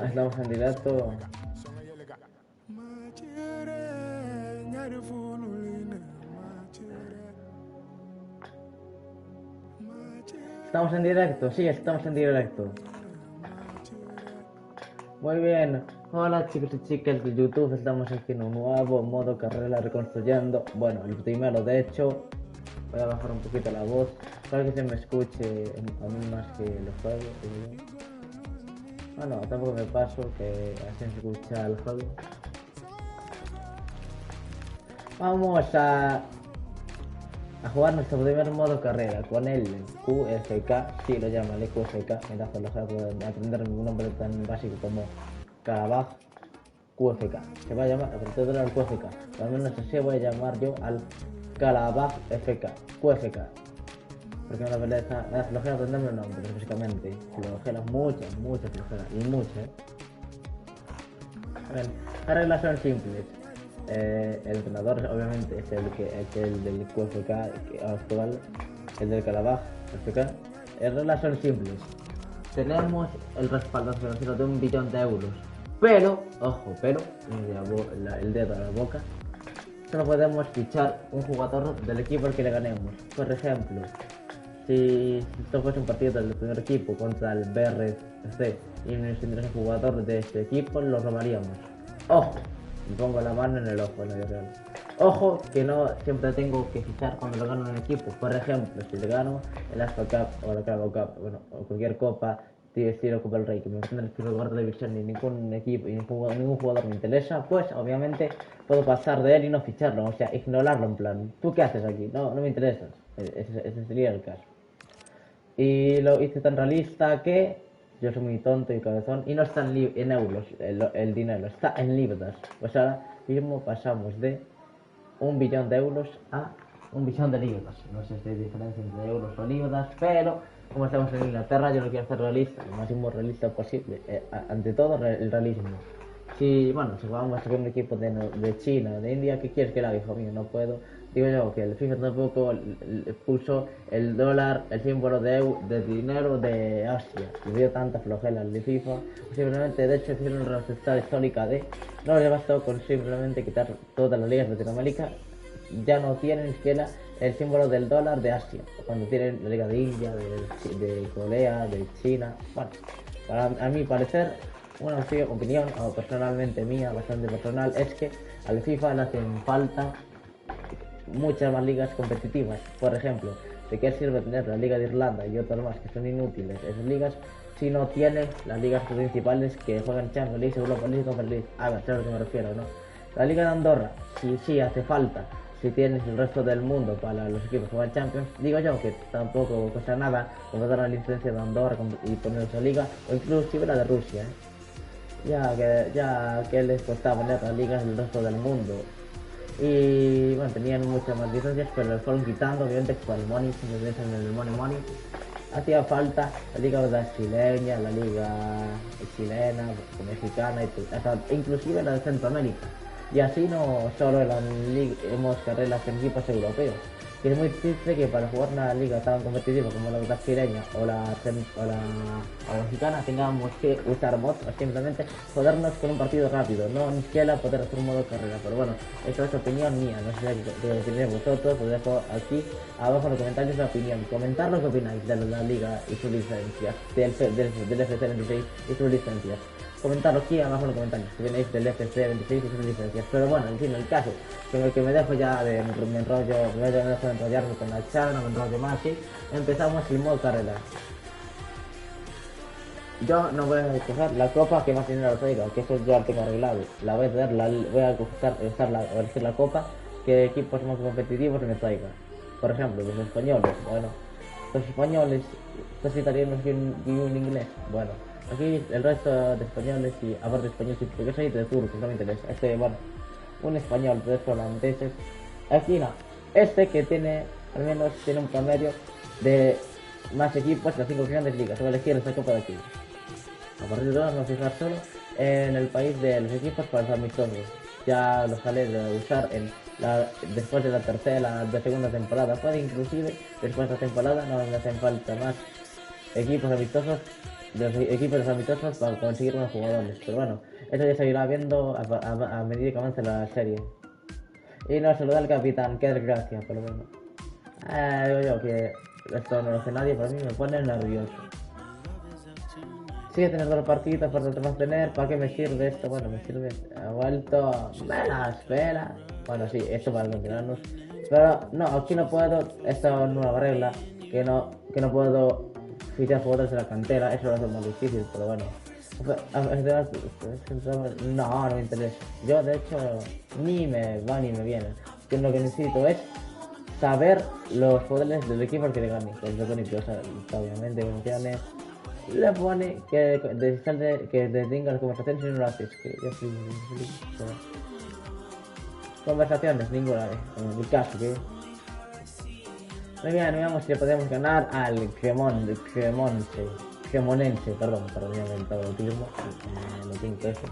Estamos en directo. Estamos en directo, sí, estamos en directo. Muy bien. Hola chicos y chicas de YouTube, estamos aquí en un nuevo modo carrera reconstruyendo. Bueno, el primero de hecho. Voy a bajar un poquito la voz para que se me escuche a mí más que los juegos. Bueno, tampoco me paso que así se escucha el juego. Vamos a jugar nuestro primer modo carrera con el QFK, si lo llaman el QFK, me da flojera aprender un nombre tan básico como Karabaj. QFK, se va a llamar, aparte de el QFK, al menos así voy a llamar yo al Karabaj FK, QFK. Porque me da flojera aprenderme el nombre, básicamente. Flojera, mucha flojera, y mucha. Bueno, las reglas son simples. El entrenador obviamente es el del QFK actual, el del Karabaj FK. Las reglas son simples. Tenemos el respaldo financiero de 1 billón de euros. Pero, ojo, el dedo a la boca. Solo podemos fichar un jugador del equipo al que le ganemos. Por ejemplo, si esto fuese un partido del primer equipo contra el BRC y nos tendría un jugador de este equipo, lo robaríamos. Ojo, me pongo la mano en el ojo en la vida real. Ojo, que no siempre tengo que fichar cuando lo gano en un equipo. Por ejemplo, si le gano el Aspa Cup o la Carabao Cup, bueno, o cualquier copa de estilo Copa del Rey, que me gusta en el lugar de división ni ningún equipo y ningún jugador me interesa, pues obviamente puedo pasar de él y no ficharlo, o sea, ignorarlo en plan, ¿tú qué haces aquí? No me interesas. Ese sería el caso. Y lo hice tan realista que yo soy muy tonto y cabezón y no está en euros el dinero, está en libras. Pues ahora mismo pasamos de 1 billón de euros a 1 billón de libras. No sé si hay diferencia entre euros o libras, pero como estamos en Inglaterra yo no quiero hacer realista, lo máximo realista posible. Ante todo el realismo. Si vamos a un equipo de China, de India, ¿qué quieres que haga, hijo mío? No puedo. Digo yo que el FIFA tampoco puso el dólar, el símbolo de dinero de Asia. Le dio tanta flojera al de FIFA. Simplemente, de hecho, hicieron una retrospectiva histórica de. No les bastó con simplemente quitar todas las ligas de Latinoamérica. Ya no tienen siquiera el símbolo del dólar de Asia. Cuando tienen la liga de India, de Corea, de China. Bueno, a mi parecer, una opinión, o personalmente mía, bastante personal, es que al FIFA le hacen falta muchas más ligas competitivas. Por ejemplo, ¿de qué sirve tener la Liga de Irlanda y otras más que son inútiles esas ligas si no tienes las ligas principales que juegan Champions League, Europa League y Conference League? A ver, ¿sabes a lo que me refiero, no? La Liga de Andorra, sí hace falta. Si tienes el resto del mundo para los equipos que juegan Champions, digo yo que tampoco cuesta nada contratar la licencia de Andorra y poner esa liga, o inclusive la de Rusia, ya que les costaba poner las ligas del resto del mundo. Y bueno, tenían muchas más licencias, pero las fueron quitando, obviamente por el money, si me en el money. Hacía falta la liga brasileña, la liga chilena, mexicana, hasta inclusive la de Centroamérica. Y así no solo hemos carreras en equipos europeos. Y es muy triste que para jugar una liga tan competitiva como la brasileña o la mexicana tengamos que usar mods o simplemente jodernos con un partido rápido, no ni siquiera poder hacer un modo carrera. Pero bueno, esto es opinión mía, no sé qué opináis vosotros, os dejo aquí abajo en los comentarios la opinión. Comentar lo que opináis de la liga y sus licencias, del FC26 y sus licencias. Comentarlo aquí abajo en los comentarios si venéis del FC26 y sus licencias. Pero bueno, en fin, el caso que me dejo ya de me dejo de enrollarme con la charla, no me enrollo más y empezamos el modo carrera. Yo no voy a coger la copa que más dinero traiga, que eso ya lo tengo arreglado. La voy a tener, voy a elegir la copa que equipos más competitivos me traiga. Por ejemplo, los españoles, bueno, los españoles, los italianos y un inglés, bueno. Aquí el resto de españoles y aparte de españoles y portugueses y de turcos no me interesa. Un español, 3 holandeses. Aquí no. Que tiene, al menos tiene un promedio de más equipos de las 5 grandes ligas. Voy a elegir esta copa de aquí. A partir de ahora vamos a fijar solo en el país de los equipos para los amistosos. Ya los sale de usar después de la segunda temporada. Puede inclusive después de la temporada no me hacen falta más equipos amistosos, para conseguir unos jugadores. Pero bueno, eso ya se irá viendo a medida que avance la serie. Y nos saluda el capitán, qué desgracia, pero bueno. Digo yo que esto no lo hace nadie, pero a mí me pone nervioso. Sigue teniendo los partidos por detrás tener, ¿para qué me sirve esto? Bueno, me sirve, ha vuelto, velas. Bueno, sí, esto para continuarnos. Pero no, aquí no puedo, esta nueva regla, que no puedo fichar jugadores de la cantera, eso lo hace más difícil, pero bueno. No me interesa. Yo, de hecho, ni me va ni me viene. Yo lo que necesito es saber los jugadores del equipo al que le gane. Pues lo único, obviamente, emociones. Le pone que detenga las conversaciones y no lo haces. Que yo soy conversaciones, ninguna vez. En mi caso, que. Muy bien, veamos si le podemos ganar al Cremonense, perdón, me he inventado el autismo, no tengo eso.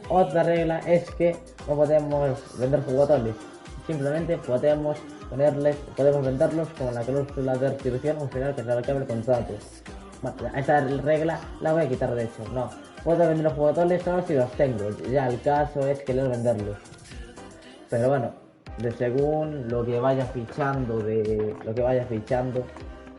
Otra regla es que no podemos vender jugadores, simplemente podemos venderlos con la cláusula de restitución o final que se acabe el contrato. Bueno, esa regla la voy a quitar, de hecho, no. Puedo vender los jugadores solo si los tengo, ya el caso es querer venderlos. Pero bueno, de según lo que vaya fichando de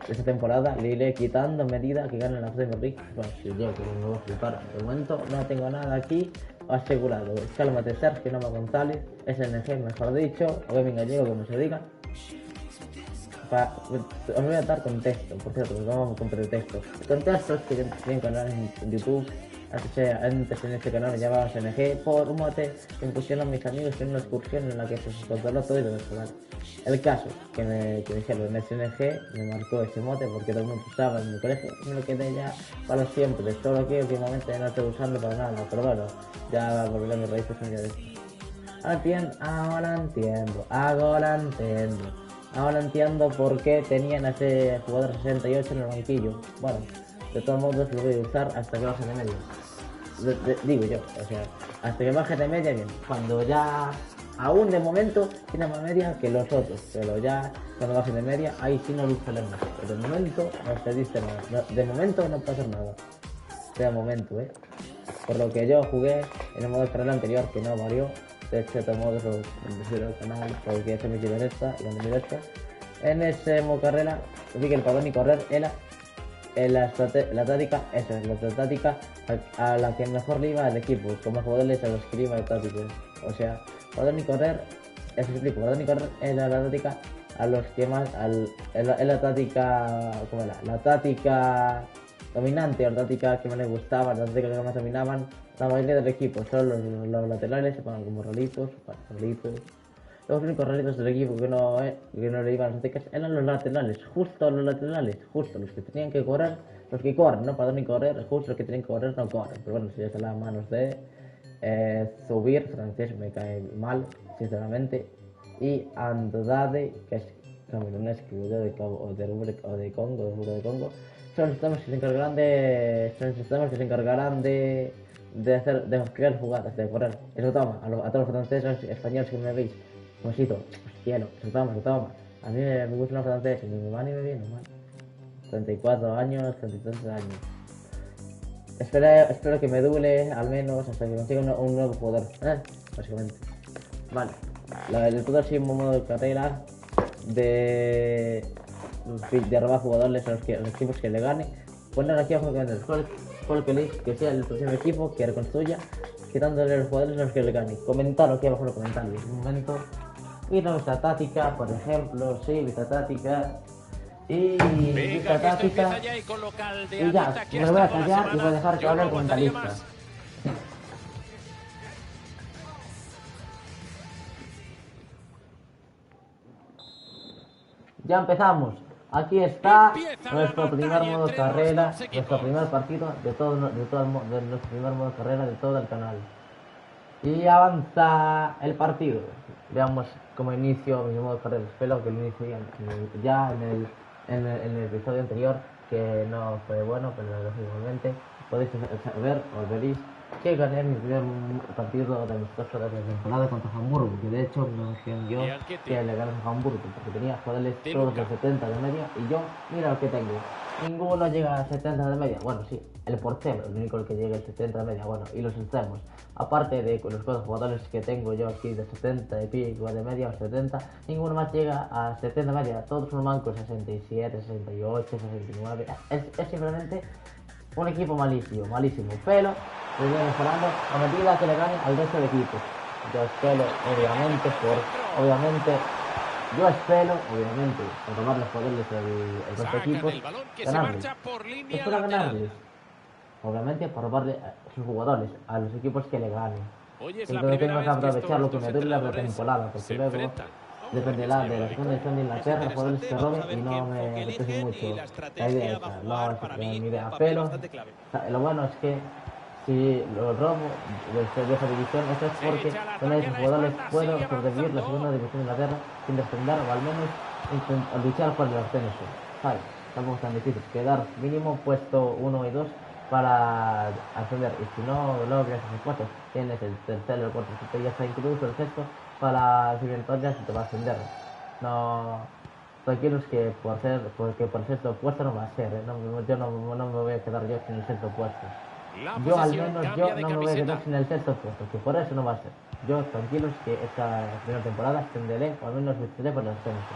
esta temporada, le iré quitando a medida que gane la Premier League. Bueno, si yo que me voy a flipar. De momento no tengo nada aquí asegurado. Cálmate, Sergio, Noma González, SNG, mejor dicho, o Gaming Gallego, como se diga. Os voy a dar contexto, por cierto, vamos con pretexto. El contexto es que yo tengo un canal en YouTube. Antes en este canal me llamaba SNG por un mote que me pusieron mis amigos en una excursión en la que se controló todo y lo descontroló. El caso que me dijeron en SNG me marcó ese mote porque todo el mundo usaba en mi colegio y me lo quedé ya para siempre, solo que últimamente no estoy usando para nada, pero bueno, ya volveré a mis raíces un día de esto. Ahora entiendo por qué tenían a ese jugador 68 en el banquillo. Bueno, de todos modos lo voy a usar hasta que baje de media. Digo yo, o sea, hasta que baje de media bien. Cuando ya, aún de momento, tiene más media que los otros. Pero ya, cuando baje de media, ahí sí no lucha más. Pero de momento no se dice nada. No, de momento no pasa nada. De momento, Por lo que yo jugué en el modo carrera anterior, que no varió. De hecho, de todos modos, lo subiré al canal porque se me quiere esta y cuando miro esta. En ese modo carrera, vi que el padrón y correr era la táctica a la que mejor le iba al equipo, como jugadores a los que iba el táctico. O sea, padrón y correr, eso explico, padrón y correr era la táctica a los que más, es la táctica, ¿cómo era? La táctica dominante, o la táctica que más les gustaba, la táctica que más dominaban la mayoría del equipo. Solo los laterales se ponen como rolitos. Los únicos rolitos del equipo que no le iban a las tácticas eran los laterales, justo los que tenían que correr, los que corren, no para ni correr, justo los que tienen que correr no corren. Pero bueno, si ya están las manos de Zubir, francés, me cae mal, sinceramente, y Andade, que es camerunés, que de Congo, de Congo, son los sistemas que se encargarán de crear jugadas, de correr. Eso toma, a todos los franceses españoles que me veis, Mosito, cielo, eso toma. A mí me gustan los franceses, ni me va ni me viene, mal. 34 años, 33 años. Espero que me dure al menos hasta que consiga un nuevo jugador, básicamente. Vale, el todo así modo de carrera de robar jugadores a los equipos que le gane. Poner aquí abajo que sea el próximo equipo que reconstruya, quitándole los jugadores a los que le gane. Comentarlo aquí abajo en los comentarios. Un momento. Y nuestra táctica, por ejemplo, sí, nuestra táctica. Y nuestra táctica. Y ya, me voy a callar y voy a dejar que hable el comentarista. Ya empezamos. Aquí está nuestro primer modo carrera, nuestro primer partido de nuestro primer modo carrera de todo el canal. Y avanza el partido. Veamos cómo inicio mi modo carrera. Espero que lo inicie ya en el episodio anterior, que no fue bueno, pero lógicamente podéis ver o veréis que gané mi primer partido de amistoso de la temporada contra Hamburgo, que de hecho me dijeron yo que le gané a Hamburgo porque tenía jugadores todos de 70 de media y yo, mira lo que tengo. ninguno llega a 70 de media. Bueno, sí, el portero, el único que llega a 70 de media. Bueno, y los extremos. Aparte de los 4 jugadores que tengo yo aquí de 70 y pico de media o 70, ninguno más llega a 70 de media. Todos son mancos 67, 68, 69. Es simplemente un equipo malísimo, malísimo. Pero se viene mejorando a medida que le gane al resto de equipos. Yo espero, yo espero, obviamente, por tomar los poderes el resto de equipos, ganarles. Espero ganarles. Obviamente, por robarle a sus jugadores, a los equipos que le ganen. Entonces tengo que aprovechar lo que me dure la pretemporada, porque luego dependerá de la segunda división de Inglaterra, los jugadores que roben y no me apetece mucho la idea esa, no es mi idea. Pero lo bueno es que si lo robo de esa división, eso es porque con esos jugadores puedo sobrevivir la segunda división de Inglaterra sin descender o al menos luchar por el ascenso. ¿Sabes? Tampoco es tan difícil. Quedar mínimo puesto 1 y 2 para ascender. Y si no logras esos puestos, tienes el tercero, el cuarto, ya está incluso el sexto para si entonces te va a ascender. No. Tranquilos que porque por sexto puesto no va a ser, yo no me voy a quedar yo sin el sexto puesto. Yo al menos yo no me voy a quedar sin el sexto puesto, que por eso no va a ser. Yo tranquilos que esta primera temporada ascenderé o al menos lucharé por el ascenso.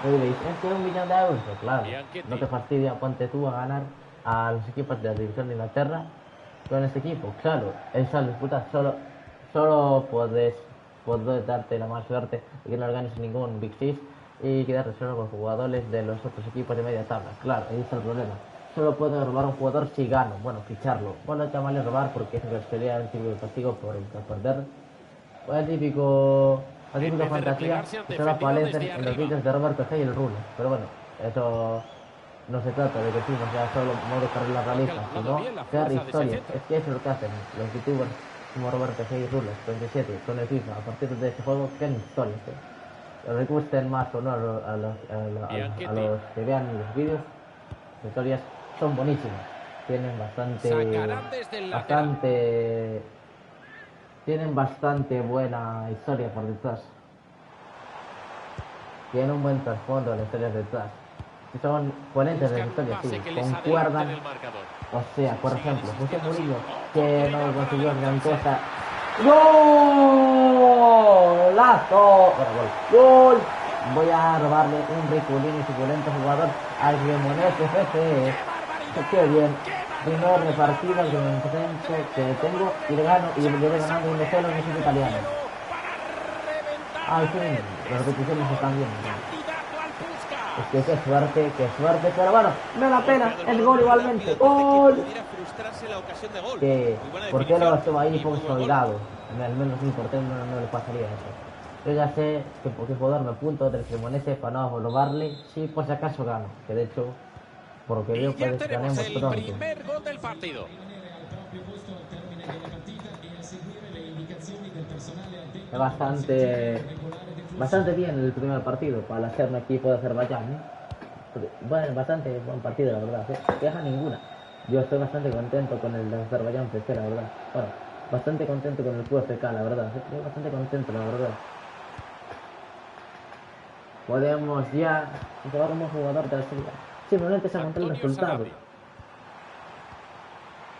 Me diréis, es que 1 millón de euros, pues claro, no te fastidia, ponte tú a ganar a los equipos de la división de Inglaterra con este equipo. Claro, esa disputa solo puedes darte la mala suerte de que no ganes ningún Big Six y quedarte solo con jugadores de los otros equipos de media tabla. Claro, ahí está el problema. Solo puedo robar a un jugador si gano, bueno, ficharlo. Bueno, llamarle robar porque es que sería un tipo de castigo por perder. Pues la típica fantasía que solo aparecen en los vídeos de Roberto G y el Rulo. Pero bueno, eso no se trata de que sí, no sea solo modo carrera realista, sino crear historias. Es que eso es lo que hacen los youtubers como Roberto G y Rulo, 27, con el FIFA. A partir de este juego crean historias. Les gusten más o no a los que vean los vídeos, las historias son buenísimas. Tienen bastante buena historia por detrás. Tienen un buen trasfondo de las historias detrás. Son coherentes de la historia, sí, concuerdan. O sea, por ejemplo, José Murillo, que no consiguió gran cosa. ¡Golazo! ¡Gol! Voy a robarle un ricolín y suculento jugador al Cremonese FC. ¡Qué bien! Primer partido que tengo y le gano y le voy ganando 1-0 en el equipo italiano. Al fin, las repeticiones están bien. Es que qué suerte, pero bueno, me da pena, el gol igualmente. ¡Gol! ¿Por qué lo estuvo ahí consolidado? Al menos mi portero no le pasaría eso. Yo ya sé que puedo darme puntos del Cremonese para no robarle, si por si acaso gano, que de hecho, por lo que veo, puede que ganemos pronto. Primer gol del partido. Es bastante bien el primer partido para ser un equipo de Azerbaiyán, ¿eh? Bueno, bastante buen partido, la verdad, ¿eh? Queja ninguna. Yo estoy bastante contento con el de Azerbaiyán FC, la verdad. Bueno, bastante contento con el QFK, la verdad. Estoy bastante contento, la verdad. Podemos ya jugar como jugador de la serie. Simplemente se monta el resultado.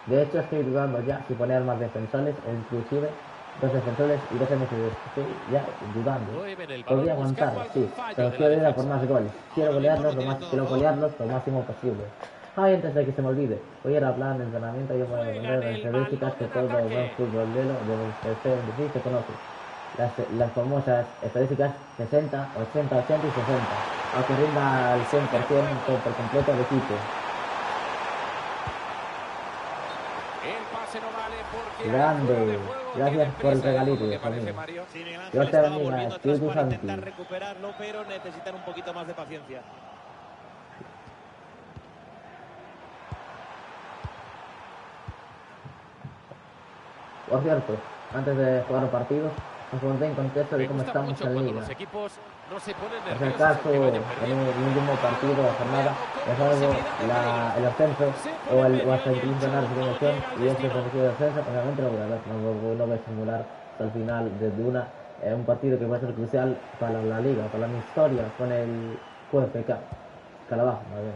De hecho, estoy dudando ya si poner más defensores, inclusive 2 defensores y 2 MCDs. Estoy ya dudando. Podría aguantar, sí, pero quiero ir a por más goles. Quiero golearlos lo máximo posible. Ay, antes de que se me olvide, voy a ir a hablar de entrenamiento. Yo voy a aprender las estadísticas que todo buen futbolero del PC se conoce. Las famosas estadísticas 60, 80, 80 y 60. Aunque rinda al 100% por completo el equipo. Grande, gracias por el regalito, familia. Dios te bendiga, Espíritu Santo. Recuperarlo, pero necesitan un poquito más de paciencia. Por cierto, antes de jugar el partido, os pondré en contexto de cómo estamos en Liga. No se ponen en el caso, en el último partido de la jornada, es algo el ascenso o hasta incluso ganar la segunda y este partido de ascenso, obviamente no voy a ver, no voy a simular hasta el final desde un partido que va a ser crucial para la liga, para mi historia con el QFK. Calabajo, más bien.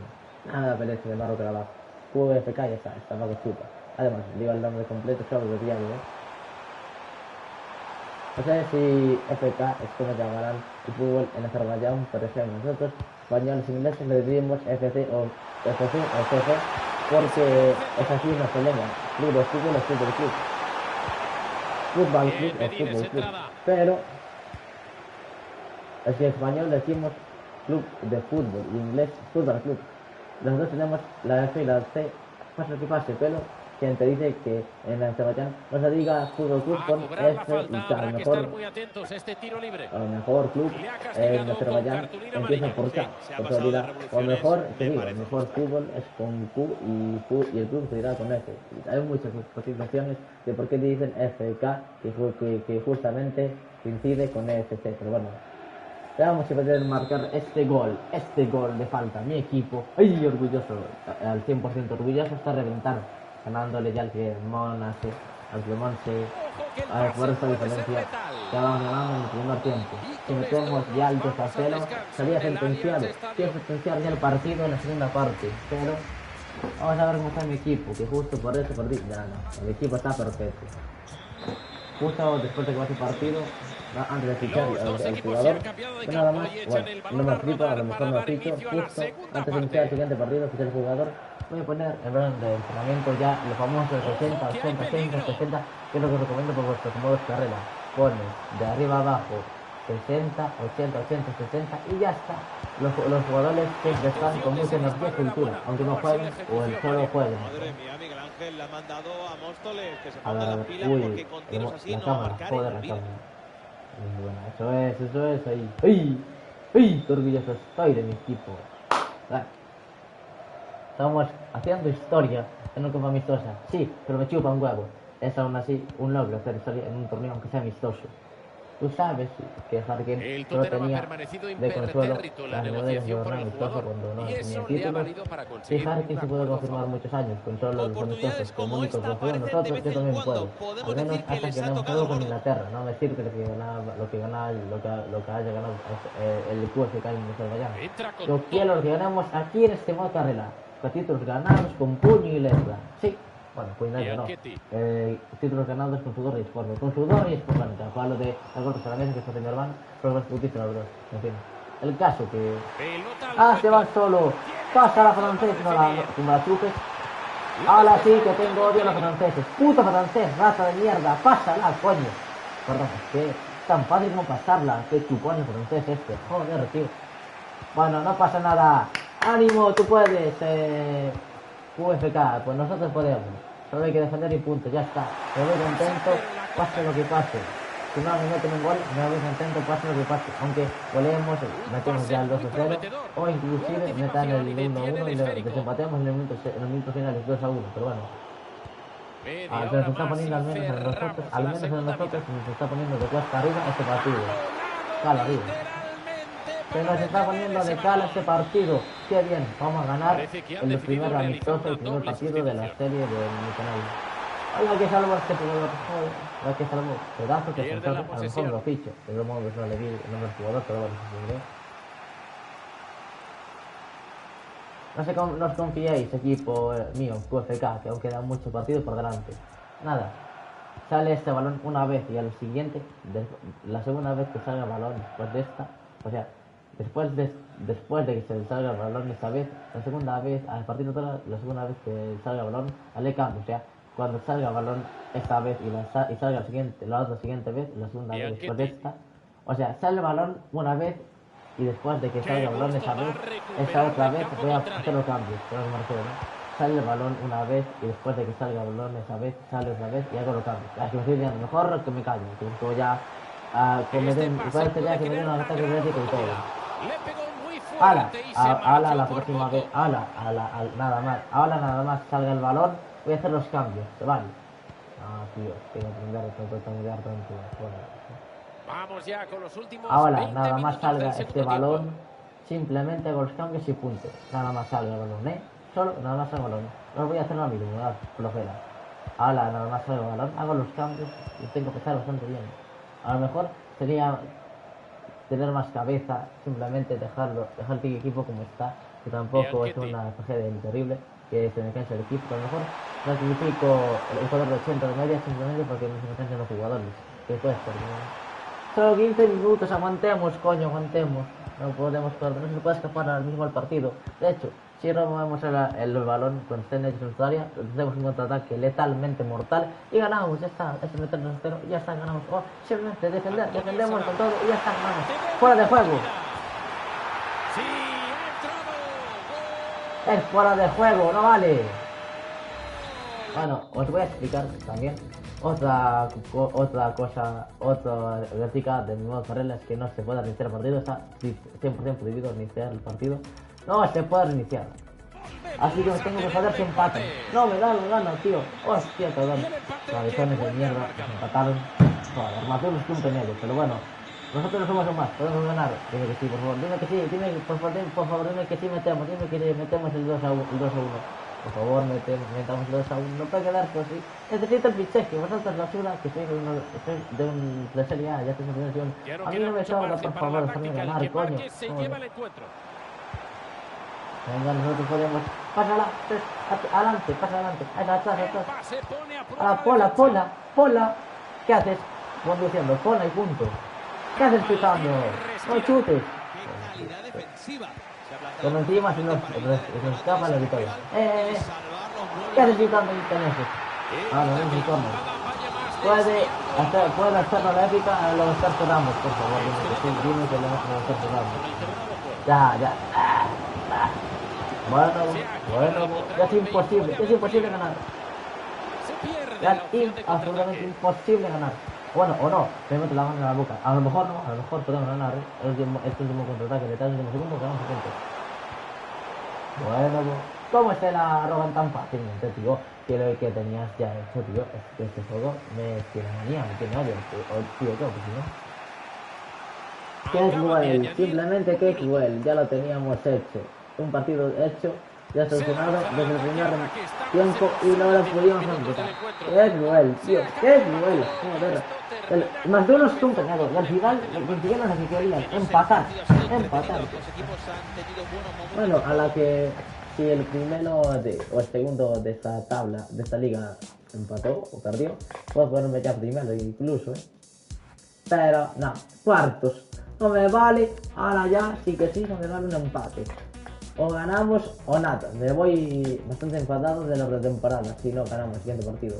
Nada, Pelece de Barro Carabaj. QFK ya está pago chupa. Además, digo el nombre completo, solo de diario, ¿eh? No sé si FK es como llamarán el fútbol en Azerbaiyán, pero si nosotros, españoles e ingleses, le decimos FC o CF, porque es así nuestra lengua. Club de fútbol es fútbol club. Fútbol club o fútbol club. Pero, si en español decimos club de fútbol y en inglés fútbol club. Nosotros tenemos la F y la C, pase lo que pase, pero quien te dice que en Azerbaiyán no se diga fútbol club con F y K. A lo mejor club en Azerbaiyán empieza por K, por seguridad. O mejor, te digo, el mejor fútbol es con Q y el club se dirá con F. Hay muchas posiciones de por qué dicen FK que justamente coincide con FC, pero bueno. Vamos a poder marcar este gol de falta. Mi equipo, ¡ay! Orgulloso, al 100% orgulloso, está reventando, ganándole ya al Cremonase, al Cremonase, por esta diferencia. Ya vamos ganando en el primer tiempo. Si metemos ya el 2-0, sería sentenciado. Quiero sentenciar ya el partido en la segunda parte, pero vamos a ver cómo está mi equipo, que justo por eso perdí. Ya no, el equipo está perfecto. Justo después de que va el partido, antes de fichar al jugador, que nada más, bueno, no me flipo, a lo mejor no ficho, justo antes de iniciar el siguiente partido, fichar al jugador, voy a poner el orden de entrenamiento ya, lo famoso 60, 80, 60, 60, que es lo que recomiendo por vuestros modos de carrera. Pones de arriba abajo 60, 80, 80, 60 y ya está. Los jugadores siempre están con mucha energía y cultura, aunque no jueguen o el solo jueguen. Madre mía, Miguel Ángel le ha mandado a Móstoles que se A ponga ver, las pilas porque con tiros así la no cámara, marcar joder, en la vida. cámara. Bueno, eso es, ahí. ¡Ay! ¡Qué orgulloso estoy de mi equipo! Estamos haciendo historia en una copa amistosa. Sí, pero me chupa un huevo. Es aún así un logro hacer historia en un torneo aunque sea amistoso. Tú sabes que Harkin solo tenía de consuelo las medallas de torneo amistoso cuando no tenía títulos. Si Harkin se puede confirmar muchos años con solo los amistosos como único consuelo, nosotros yo también puedo. Al menos hasta que no juego con Inglaterra. No me sirve lo que haya ganado el QFK en Azerbaiyán. Yo quiero lo que ganamos aquí en este modo carrera. Con títulos ganados con puño y letra. Sí. Bueno, pues no. Títulos ganados con sudor y esfuerzo. Con sudor y esfuerzo. Bueno, hablo de algo de la mesa que está haciendo hermano, pero es putísimo, la verdad. En fin. El caso que. Se van solo. Pasa la francesa, no la chupes. Ahora sí que tengo odio a los franceses. Puto francés, raza de mierda. Pásala, coño. Perdón, es que es tan fácil como pasarla. Qué chupón el francés este. Joder, tío. Bueno, no pasa nada. ¡Ánimo! ¡Tú puedes! QFK, pues nosotros podemos. Solo hay que defender y punto, ya está. Me voy contento, pase lo que pase. Si no me meten un gol, me voy contento, pase lo que pase. Aunque goleemos, metemos ya el 2-0 o inclusive metan el 1-1 y lo desempatemos en los minutos finales 2-1, pero bueno. Se nos está poniendo al menos a nosotros, nos está poniendo de cuesta arriba este partido. Cala arriba. Se nos está poniendo de cara este partido. Qué bien, vamos a ganar el primer amistoso, el primer partido de la serie de mi canal. Hola, que salvo este jugador, joder, que salvo pedazo que a lo mejor lo ficho. De todos modos no le vi el nombre del jugador, pero bueno, no sé cómo nos confiéis, equipo mío, QFK, que aún quedan muchos partidos por delante. Nada, sale este balón una vez y al siguiente, la segunda vez que salga el balón después de esta, o sea, después de que se salga el balón esta vez, la segunda vez, a partir de la segunda vez que salga el balón, haré cambio, o sea, cuando salga el balón esta vez y salga la otra siguiente vez, la segunda vez después de esta, o sea, sale el balón una vez y después de que salga el balón esa vez, esa otra vez voy a hacer los cambios, pero no me refiero, ¿no? Sale el balón una vez y después de que salga el balón esa vez, sale otra vez y hago los cambios. Es que me estoy diciendo, mejor que me callo, que ya, parece ya que me den un ataque eléctrico y todo. Ala, la próxima vez, nada más salga el balón, voy a hacer los cambios, ¿se vale? Tío, tengo que aprender tanto. Vamos ya con los últimos. Ahora, nada más salga este balón, simplemente hago los cambios y punto. Nada más salga el balón, Solo, nada más salga el balón. No voy a hacer lo mismo, flojera. Ahora, nada más salga el balón, hago los cambios y tengo que estar bastante bien. A lo mejor sería tener más cabeza, simplemente dejar el equipo como está que tampoco es una tragedia terrible, que se me cansa el equipo, que a lo mejor clasifico el jugador de 80 de media simplemente porque se me cansan los jugadores. Que puede ser, solo 15 minutos, aguantemos, coño, aguantemos. No podemos perder, no se puede escapar al mismo al partido. De hecho, si robamos el balón con Stennis en su área, hacemos un contraataque letalmente mortal y ganamos, ya está, es meternos a cero, ya está, ganamos. Oh, simplemente defendemos con todo y ya está, ganamos. Fuera de juego. Es fuera de juego, no vale. Bueno, os voy a explicar también otra gráfica de mi modo carrera, es que no se puede reiniciar el partido, está 100% prohibido reiniciar el partido. No se puede reiniciar. Así que tengo que joder si empatan. No, me gano, tío. Hostia, perdón. Cabezones de mierda, que se empataron. Joder, mató los puntos medios, pero bueno. Nosotros no somos más, podemos ganar. Dime que sí, por favor, dime que sí, por favor, dime que sí metemos, dime que metemos el 2-1. Por favor, metamos el 2-1, no puede quedar pues sí. Necesito el fichaje, vosotros la ayuda, que soy de Serie A, ya estoy en situación. A mí no me sobra, por favor, déjame ganar, coño. Venga, nosotros podemos. Pásala, adelante, pasa adelante. Atrás. Pola. ¿Qué haces? Conduciendo, Pola y punto. ¿Qué haces pitando? No chutes. Como encima se nos escapa la victoria. ¿Qué haces pitando y con eso? No es mi turno. Puede hacerlo la épica a los Sergio Ramos, por favor. Dime que lo hemos a Sergio Ramos. Ya. Bueno, ya es imposible ganar. Ya es absolutamente imposible ganar. Bueno, o no, me meto la mano en la boca. A lo mejor podemos ganar, este último contraataque, detrás del último segundo, ganamos el punto. Bueno, ¿cómo es la arrogan tan fácilmente, tío? Que lo que tenías ya hecho, tío, es que este juego me tiene manía, me tiene odio, tío, ¿qué? Pues si no. Qué cruel, simplemente qué cruel, ya lo teníamos hecho. Un partido hecho, ya solucionado desde el primer tiempo y no lo pudimos ejecutar. Qué cruel, tío, qué cruel. Joder. Más de uno estuvo empeñado y al final consiguieron lo que querían, empatar. Bueno, a la que si el primero o el segundo de esta tabla, de esta liga empató o perdió, puedo ponerme ya primero incluso, Pero no, cuartos. No me vale, ahora ya sí que sí, no me vale un empate. O ganamos o nada. Me voy bastante enfadado de la pretemporada si no ganamos el siguiente partido.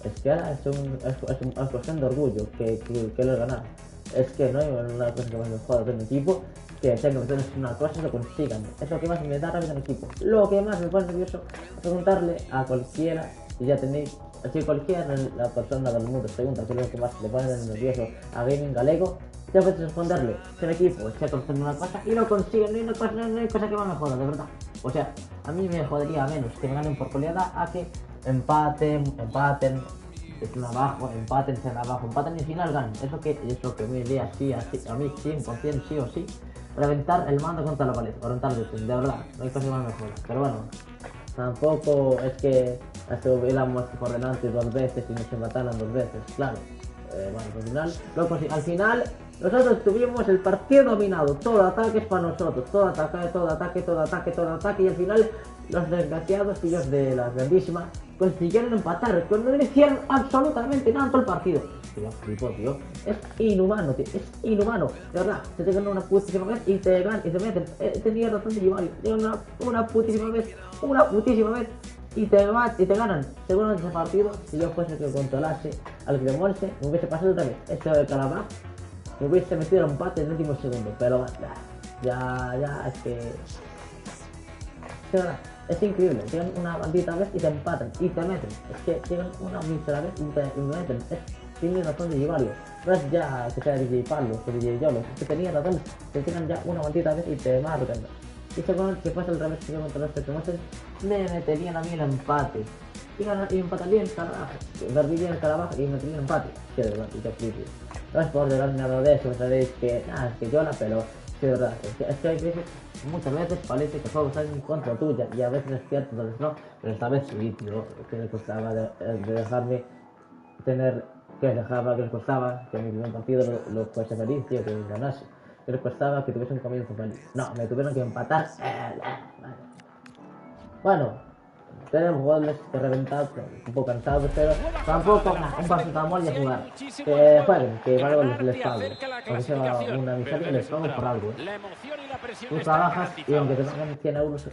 Es que ahora es cuestión de orgullo que lo ganar. Es que no hay una cosa que más me joda de un equipo que tenga que hacer una cosa y lo consigan. Es lo que más me da rabia del equipo. Lo que más me pone nervioso es preguntarle a cualquiera, y ya tenéis, así cualquiera la persona del mundo pregunta qué es lo que más le pone nervioso a Gaming Galego. Ya puedes responderle, que el equipo se ha conseguido una cosa y lo consiguen, no hay cosa que más me joda, de verdad. O sea, a mí me jodería menos que me ganen por goleada a que empaten, estén abajo, empaten y al final ganen. Es lo que me iría así, a mí 100% sí o sí, reventar el mando contra la pared, o reventar el de verdad, no hay cosa que más me joda. Pero bueno, tampoco es que estuviéramos por delante 2 veces y nos empataran 2 veces, claro. Bueno, al final nosotros tuvimos el partido dominado, todo ataque es para nosotros, todo ataque y al final los desgraciados tíos de la grandísima consiguieron empatar, no le hicieron absolutamente nada todo el partido. Tío, es inhumano, tío, es inhumano, de verdad, se te ganan una putísima vez y te meten, tenía razón de Giovanni, una putísima vez y te ganan. Seguro ese partido, si yo fuese el que controlase al que demuestre, me hubiese pasado otra vez. Esto de Carabaj, me hubiese metido el empate en el último segundo, pero ya es que es increíble, llegan una maldita vez y te empatan y te meten. Es que llegan una mísera vez y me meten. Tiene razón de llevarlo. No es ya que sea DJ Pablo o DJ Yolo, es que tenía razón, te tiran ya una maldita vez y te marcan. Y según que fuese el revés que yo contra los que me meterían a mí el empate. Y empataría el Carabaj, perdería el Carabaj y metería el empate. Sí, de verdad, y te flipo. No es por llegar nada de eso, sabéis que es que yo la pero sí, de verdad, es que hay veces, muchas veces parece que el juego está en contra tuya y a veces es cierto, entonces no, pero esta vez sí, tío, que me costaba de dejarme tener, que les costaba que mi primer partido lo fuese feliz, tío, que ganase. que les costaba que tuviese un comienzo feliz. No, me tuvieron que empatar. Bueno, tenemos jugadores que reventados, un poco cansados, pero tampoco un paracetamol y a jugar. Que jueguen, que algo les pago. Aunque sea una miseria, les pago por algo. Tú trabajas y aunque te paguen 100 euros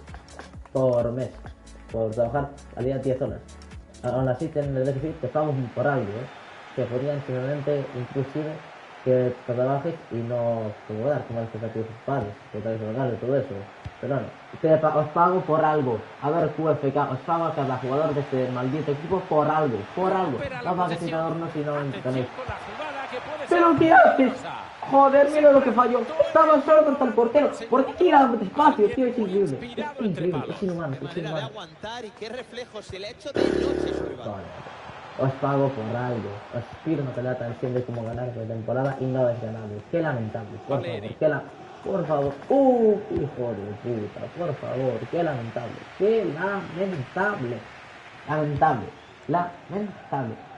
por mes, por trabajar al día 10 horas. Aún así, en el déficit te pago por algo, que podrían simplemente, inclusive, que trabajes y no cobrar como el que tus padres, que te pagar y todo eso. Pero no, os pago por algo. A ver, QFK, os pago a cada jugador de este maldito equipo por algo. No para que si adornos y no tenéis. ¿Pero qué haces? Joder, mira lo que falló. Estaba solo contra el portero. ¿Por qué tira despacio, tío? Es increíble. Es increíble, es inhumano, es inhumano. Aguantar y qué reflejos se le ha hecho de noche su rival. Os pago por algo. Os pido una pelota atención de cómo ganar esta temporada y no es ganable. Qué lamentable. Por favor. Hijo de puta. Por favor. Qué lamentable. Qué lamentable.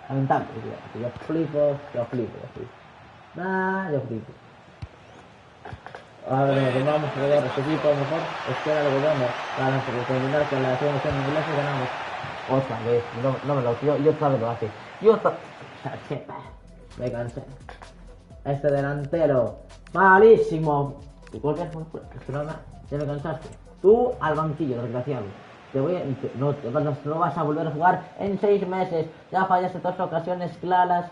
Lamentable. Yo flipo. Yo flipo. A ver, vamos a jugar este equipo mejor. Es que era algo bueno. Para terminar con la selección inglesa y ganamos. Otra vez, no me lo tío, yo otra vez lo hace. Me cansé. Este delantero, malísimo. ¿Y cuál es? Ya me cansaste. Tú al banquillo, desgraciado. Te voy a... No vas a volver a jugar en 6 meses. Ya fallaste 2 ocasiones claras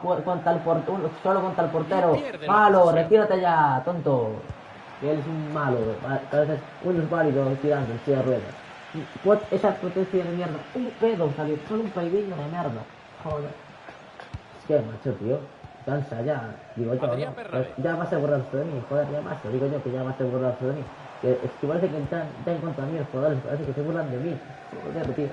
solo contra el portero. Malo, retírate ya, tonto. Que él es un malo. A veces uno es válido tirando en silla de ruedas. Esa potencia de mierda, un pedo salió, solo un peidillo de mierda. Joder. Es que macho, tío, cansa ya. Digo yo, ¿no? Pues ya vas a burlarse de mí, joder, ya basta. Digo yo que ya vas a burlarse de mí. Es que parece que están en contra de mí los jugadores, parece que se burlan de mí. Joder, tío.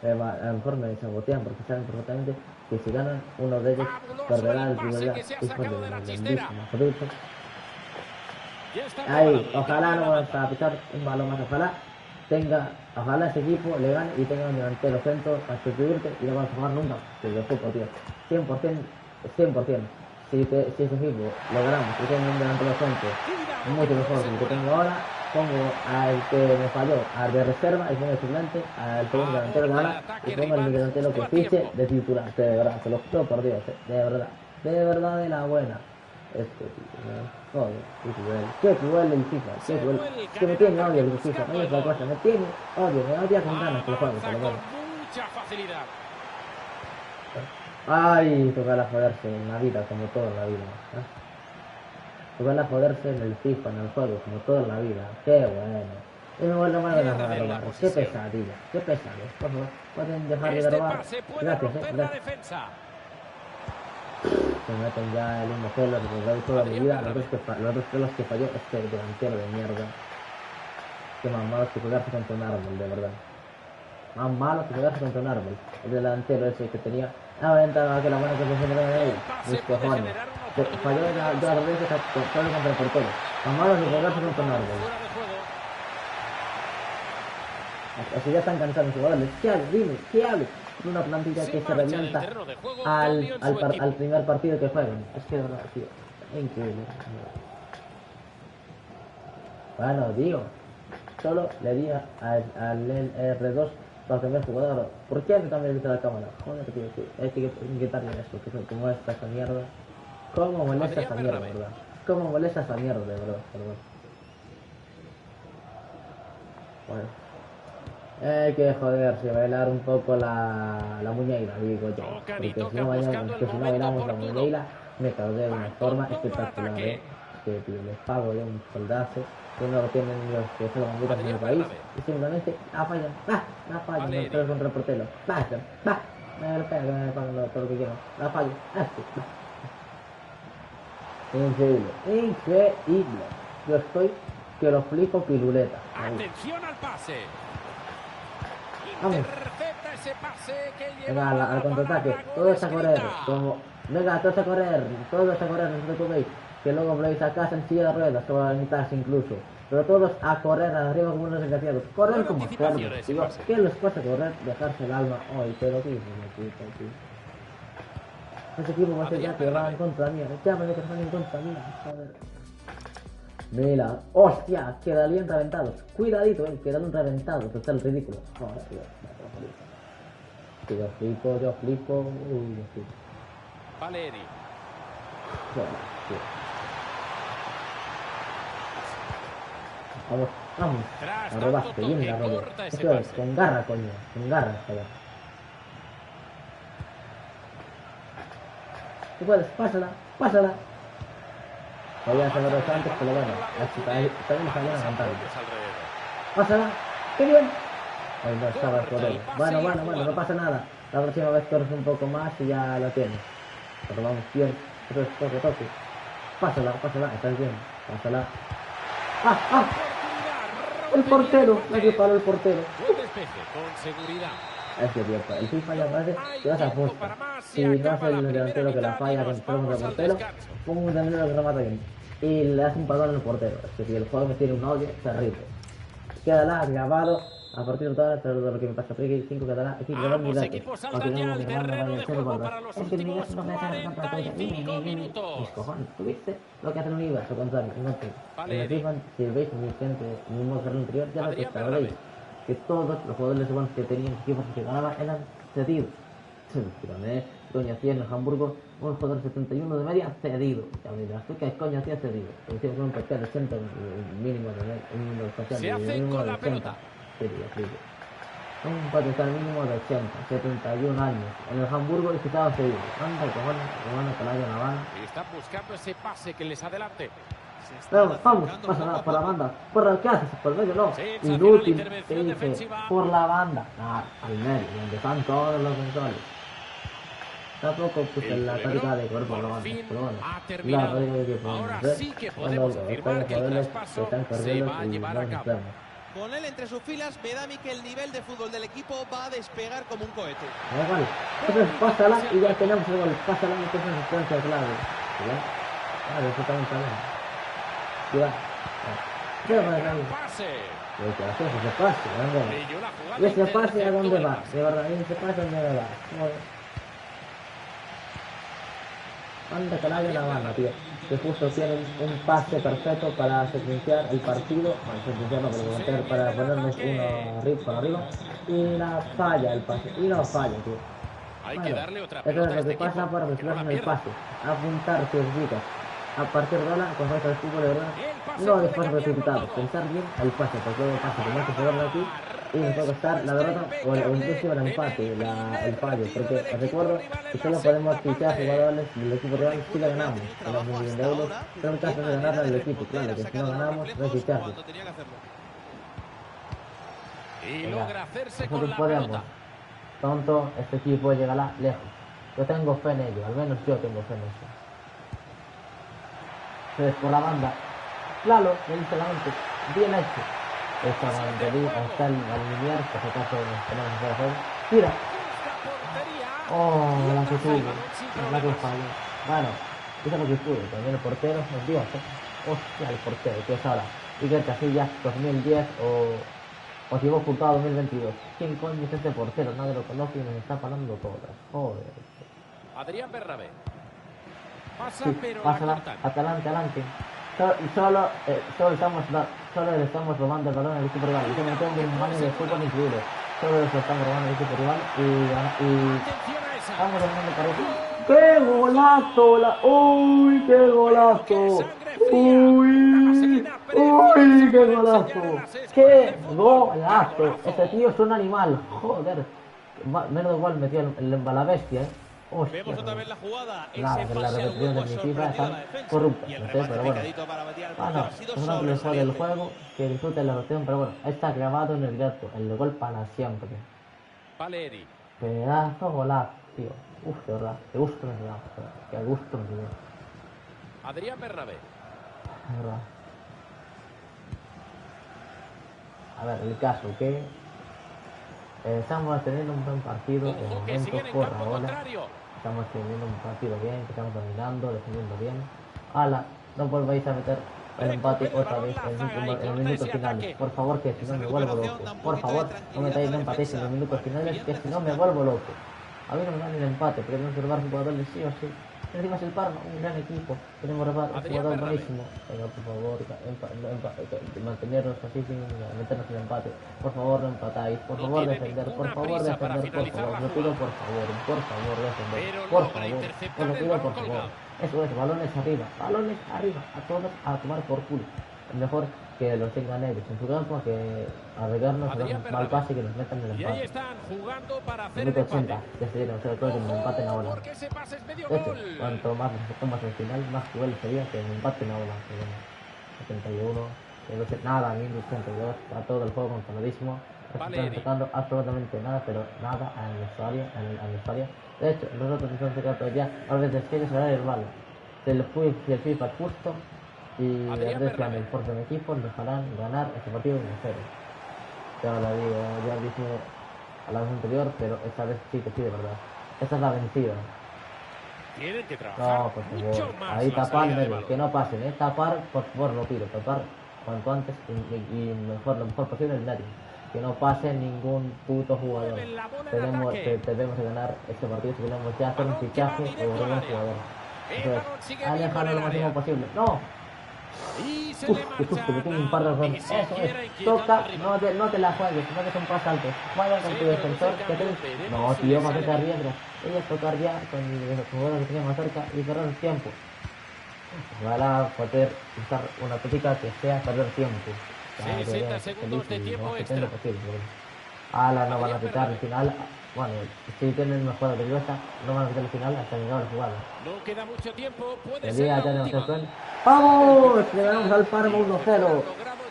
A lo mejor me sabotean porque saben perfectamente que si ganan uno de ellos perderá el primer lugar. Hijo de grandísimo producto. Ahí, ojalá no vamos a pisar un balón más, ojalá ese equipo le gane y tenga un delantero centro para sustituirte y no vamos a jugar nunca, que lo supo, tío, 100%, si ese equipo lo ganamos y tengo un delantero centro mucho mejor que el que tengo ahora, pongo al que me falló, al de reserva y pongo el suplente, al segundo delantero de ahora y pongo el delantero que fiche de titular, de verdad, te lo juro por Dios, de verdad de la buena. Este tío, joder, qué cruel el FIFA, qué cruel. Es que me tiene odio el FIFA, no es otra cosa, me tiene odio, me odia con ganas que lo juegue, por lo menos. Ay, tocarla joderse en la vida, como todo en la vida. Tocarla joderse en el FIFA, en el juego, como todo en la vida. Qué bueno. Y me vuelvo mal de la robar. Qué pesadilla, por favor, pueden dejar de robar. Gracias. Se me meten ya el 1-0, lo que toda mi vida, los dos que falló este delantero de mierda. Qué más malo que pegarse contra un árbol, de verdad. Más malo que pegarse contra un árbol. El delantero ese que tenía... entraba que la buena que se generó de ahí. Mis cojones. Falló ya dos veces solo contra el portero. Más malo que pegarse contra un árbol. Así ya están cansados los jugadores. ¿Qué hago? Una plantilla que se revienta al primer partido que juegan. Es que de verdad, tío, es increíble. Bueno, digo, solo le di al R2 para cambiar jugador. ¿Por qué me cambias la cámara? Joder, tío, hay que quitarle esto, que como molesta esta mierda. ¿Cómo molesta esta mierda, verdad? ¿Cómo molesta esta mierda, de verdad? Perdón. Bueno. Hay que joderse, bailar un poco la muñeira, digo yo. Porque si no bailamos la muñeira, me cago de una forma espectacular, Que tío, les pago de un soldazo, que no lo tienen los que son las banderas en el país, y simplemente la fallan, no pero contra el portero, me lo pego, me pagan todo lo que quiero, la fallo, increíble. Yo estoy que lo flipo piruleta. Atención al pase. Vamos. Venga, al contraataque, todos a correr, todos a correr, no os preocupéis, que luego veis a casa en silla de ruedas, o a mitad incluso, pero todos a correr arriba como unos desgraciados, correr como cerdos, digo, ¿qué les pasa correr? Dejarse el alma hoy, pero qué hijo de puta, tío. Ese equipo va a ser ya que va en contra mía. Ya me que están en contra mía. Joder. Mira, hostia, quedarían reventados. Cuidadito, quedaron reventados. Está el ridículo. Joder, tío. Yo flipo. Yo flipo. Valeri. Joder, tío. Vamos. Arrobaste, bien la robo. Esto es, con garra, coño. Con garra, joder. Tú puedes, pásala. Voy a hacerlo antes, pero bueno, también me salieron a cantar. Pásala, qué bien. Ay, no estaba por él. Bueno, no pasa nada. La próxima vez corres un poco más y ya lo tienes. Pero vamos bien, eso es toque. Pásala, estás bien. Pásala. ¡Ah! El portero, me disparó el portero. Con seguridad. Es que tío, el FIFA ya parece que vas a aposta. Si no hace el delantero que la falla con el portero, pongo un delantero que remata bien. Y le das un balón al portero. Es que si el juego me tiene un odio, terrible. Quedará grabado a partir de ahora, todo lo que me pasa. Friki 5 quedará aquí grabado mi datos. Porque no me grabando vaya cero por es que el universo no me hace tanta cosa. Mis cojones, ¿tuviste lo que hace el universo contrario? No te. En el FIFA, si veis mi gente, mi modo anterior, ya lo que sabréis. Que todos los jugadores buenos que tenían equipos que ganaban eran cedidos. Coño hacía en el Hamburgo un jugador 71 de media cedido. Ya me dirás tú que coño hacía cedido. Decíamos un PC de 80 mínimo de un número espacial de mínimo de 80. Un potencial mínimo de 80, 71 años. En el Hamburgo y estaba cedido. Anda cojones, hermano, que la haya en La Habana. Y están buscando ese pase que les adelante. Vamos, pasa por la banda. ¿Qué haces? Por medio no. Inútil, te dice, por la banda. Al medio, donde están todos los sensores. Tampoco puse la táctica de correr por la banda, pero bueno. La táctica de que podemos ver cuando los jugadores que están corriendo y no nos enfermos. Con él entre sus filas, me da a mí que el nivel de fútbol del equipo va a despegar como un cohete. Vale, entonces pásala y ya tenemos el gol. Pásala y entonces secuencia clave. Vale, eso también está bien. ¿Y ese pase a dónde va? De verdad, ese pase a dónde va. Anda que la haya La Habana, tío. Que justo tienen un pase perfecto para sentenciar el partido. Bueno, sentenciarlo, pero para ponernos uno para arriba. Y la falla el pase. Y no falla, tío. Bueno, eso es lo que pasa para mezclarse en el pase. Apuntar sus vidas. A partir de ahora, cuando el fútbol de verdad, no después precipitados, pensar bien el pase, porque el pase que no se puede aquí y nos puede costar la derrota o incluso el empate, el fallo, porque os recuerdo que solo podemos fichar jugadores del equipo rival si le ganamos, con los 1 millón de euros, pero en caso de ganar al equipo, claro, que si no ganamos, no hay fichaje. Y logra hacerse con Nosotros la podemos. pelota. Pronto este equipo llegará lejos. Yo tengo fe en ello, al menos yo tengo fe en eso. Por la banda, claro, excelente, bien hecho. Esta bandería hasta el alinear, por si acaso nos tenemos que hacer. Tira. Oh, la que tuvo, la que falló. Bueno, eso es lo que tuvo, también el portero, es Dios, hostia, el portero, que es ahora. Iker Casillas 2010 o Thibaut Courtois 2022. ¿Quién coño es este portero? Nadie lo conoce y nos está parando todas. Joder. Adrián Bernabé. Pasa, Sí, pero pásala, adelante. Solo le estamos robando el balón al equipo rival. Y se metió un baño de fútbol increíble. Solo les estamos robando al equipo rival y vamos ganando para aquí. ¡Qué golazo! ¡Uy, qué golazo! ¡Uy, qué golazo! ¡Qué golazo! Este tío es un animal, joder. Menos igual metió la bestia, Hostia, vemos otra vez la jugada. Claro, que las repeticiones de mi FIFA están corruptas, no sé, pero bueno. Es una curiosidad del juego que disfruten la rotación, pero bueno, está grabado en el gato, el gol para siempre. Valeri. Pedazo golazo, tío. Uf, de verdad, qué gusto me da, qué gusto me dio. Adrián Bernabé. De verdad. A ver, el caso que estamos teniendo un buen partido, de momento por ahora. Estamos teniendo un partido bien, que estamos dominando, defendiendo bien. Ala, no volváis a meter el empate otra vez en minutos finales. Por favor, que si no me vuelvo loco. Por favor, no metáis el empate en los minutos finales, que si no me vuelvo loco. A mí no me dan el empate, pero tenemos que robar jugadores sí o sí. Encima es el Parma, un gran equipo. Tenemos que robar un jugador buenísimo. Venga, por favor, mantenernos así sin meternos en el empate. Por favor, no empatáis. Por favor, defender. Por favor, defender. Por favor, lo pido por favor. Por favor, defender. Por favor. Os lo pido por favor. Eso es, balones arriba. Balones arriba. A todos a tomar por culo. Mejor que los tengan ellos en su campo que arriesgarnos a un mal pase y que nos metan en el empate. Y ahí están jugando para hacer Minuto el 80, empate. ya se dieron, creo que me empaten ahora. Porque ese pase es medio De hecho, gol. cuanto más nos acercamos al final, más cruel sería que me empaten ahora. 71, nada, 1082, a todo el juego controladísimo. No se están sacando absolutamente nada, pero nada a la historia. De hecho, nosotros estamos sacando ya, a veces que ellos ganar el balón. Se les fue el FIFA justo y aprecian el esfuerzo del equipo, nos harán ganar este partido 1-0. Ya lo digo, ya dije a la vez anterior, pero esta vez sí que sí, de verdad. Esta es la vencida. Tienen que trabajar No, por favor. Ahí tapar, que no pasen, tapar, por favor, lo pido, tapar cuanto antes y lo mejor posible el medio. Que no pase ningún puto jugador. Debemos de ganar este partido si queremos ya hacer un fichaje o un jugador. Entonces, alejarlo lo máximo posible. ¡No! Qué susto, que tengo un par de errores. Eso es, toca, no te la juegues, no que son pas altos. Vaya con tu defensor, que te... No, tío, para que te arriesgas. Ella es tocar ya con el jugador que tenga más cerca y perder el tiempo. Ojalá poder usar una táctica que sea perder tiempo. 60 segundos de tiempo extra. Ala, no van a quitar el final. Bueno, si tienen una jugada peligrosa, no van a quitar el final hasta llegar a la jugada. No queda mucho tiempo, puede El ser día la tenemos última. el ¡vamos! Le ganamos al Parma 1-0.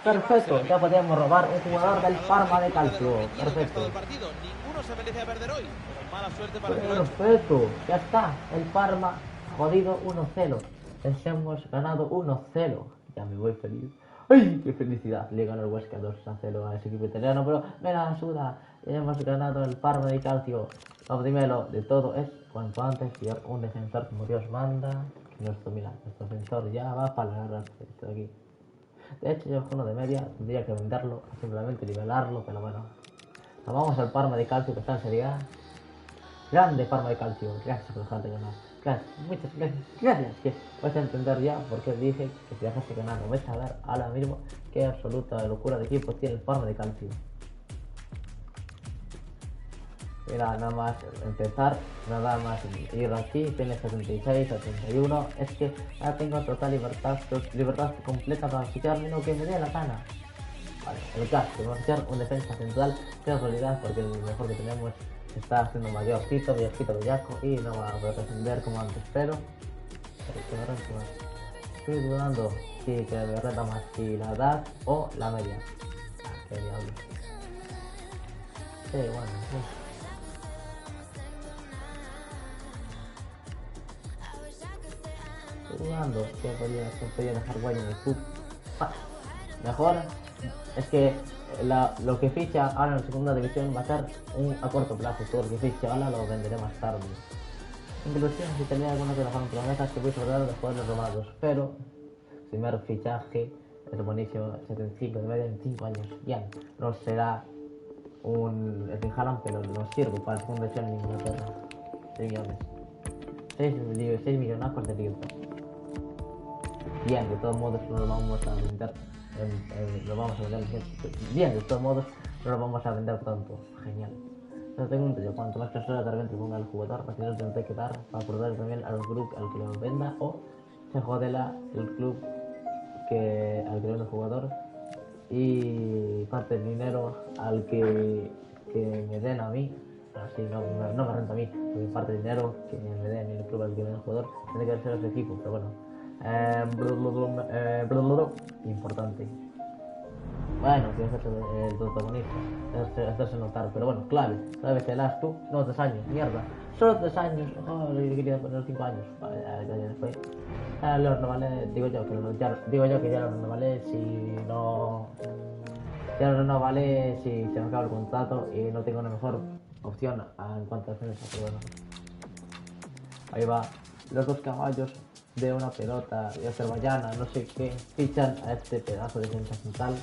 Perfecto, ya podíamos robar un jugador del Parma de Calcio. Perfecto. Ninguno se merece perder hoy. Mala suerte para Perfecto, ya está. El Parma jodido 1-0. Les hemos ganado 1-0. Ya me voy feliz. ¡Ay, qué felicidad! Le ganó el Huesca 2-0 a ese equipo italiano, pero me la suda. Hemos ganado el Parma de Calcio. Lo primero de todo es cuanto antes pillar un defensor como Dios manda. Nuestro defensor ya va para la guerra de aquí. De hecho, yo uno de media tendría que venderlo, simplemente nivelarlo, pero bueno. Nos vamos al Parma de Calcio que está en Serie A. Grande Parma de Calcio, gracias por dejarte ganar. Gracias, muchas gracias. Que vais a entender ya por qué dije que si dejaste ganar. Lo vais a ver ahora mismo qué absoluta locura de equipo tiene el Parma de Calcio. Mira, nada más empezar, nada más ir aquí, tiene 76, 71, es que ya tengo total libertad completa para ficharme lo que me dé la gana. Vale, el caso, vamos a fichar un defensa central, que en realidad porque el mejor que tenemos está haciendo mayorcito, bellaco y no va a poder defender como antes, pero estoy dudando si que me reta más, si la edad o la media. Qué diablo. Sí, bueno, sí. Jugando, que podría dejar huella en el club. Mejor es que lo que ficha ahora en segunda división va a ser a corto plazo. Todo lo que ficha ahora lo venderé más tarde. Inclusive si tenía alguna que dejaron promesas que voy a sobrar de jugadores robados, pero primer fichaje es buenísimo, 75 de media en 5 años. Bien, no será un Haaland, pero nos sirve para la segunda división en Inglaterra. 6 millones. 6 millonazos de libras. Bien, de todos modos no lo vamos a vender. Bien, de todos modos no lo vamos a vender tanto. Genial. Entonces pregunto yo, cuanto más personas de repente ponga al jugador, así no tendré que dar para aportar también al club al que lo venda, o se jodela el club al que vende el jugador y parte del dinero al que me den a mí. Así no me renta a mí, porque parte del dinero que me den el club al que vende el jugador tiene que ser ese equipo, pero bueno. Importante. Bueno, que es el protagonista, hacerse notar, pero bueno, clave serás tú, no 3 años, mierda, solo 3 años, le quería poner 5 años, vale, ya fue. Los no vale, digo yo que ya no vale si no, ya no vale si se me acaba el contrato y no tengo una mejor opción en cuanto a defensa, pero bueno. Ahí va, los 2 caballos de una pelota de azerbaiyana, no sé qué, fichan a este pedazo de defensa central.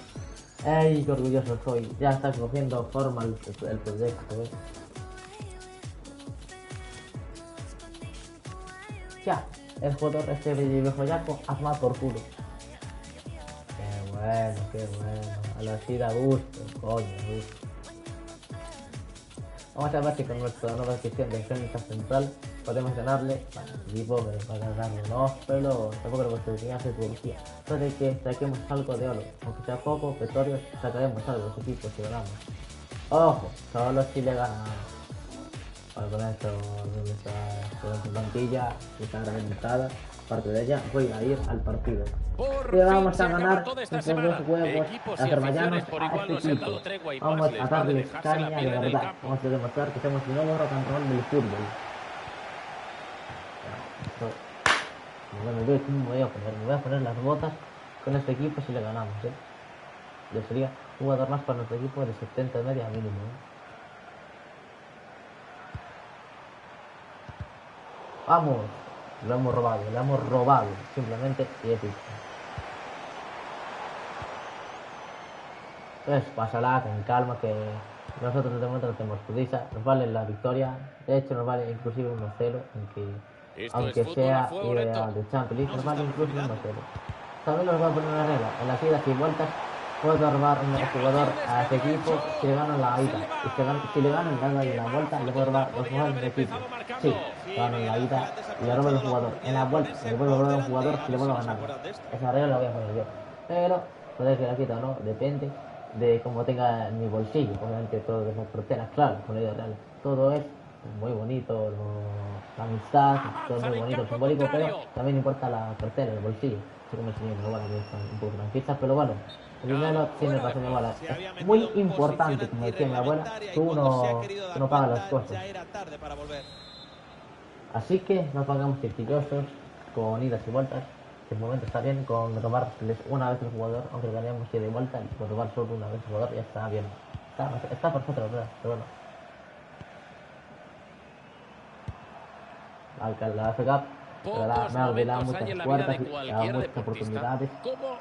¡Ey, qué orgulloso soy! Ya está cogiendo forma el proyecto, Ya, el jugador este viejo yaco, hazma por culo. Qué bueno. A la así da gusto, coño, gusto. Vamos a ver si con nuestra nueva adquisición de defensa central podemos ganarle. Bueno, el equipo me va a ganarle, no, pero tampoco lo que hace publicidad. Puede que saquemos algo de oro, aunque sea poco, petróleo, sacaremos algo de ese equipo si ganamos. Ojo, solo si le ganamos. Bueno, con esto, con su plantilla, que está reventada, parte de ella, voy a ir al partido. Y vamos a ganar estos dos huevos azerbaiyanos a este equipo. Vamos a darles caña de verdad. Vamos a demostrar que somos el nuevo rock and roll del fútbol. Bueno, me voy a poner las botas con este equipo si le ganamos, Yo sería un jugador más para nuestro equipo de 70 de media mínimo, Vamos, lo hemos robado, simplemente y épico. Entonces, pásala con calma, que nosotros de momento no tenemos prisa, nos vale la victoria, de hecho nos vale inclusive 1-0, aunque sea de Champions League, nos vale incluso 1-0. También nos voy a poner una regla, en las idas y vueltas puedo robar un jugador a este equipo si le ganan la ida, y si le ganan la vuelta le puedo robar los jugadores del equipo. Sí, ganan la ida y le robo el jugador. En la vuelta le puedo robar un jugador si le vuelvo a ganar. Esa regla la voy a poner yo. Pero puede que la quita o no, depende de cómo tenga en mi bolsillo. Obviamente todo es la cartera, claro, con la idea real. Todo es muy bonito, la amistad, todo muy bonito, simbólico, pero también importa la cartera, el bolsillo. Así como el señor mi abuela, que es un poco franquista, pero bueno, el dinero tiene razón mi abuela. Es muy importante, como decía mi abuela, que uno paga las cosas. Así que no pagamos quisquillosos con idas y vueltas, que el momento está bien con robarles una vez el jugador, aunque ganemos ida y vuelta, y con robar solo una vez el jugador ya está bien. Está perfecto, la verdad, pero bueno. La FA Cup me ha revelado muchas puertas y ha dado muchas oportunidades.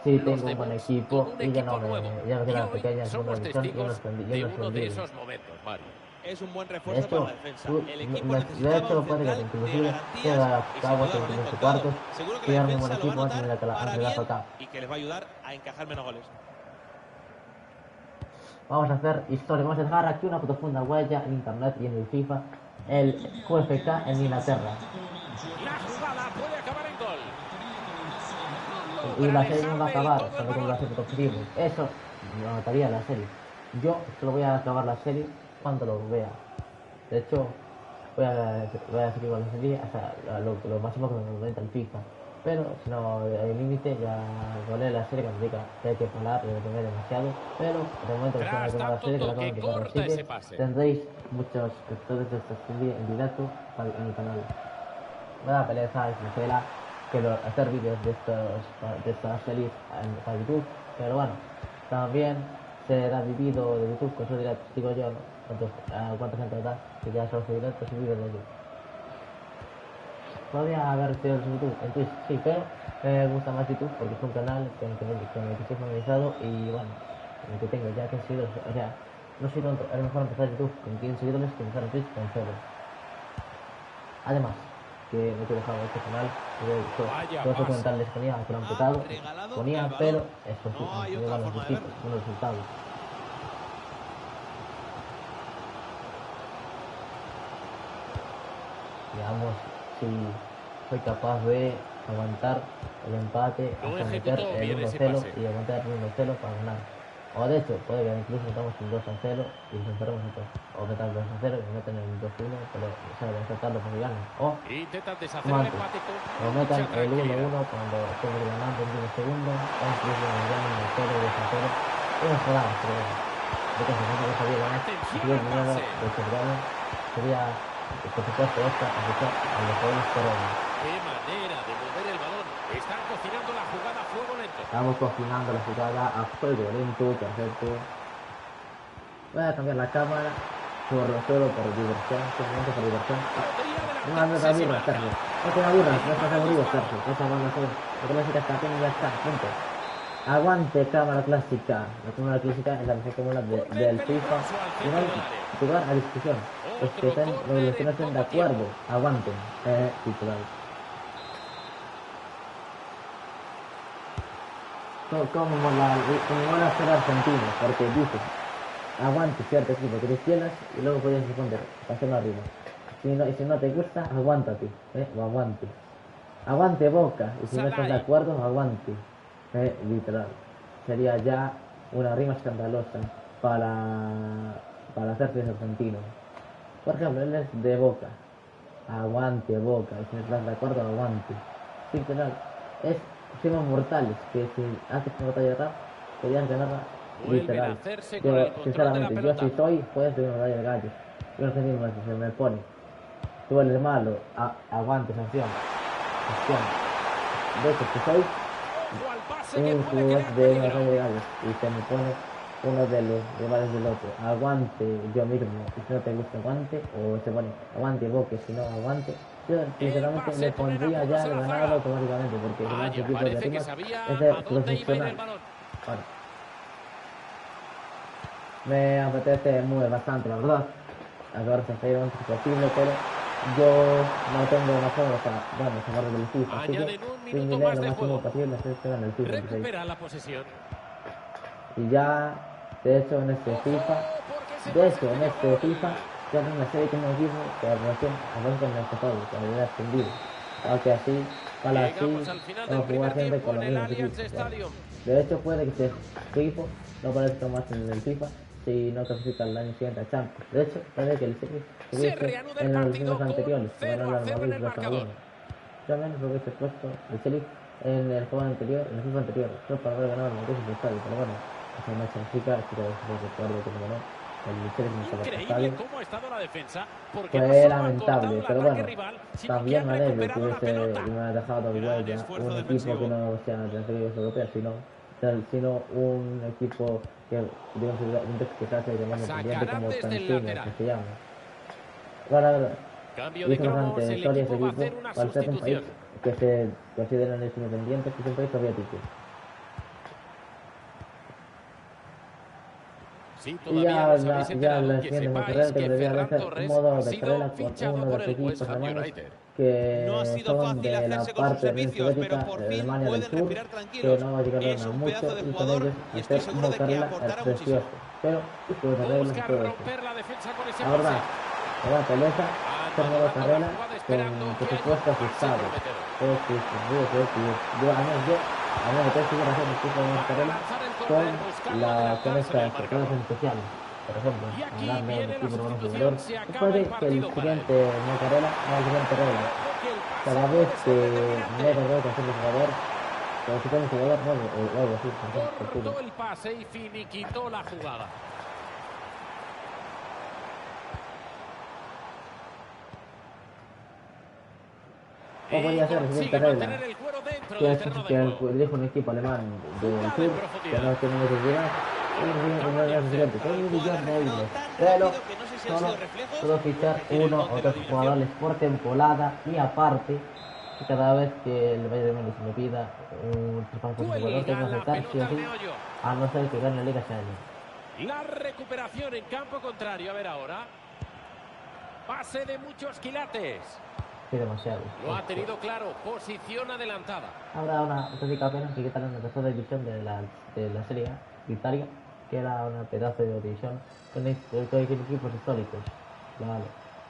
Sí, tengo un buen equipo y ya no quedan pequeñas, yo no escondí. Es un buen refuerzo para la defensa. El equipo de hecho, puede que inclusive llega a cabo en los cuartos y arme un buen equipo antes de la FA Cup. Y que les va a ayudar a encajar menos goles. Vamos a hacer historia, vamos a dejar aquí una profunda huella en internet y en el FIFA, el QFK en Inglaterra. La jugada puede acabar en gol. Y la serie no va a acabar cuando tenga que objetivo. Eso lo anotaría la serie. Yo solo voy a acabar la serie cuando lo vea. De hecho, voy a seguir con la serie hasta lo máximo que me momenta el FIFA. Pero si no hay límite, ya volé la serie cuando diga que hay que parar y no tener demasiado. Pero de momento que se la serie que la acaban de parar. Así que tendréis muchos espectadores de esta serie en directo en el canal. Me da pereza y sincera hacer vídeos de estas series para YouTube, pero bueno, también se da mi vídeo de YouTube con su directo, digo yo, cuánta gente da, que ya son sus directos y vídeos de YouTube. Podría haber sido en YouTube, en Twitch, sí, pero me gusta más YouTube porque es un canal con el que estoy familiarizado y bueno, el que tengo ya 15 seguidores, o sea, no soy tonto, es mejor empezar YouTube con 15 seguidores que empezar en Twitch con 0. Además, que me quiero dejar este canal, todos los comentarios que ponía, que lo han petado, ponía, pero es posible, no llegan los resultados. Veamos si soy capaz de aguantar el empate hasta meter el 1-0 y aguantar el 1-0 para ganar. O de hecho, puede que incluso metamos un 2-0 y nos encerramos nosotros. O metan el 2-0 y meten el 2-1, pero saben aceptarlo porque ganan. O metan el 1-1 cuando estemos ganando en 10 segundos, o incluso nos ganan el 0-2-0 y nos jugamos, pero bueno. De que se que sabía ganar, si tuviera el miedo de que gane, sería, por supuesto, esta, a los jóvenes corona. ¡Qué manera de mover el balón! Están cocinando la jugada a fuego lento. Estamos cocinando la jugada a fuego lento, perfecto. Voy a cambiar la cámara solo por diversión, simplemente por diversión. No me aburras, Sergio. No te aburras, no estás aburrido, Sergio. Esa vamos a hacer. La clásica está aquí y ya está, punto. Aguante cámara clásica. La cámara clásica es la mejor cámara del FIFA. Y no hay lugar a discusión. Los que no estén de acuerdo, aguanten. Titular. como van a ser argentinos, porque dices, aguante cierto equipo que tú quieras y luego puedes responder, pasarlo arriba. Y si no te gusta, aguántate, o aguante. Aguante Boca, y si no estás de acuerdo, aguante. Literal. Sería ya una rima escandalosa para hacerse argentino. Por ejemplo, él es de Boca. Aguante Boca, y si no estás de acuerdo, aguante. Literal. Es rimas mortales, que si haces una batalla de rap, querían ganarla literal. Yo, sinceramente, yo si soy, puedes tener una batalla de gallos. Yo no sé ni más, se me pone. Tú eres malo, aguante, sanción. De hecho, si soy un jugador de una batalla de gallos y se me pone uno de los rivales del otro, aguante yo mismo, y si no te gusta aguante, o se pone aguante Boca, si no aguante, yo sinceramente le pondría ya el ganado automáticamente, porque si no hace tipo de rimas es de profesional. Bueno, me apetece muy bastante, la verdad, acabar esta serie lo antes posible, pero yo no tengo demasiado, o sea, bueno, se agarra del FIFA, así que finiré lo máximo posible, así que en el FIFA 26. Recupera la posesión. Y ya, de hecho, en este FIFA, ya tengo una serie que me equipo que recién con este juego, que había extendido. Aunque así, para así, vamos a jugar siempre con los mismos equipos. Bueno. De hecho, puede que este equipo no aparezca más en el FIFA si no clasifica el año siguiente a Champions. De hecho, parece que el City se viste en los años anteriores, que ganó el Madrid 2-1. Yo menos lo hubiese puesto el City en el juego anterior, en el FIFA anterior, solo para haber ganado el Madrid en el estadio, pero bueno. Esa no significa que recuerdo que no, el increíble cómo ha estado la defensa, porque fue lamentable, pero bueno, también me alegro que me ha dejado huella un equipo que no sea de las ligas europeas, sino un equipo que digamos que se hace de más independiente como Tanzania, que se llama. Bueno, la verdad, hizo bastante historia ese equipo para ser un país que se considera independiente, que es un país soviético. Sí, y ya la siguiente carrera que debería hacer un modo de carrera con uno de los equipos alemanes que son de la parte de Soviética de Alemania del Sur, que no llegaron a mucho, y con ellos hacer un modo de carrera precioso. Pero después de reglas y todo eso. La verdad, la pelota, hacer modo de carrera con presupuesto ajustado. Pero que yo al menos tengo que hacer el tipo de carrera con estas carreras especiales. Por ejemplo, darle un equipo de un jugador. Después de que el siguiente no carrera, no el siguiente regla. Cada vez que me tengo que hacer el jugador, pero si tengo un jugador nuevo o algo así, cortó el pase y finiquitó la jugada. O podría ser la siguiente regla, que dirige un equipo alemán del sur, que no tiene necesidad, pero solo puedo fichar uno o dos jugadores por temporada, y aparte, cada vez que el Bayern de Múnich me pida un traspaso por jugador, tengo que aceptar sí o sí, a no ser que gane la Liga ese año. La recuperación en campo contrario, a ver ahora. Pase de muchos quilates. Sí, demasiado. Lo ha tenido claro, posición adelantada. Habrá una auténtica pena que quitaron la tercera división de la Serie A de Italia, que era una pedazo de división con equipos históricos. Vale,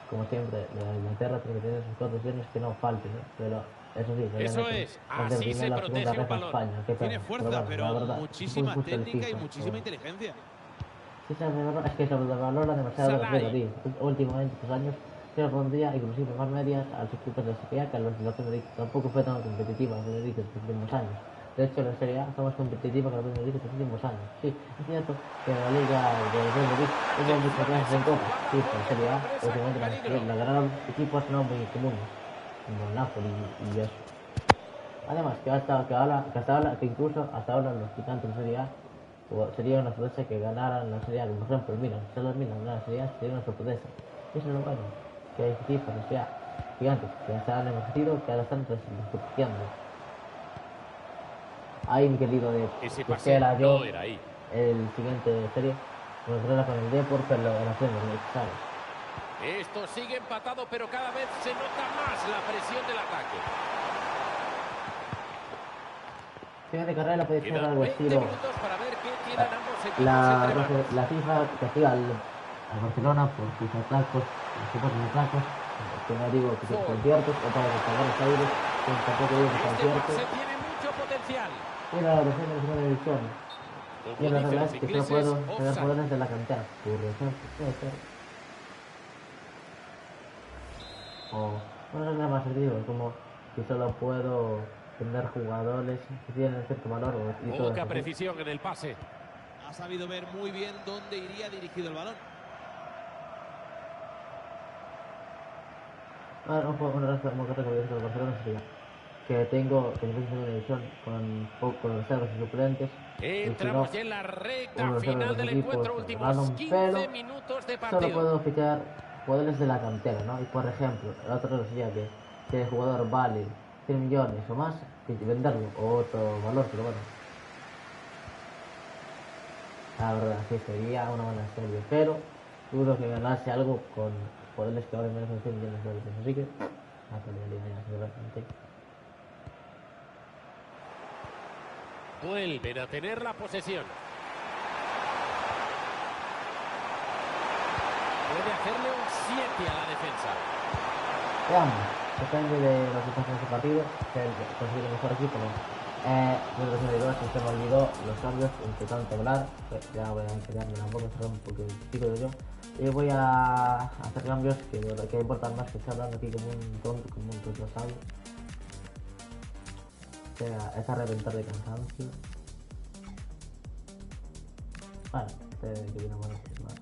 como siempre, la Inglaterra tiene que tener sus cuatro opciones que no falten, ¿eh? Pero eso sí, eso es, así se protege un balón. España. Tiene fuerza, pero muchísima técnica y muchísima inteligencia. Sí, es que se valora demasiado la Liga, tío. Últimamente, estos años, se pondría inclusive más medias a los equipos de Serie A que a los de la Premier League. Tampoco fue tan competitiva la Premier League en los últimos años. De hecho, la Serie A fue más competitiva que la Premier League en los últimos años. Sí, es cierto que en la Liga de la Premier League hubo muchas clases en Copa. Sí, pero la Serie A, últimamente la ganaron equipos no muy comunes, como el Napoli y eso. Además, que incluso hasta ahora los gigantes de la Serie A sería una sorpresa que ganaran la Serie A, por ejemplo el Milan. Si el Milan ganara la Serie A, sería una sorpresa. Eso es lo bueno, que hay equipos, o sea, gigantes, que se han emergido, que ahora están compitiendo. Ahí mi querido de que era yo el siguiente serie, nos regala con el Depor, pero en la Premier League, ¿sabes? Esto sigue empatado, pero cada vez se nota más la presión del ataque. Sí, clasificación de carrera puede ser Quedan algo 20 estilo minutos para ver qué tienen ambos equipos la, entre manos. la FIFA castiga al Barcelona por sus atracos, los supuestos atracos, que no digo que son ciertos, o para pagar los aires, que tampoco digo que sean Este ciertos. pase tiene mucho potencial. Era la versión de la segunda división. Como Y la dicen verdad los es que solo ingleses, puedo tener offside. poderes de la cantera. Por ejemplo, puede ser. O una regla más digo, como que solo puedo tener jugadores que tienen cierto valor y todo Poca eso. precisión en el pase. Ha sabido ver muy bien dónde iría dirigido el balón. Ahora, una cosa como que tengo que decir del Barcelona sería que tengo que en segunda división con reservas y suplentes. Entramos ya en la recta final del encuentro, últimos 15 minutos de Solo partido. puedo fichar jugadores de la cantera, ¿no? Y por ejemplo, el otro sería que si el jugador vale 100 millones o más, que venderlo, o otro valor, pero bueno. La verdad, sí, sería una buena serie, pero dudo que ganase algo con jugadores que valen menos de 100 millones de dólares. Así que, la pelearía ya, seguramente. Vuelven a tener la posesión. Puede hacerle un 7 a la defensa. Veamos, depende de los que pasen este partido, que consigue el mejor equipo, ¿no? Mientras me digo, se me olvidó los cambios entre tanto hablar, pues ya voy a enseñarme tampoco, porque pico de yo. Y voy a hacer cambios que importan más que estar hablando aquí como un tonto, como un retrasado. O sea, es a reventar de cansancio. Bueno, que viene bueno, pues nada.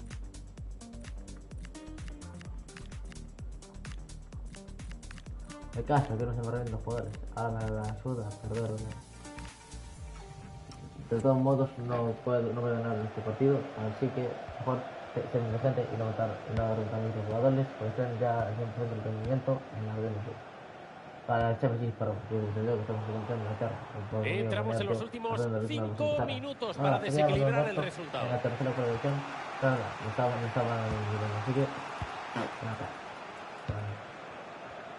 El caso que no se me reven los poderes, ahora me ayuda a perder. De todos modos no voy a ganar este partido, así que mejor ser inteligente y no reventar muchos jugadores, pues tener ya el 100% del rendimiento en la Premier League. Para el Champions, perdón, que desde luego que estamos en Inglaterra. Entramos en los últimos 5 minutos para desequilibrar el resultado. En la tercera producción, claro, no estaba en el nivel, así que nada.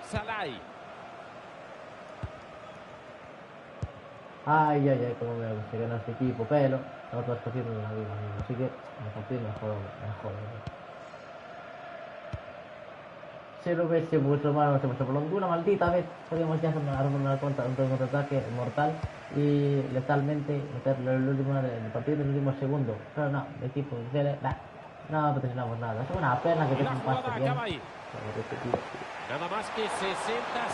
Salai. Ay, como me gusta ganar este equipo, pero no todo es posible en la vida, amigo. Así que mejor. Si lo hubiese mucho malo, se me prolongó una maldita vez, podríamos ya armar un contraataque mortal y letalmente meterle el último del partido en el último segundo. Pero no, el equipo no patrocinamos nada. Es una pena que Y tenga la un pase jugada bien. acaba ahí. Nada más que 60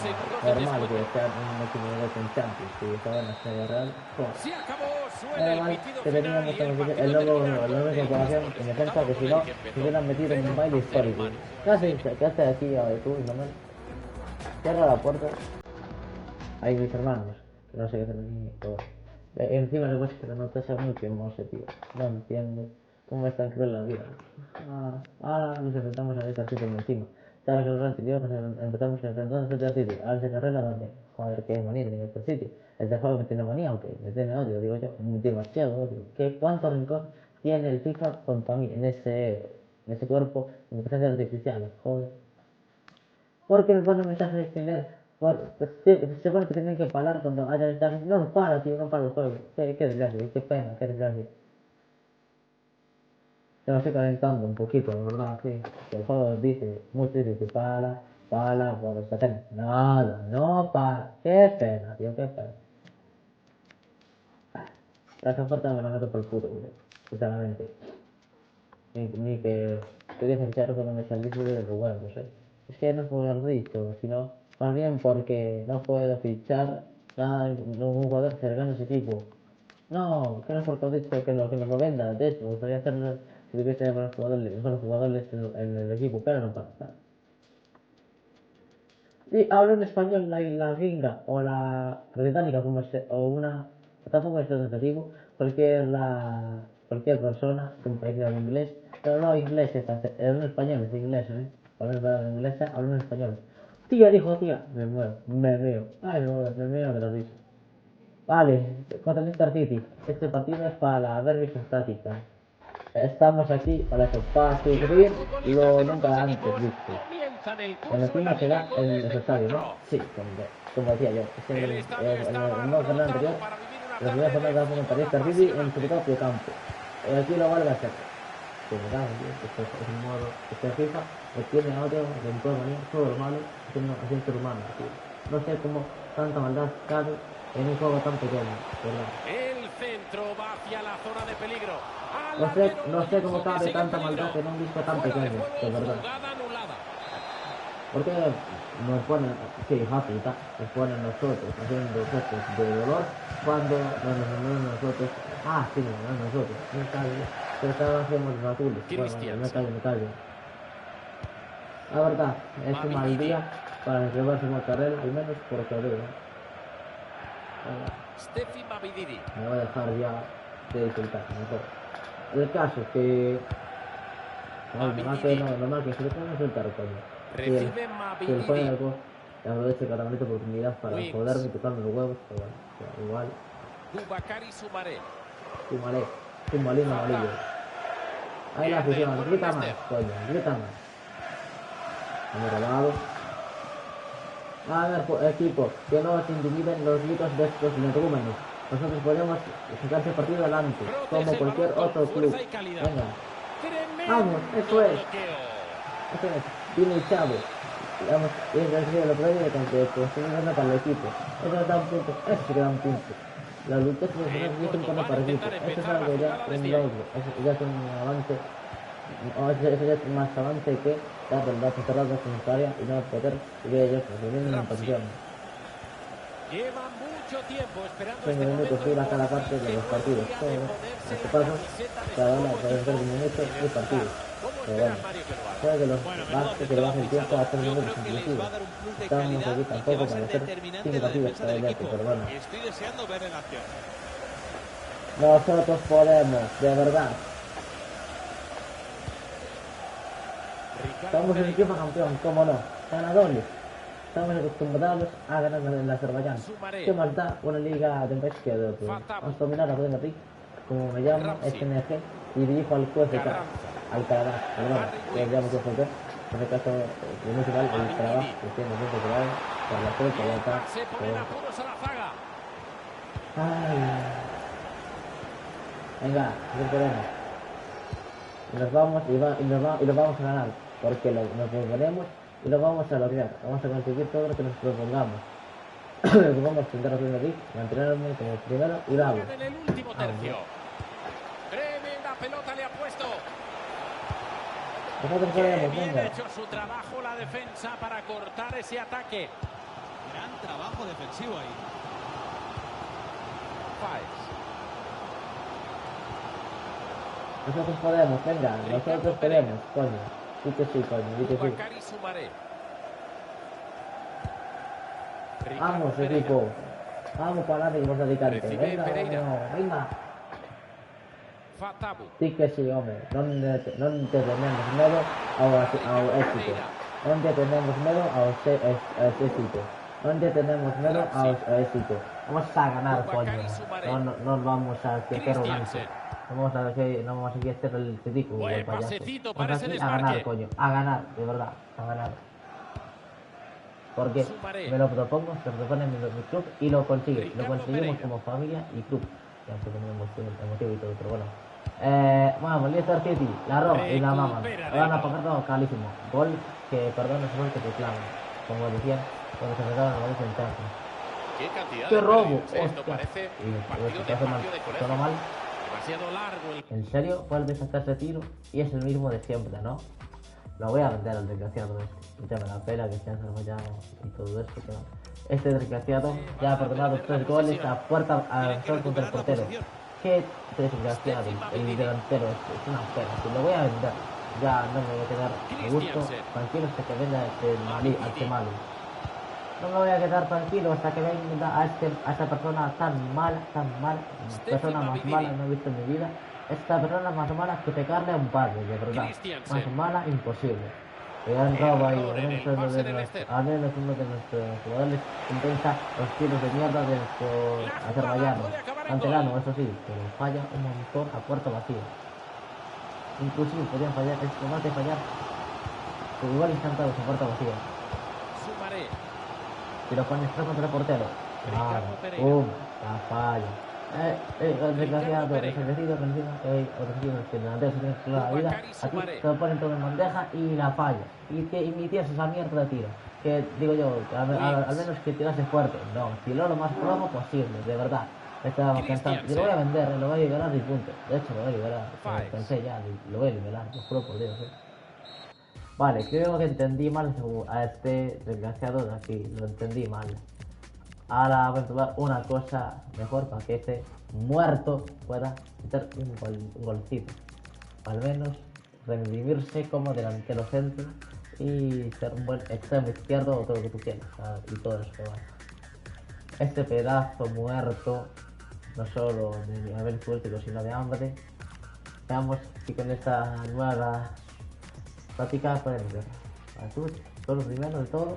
segundos de Normal que descuento. sea un equipo de Champions, si estaba en la serie real. Se acabó, suena el Normal pitido que final y el teníamos partido el termina nuevo con el incorporación mismo en defensa, resultado que con si el no, que se empezó. hubieran metido en un baile 0-0 histórico. Manu. ¿Qué haces aquí, tú, Manuel? Cierra la puerta. Ahí mis hermanos, que no sé qué hacer aquí. Encima le cuesta que no te sea muy quemoso, tío. No entiendo cómo es tan cruel la vida. Ahora nos enfrentamos a esta situación encima. Sabes que el anterior nos empezamos a enfrentar a esta sitio. Ahora se carrera donde, joder, que manía en este sitio. Este juego me tiene manía, aunque me tiene odio, digo yo, me tiene demasiado odio. ¿Cuánto rencor tiene el FIFA contra mí en ese cuerpo de inteligencia artificial? Joder. Porque me pone mensajes de leer. Se supone que tienen que parar cuando haya mensajes. No para, tío, no para el juego. Qué desgracia, qué pena, qué desgracia. Se me estoy calentando un poquito, la verdad, sí. El juego dice, mucho dice que para, cuando se hace nada, no para. Qué pena, tío, qué pena. La que falta me la meto por el puto, tío. Sinceramente. Ni que te dejen echar cuando me salís de los huevos, Es que no puedo haber dicho, sino más bien porque no puedo fichar ningún jugador cercano a ese equipo. No, que no es porque he dicho que lo me venda, de hecho, me gustaría hacerlo si tuviese buenos jugadores en el equipo, pero no pasa. Y hablo en español la gringa o la británica o una tampoco es representativo, cualquier persona que un país de inglés, pero no inglés, hablo en español, es inglés, hablo en inglés, hablo en español. Tía, me muero, me veo, ay me veo de lo dicho. Vale, contra el Star City, este partido es para ver mis estáticas. Estamos aquí para eso, para sufrir lo nunca antes visto. Cuando encima se da el necesario, ¿no? Sí, como decía yo. Es que El en estadio estaba el modo carrera anterior, rozado para vivir una La primera jornada de Manchester City en su propio campo. Aquí lo vuelve a hacer. Que me cago, tío. Esto es un modo. Este FIFA tiene audio de un juego manía, todo lo malo, así es ser humano, tío. No sé cómo tanta maldad cabe en un juego tan pequeño, ¿verdad? El centro va hacia la zona de peligro. No sé cómo cabe tanta maldad en un disco tan pequeño, de verdad. Porque nos ponen, sí, happy, nos ponen nosotros haciendo gestos de dolor cuando nos nosotros, sí, no nosotros, me callo, pero cada hacemos los azules, bueno, me callo. La verdad, es un mal día para llevarse una carrera, al menos por lo que veo. Steffi Mavididi. Me voy a dejar ya de disfrutar, mejor. El caso es que... normal que se le puede insultar, coño. Recibe Si el Mavididi. juego le aprovecho cada bonita oportunidad para joderme y tocarme los huevos, pero bueno, igual. Boubacar Soumaré. Un malino amarillo. Ahí la afición, grita más, coño, grita más. Hemos robado. A ver, equipo, que no os intimiden los gritos de estos energúmenos. Nosotros podemos sacar ese partido adelante, como cualquier otro club. Venga. Vamos, eso es. Eso es. Viene el chavo. Vamos, y es lo previo de contexto. Esto no es para el equipo. Eso da un punto. Eso se queda un punto. La lucha se es un punto para el equipo. Eso es algo ya un logro. Eso ya es un avance. Eso ya es más avance que dar el dato cerrado con historia y no poder ir ellos resolviendo una posición. Lleva mucho tiempo esperando 5 minutos dura cada parte de los partidos. Todo, en este caso, cada una puede ser un minuto y partido. Pero bueno, creo que los Basques se le baja el tiempo a 3 minutos inclusive. Estamos aquí tampoco para hacer 5 partidos cada día, pero bueno. Estoy deseando ver en acción. Nosotros podemos, de verdad. Somos el equipo campeón, cómo no, ganadores. Estamos acostumbrados a ganar en el Azerbaiyán. ¿Qué más da una liga de un país que de otro? Vamos a dominar la Premier League, como me llamo, SNG, y dirijo al QFK, al Karabaj, perdón, que llamo QFK, en este caso, el musical, el Karabaj, que tiene mucho que ver, para la suerte, ya está. Venga, no podemos. Nos vamos y lo vamos a ganar, porque nos proponemos y lo vamos a lograr. Vamos a conseguir todo lo que nos propongamos. Vamos a intentar hacer aquí, mantenerme como primero y lo hago. En el último tercio. Tremenda pelota le ha puesto. Nosotros podemos, Bien venga. hecho su trabajo la defensa para cortar ese ataque. Gran trabajo defensivo ahí. Nosotros podemos, venga, nosotros podemos, coño. Sí que sí, coño, sí que sí. Vamos, equipo. Vamos para adelante y vamos a dedicarte. Venga, venga. Sí que sí, hombre. No te tenemos miedo al éxito. No te tenemos miedo al éxito. No te tenemos miedo al éxito. Vamos a ganar, coño. No vamos a hacer arrogancia. No vamos aquí a hacer el ridículo del payaso. Vamos aquí a ganar, coño. A ganar, de verdad. A ganar. Porque me lo propongo, se propone mi club y lo consigue. Lo conseguimos como familia y club. Ya sé que me emotivo y todo, pero bueno. Vamos, Leicester City, la roba y la maman. Van a pagar todo carísimo. Gol que, perdón, es gol que te clavan. Como decían, cuando se regalan los goles en Champions. ¿Qué cantidad ¡Qué de robo! goles! Esto parece partido de patio de colegio. Mal. Demasiado largo el... ¿En serio? Vuelve a sacarse tiro y es el mismo de siempre, ¿no? Lo voy a vender al desgraciado este. Ya me la pela que se han desarrollado y todo esto. Pero este desgraciado ya ha perdonado 3 goles a puerta al sol contra el portero. Qué desgraciado, el delantero es una pena. Si lo voy a vender, ya no me voy a quedar a gusto. Tranquilo hasta que venda este Mali. No me voy a quedar tranquilo hasta que venga a esta persona tan mala, persona más mala no he visto en mi vida. Esta persona más mala que pegarle a un padre, de verdad. Más mala, imposible. Le han robado ahí, al menos uno de nuestros jugadores intenta los tiros de mierda de nuestro azerbaiyano. Canterano, eso sí, pero falla un montón a puerta vacía. Inclusive podían fallar, es que más de fallar, pero igual instantados a puerta vacía. Y lo pones contra el portero. Claro, ¡pum! La falla. Desgraciado, desaparecido, que el delantero se tiene que la vida, a ti te lo ponen todo en bandeja y la falla. Y tienes esa mierda de tiro. Que digo yo, al menos que tirase fuerte. No, tiró lo más flojo posible, de verdad. Estaba cansado. Yo lo voy a vender, lo voy a liberar y punto. De hecho, lo voy a liberar. Pensé ya, lo voy a liberar, lo juro por Dios. Vale, creo que entendí mal a este desgraciado de aquí, lo entendí mal. Ahora voy a probar una cosa mejor para que este muerto pueda meter un golcito. Al menos redimirse como delantero centro y ser un buen extremo izquierdo o todo lo que tú quieras, ¿sabes? Y todo eso que va. Este pedazo muerto, no solo de nivel político sino de hambre. Veamos si con esta nueva práctica podemos ver. Tú lo primero de todo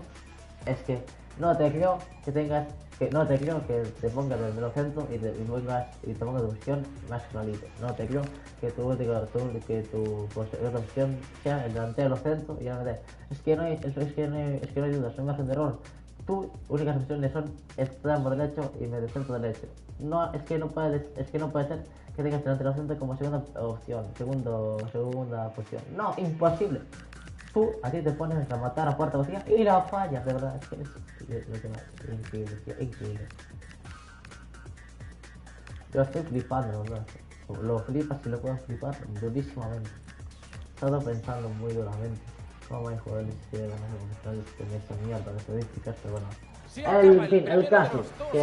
es que no te creo que tengas no te creo que te pongas en el medio centro y te pongas tu posición más clarito. No te creo que tu posición sea el delantero centro y ahora es que no hay dudas, no hay margen de error. Tus únicas opciones son extremo derecho y medio centro derecho. No, es que no puede ser que tengas delantero centro como segunda opción, segunda posición. No, imposible. Tú aquí te pones a matar a puerta vacía y la fallas, de verdad. Es que es increíble, increíble. Yo estoy flipando, ¿verdad? Lo flipas y lo puedo flipar durísimamente. He estado pensando muy duramente cómo hay jugadores que van a tener esta mierda de estadísticas, pero bueno. El caso, que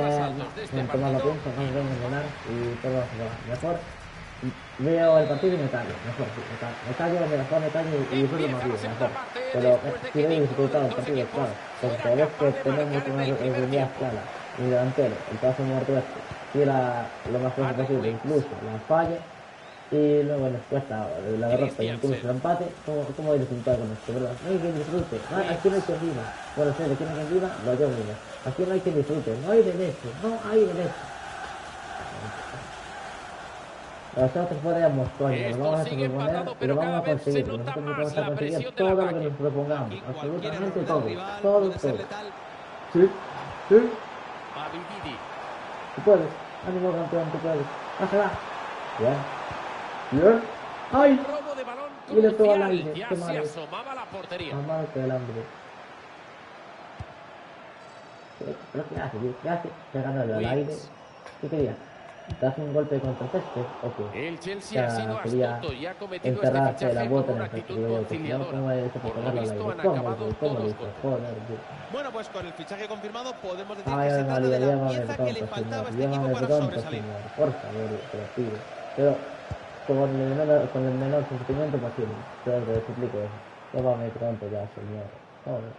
tomar la pienso, no me vengo a ganar y todo va mejor. Veo el partido y me callo, mejor sí, me callo y disfruto más bien, mejor. Pero si doy dificultad al partido, claro, porque cada vez que tenemos una realidad clara, mi delantero, el paso muerto este, tira lo más fuerte posible, incluso la falla, y luego nos cuesta la derrota y incluso el empate, ¿cómo hay disfrutar con esto, verdad? No hay quien disfrute, aquí no hay quien viva, bueno, sé de quién hay quien viva, lo yo mismo, aquí no hay quien disfrute, no hay derecho. Nosotros podemos, coño, lo vamos a proponer y lo vamos a conseguir. Nosotros vamos a conseguir todo lo que nos propongamos, absolutamente todo. Sí. Tú puedes, ánimo campeón, tú puedes. Pásala. Bien. ¡Ay! Mira todo al aire, qué malo. Más malo que el hambre. ¿Pero qué hace, tío? ¿Qué hace? ¿Te gana al aire? ¿Qué querías? ¿Das un golpe contra el césped o qué? El Chelsea ha sido astuto y ha cometido este enterrarse la fichaje bota con en una el actitud césped. conciliadora. Por lo visto han acabado todos con Bueno, pues con el fichaje confirmado podemos decir ay, que se trata de la llámame pieza que le faltaba a este señor, equipo para sobresalir. señor, por favor, te lo pido. Pero con el menor sufrimiento posible. Te suplico eso. Llámame pronto ya, señor. Joder.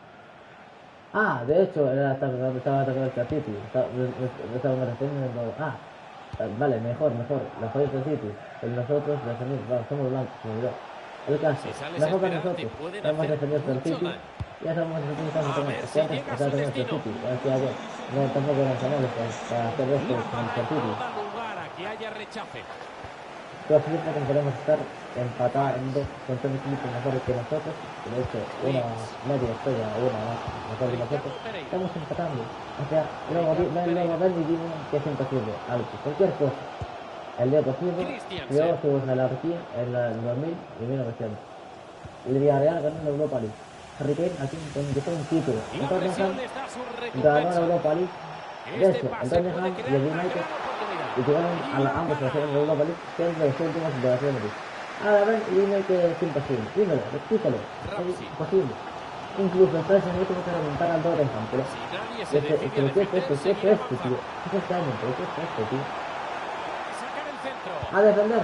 Ah, de hecho, estaba atacando el City. Estaba respondiendo. Vale, mejor. La joya del City. Nosotros defendemos, somos blancos, me olvidó. El caso, mejor para nosotros. Hemos defendido el City. Ya sabemos que el City está teniendo el City. No, tampoco eran canales para hacer esto con el City. Todos siempre que queremos estar empatando con todo el equipo mejores que nosotros, de hecho, una media estrella o una más mejor que nosotros, estamos empatando. O sea, luego ven y dime que es imposible, algo, cualquier cosa. El día posible, yo subo a la jerarquía en el 2000 y 1900. El Villarreal ganó la Europa League. Harry Kane aquí conquistó un título. El Tottenham ganó la Europa League. De hecho, el Tottenham y el United y llegaron a ambos selecciones de Europa League, que es de los últimos de la Premier League. Ahora ven y dime que es imposible. Dímelo, repítelo. Es imposible. Incluso el Tottenham no tuvo que remontar al Tottenham, pero ¿qué es esto, tío? ¿Qué es este año? ¿Pero qué es esto, tío? A defender.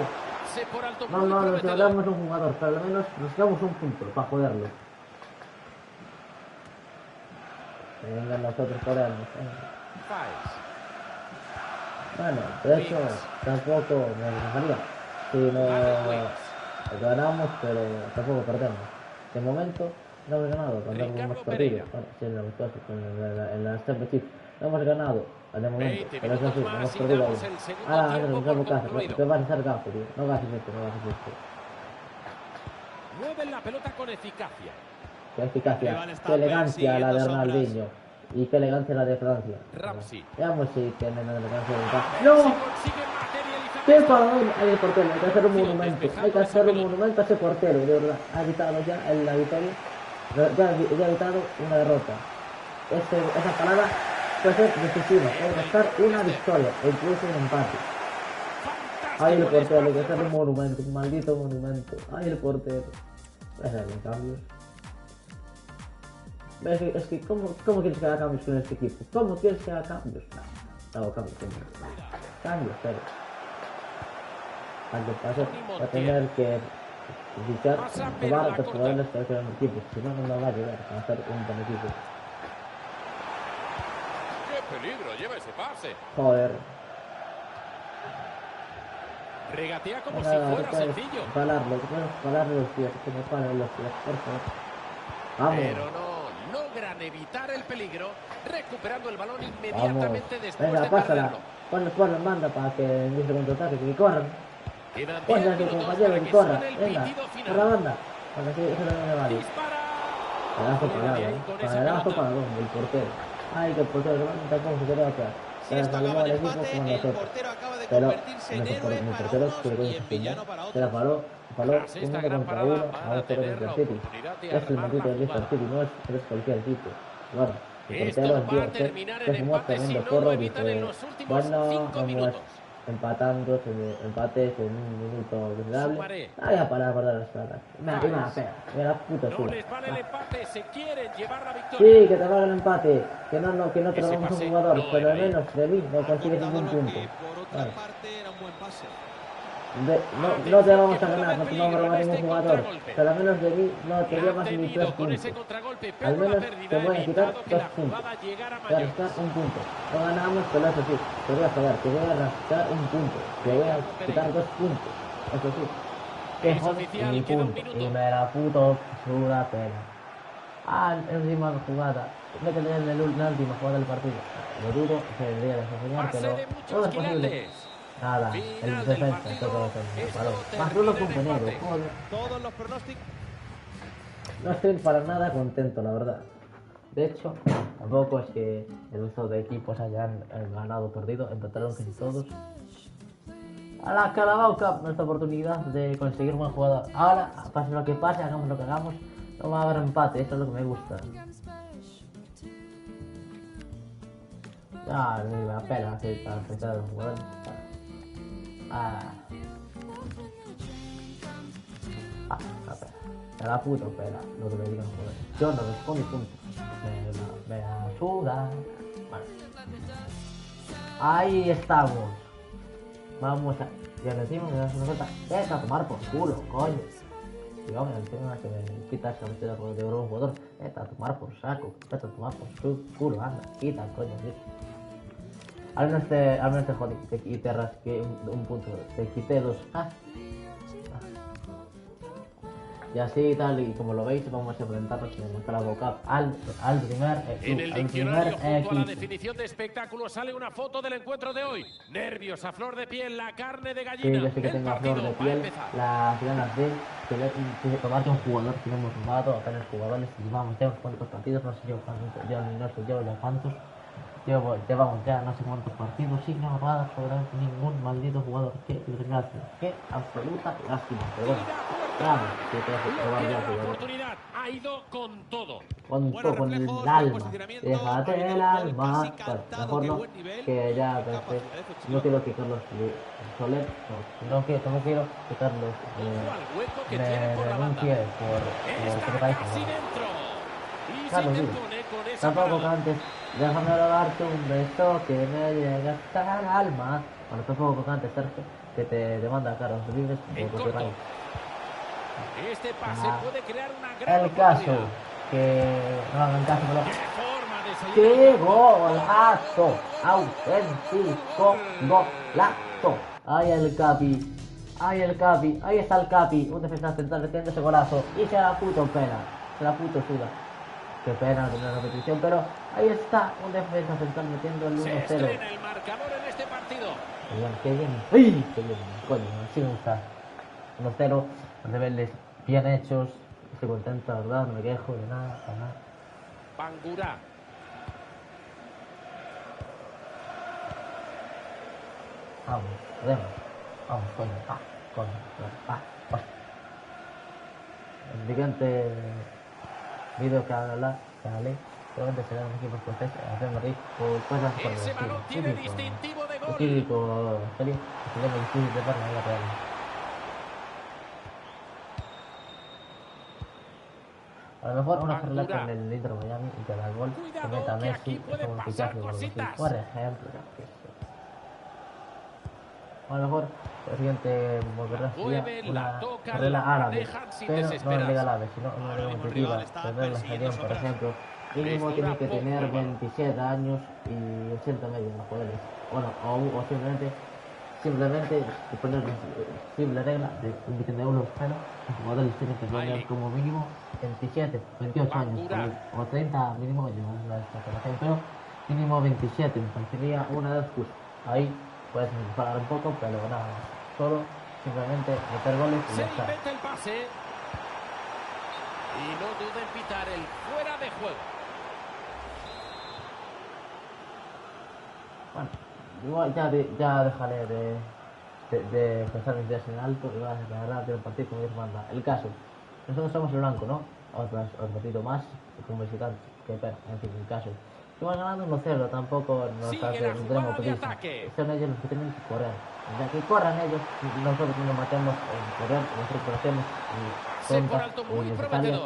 No, nos quedamos un jugador, pero al menos nos quedamos un punto para joderlo. Vengan nosotros coreanos. Bueno, de hecho, tampoco me dejaría. Si no ganamos, pero tampoco perdemos. De momento, no hemos ganado cuando hemos perdido. Bueno, sí, en la Championship. No hemos ganado, de momento, pero eso sí, hemos perdido aún. Ahora, nos hacemos caso, que vas a hacer gasto, tío. No hagas esto. Mueven la pelota con eficacia. Qué eficacia, qué elegancia la de Ronaldinho. Y qué elegancia la de Francia. Ramsey. Veamos si tienen la elegancia de acá. Si ¡No! consigue materializar ¡Qué esto. paradón! Hay el portero, hay que hacer un monumento. Hay que hacer un monumento a ese portero, de verdad. Ha evitado ya la victoria. Ya ha evitado una derrota. Esa palabra puede ser decisiva, puede costar una victoria, o incluso un empate. Ay, el portero, hay que hacer un monumento, un maldito monumento. Ay, el portero. Voy a hacerle cambios. Es que ¿cómo quieres que haga cambios con este equipo? ¿Cómo quieres que haga cambios? No, hago cambios siempre. Cambios, pero... Antes paso, va a tener que fichar, probar a otros jugadores para crear un equipo. Si no, no va a llegar a hacer un buen equipo. ¡Qué peligro lleva ese pase! Joder. Regatea como Nada, si que fuera puedes sencillo. pararlo, que puedes pararle los pies, que me paren los pies, por favor. Vamos. Pero no logran evitar el peligro, recuperando el balón Vamos. inmediatamente después Venga, de pásala. perderlo. Ponle manda para que inicie el contraataque, que corran. Quedan 10 Ponle a tu minutos compañero para que que corra. suene el Venga, pitido por la final. banda. Para que eso no me vale. Dispara. Pedazo Juega parado, bien con esa pedazo pelota. paradón del portero. Ay, que el portero tampoco se quedó atrás. Si esto acaba en empate, el nosotros. portero acaba de Pero convertirse en héroe mi para portero unos se quedó y en villano para se la otros. paró Tras un esta uno gran contra parada uno van a a otro tener contra la City. oportunidad de Es el armar maldito la de Leicester jugada. City, no es cualquier equipo. Bueno, el Esto portero, va tío, a terminar que en fumó empate si tremendo no porro, lo evitan dice, en los últimos bueno, 5 vamos minutos. empatando, empates en un minuto miserable. Sumaré. Voy a parar por dar las patas. Me la pega, me la puta No suda. les vale el empate, se quieren llevar la victoria. Sí, que te valga el empate, que no te Ese robamos un pase jugador, no pero era al ahí. menos de mí no Ha consigues cortado ningún lo punto. que, por otra Vale. parte, era un buen pase. No te vamos a ganar, no te vamos a robar ningún jugador, pero al menos de mí no te La ha llevas ni tenido 3 con ese puntos. contragolpe, Al pero la menos pérdida te ha voy a quitar evitado que 2 la puntos. jugada llegara a Te voy a mayores. restar un punto. No ganamos, pero eso sí, te voy a joder, te voy a rascar un punto. Te voy a quitar 2 puntos. Eso sí. Que Es joder, oficial, y mi queda un punto. minuto. Y me la puto suda pena. Encima la jugada. Métele en la última jugada del partido. Lo dudo, se debería desenseñar, Pase pero de todo muchos es posible. quilates. Nada, Final el del defensa, partido. toca defender, Esto balón. termina Más uno en compañero, empate. joder. Todos los pronósticos. No estoy para nada contento, la verdad. De hecho, tampoco es que el resto de equipos hayan ganado o perdido, empataron casi todos. A la Carabao Cup, nuestra oportunidad de conseguir un buen jugador. Ahora, pase lo que pase, hagamos lo que hagamos, no va a haber empate, eso es lo que me gusta. Ah, me la pena que para enfrentar a los jugadores. La pena. Me la puta pena, lo que me digan los jugadores. Yo no respondo y punto. Me la suda. Vale. Ahí estamos. Vamos a... Y ahora encima me das una falta. Vete a tomar por culo, coño. Y vamos, encima que me quitas la camiseta de un jugador. Vete a tomar por saco. Vete a tomar por su culo, anda. Quita, coño, quita. Al menos te jodí y te rasqué un punto. Te quité 2. Y así tal y como lo veis vamos a enfrentarnos en el Carabao Cup al primer En el al diccionario, junto a la equipo. definición de espectáculo, sale una foto del encuentro de hoy. Nervios a flor de piel, la carne de Sí, gallina. yo sé que El tengo a partido flor de va a piel empezar. las ganas de tomarte un jugador que no hemos robado, apenas jugadores y llevamos ya unos cuantos partidos, no sé yo cuántos, no sé yo ya cuántos. Llevamos ya no sé cuántos partidos sin robar absolutamente ningún maldito jugador. Qué desgracia, qué absoluta lástima. Pero bueno, vamos, que te hace Lo probar que ya era una jugador. oportunidad, ha ido con todo. Con Buenos todo, con el reflejos, buen alma. posicionamiento, Déjate ha habido el un gol alma. casi Bueno, cantado, mejor qué no, buen nivel, que ya qué pensé. capacidad de fusión. No quiero quitarlos Soler, no quiero quitarlos. Ojo al hueco que Me tiene por la banda. renuncie por Está qué país. casi dentro. Y Claro, se sí. interpone con esa Tampoco parada. cantes, déjame darte un beso que me llega hasta el alma. Bueno, tampoco cantes, Sergio, que te demanda Carlos Vives En por corto. copyright. Este pase Ah. puede crear una gran El caso, oportunidad. que no hagan caso, pero... ¡Qué forma de salir! ¡Qué golazo! ¡Auténtico golazo! ¡Ay el Capi! ¡Ay el Capi! ¡Ahí está el Capi! Un defensa central metiendo ese golazo. Y se la puto pena. Se la puto suda. Qué pena tener la repetición, pero ahí está un defensa central metiendo el Se 1-0. estrena el marcador en este partido. Qué bien. ¡Ay! ¡Qué bien! Coño, así me gusta. 1-0. Los rebeldes bien hechos. Estoy contento, la verdad. No me quejo de nada. Para nada. Bangura. Vamos, podemos. Vamos, coño. Coño. Pues. El siguiente vídeo que haré probablemente será un equipo escocés haciendo reír o cosas por el Ese estilo. balón tiene distintivo de gol. Típico serie que se llama difícil de ver en la vida real. A lo mejor una carrera con el Inter Miami y que da el gol se meta a Messi es como un fichaje o algo así. Por ejemplo, a lo mejor el siguiente volverá sería una carrera árabe, pero no en liga árabe, sino en una liga competitiva. Tendrá la estación, por ejemplo, mínimo tiene que tener 27 años y 80 medios los jugadores. Bueno, o simplemente poner simple regla de 29 euros menos, los jugadores tienen que tener como mínimo 27, 28 años, o 30 mínimo, yo no sé la exageración, pero mínimo 27, me parecería una de las cosas. Ahí puedes mejorar un poco, pero nada, solo simplemente meter goles y Se ya está. inventa el pase. Y no duda en pitar el fuera de juego. Bueno, igual ya dejaré de pensar mis ideas en alto y voy a agarrar de un partido como Dios manda. El caso, nosotros somos el blanco, ¿no? Otro partido más, como visitante, que pena, en fin, el caso. Si van ganando 1-0, tampoco nos tendremos prisa. Son ellos los que tienen que correr. Ya que corran ellos, nosotros nos matemos en correr, nosotros corremos y tontas y necesarias.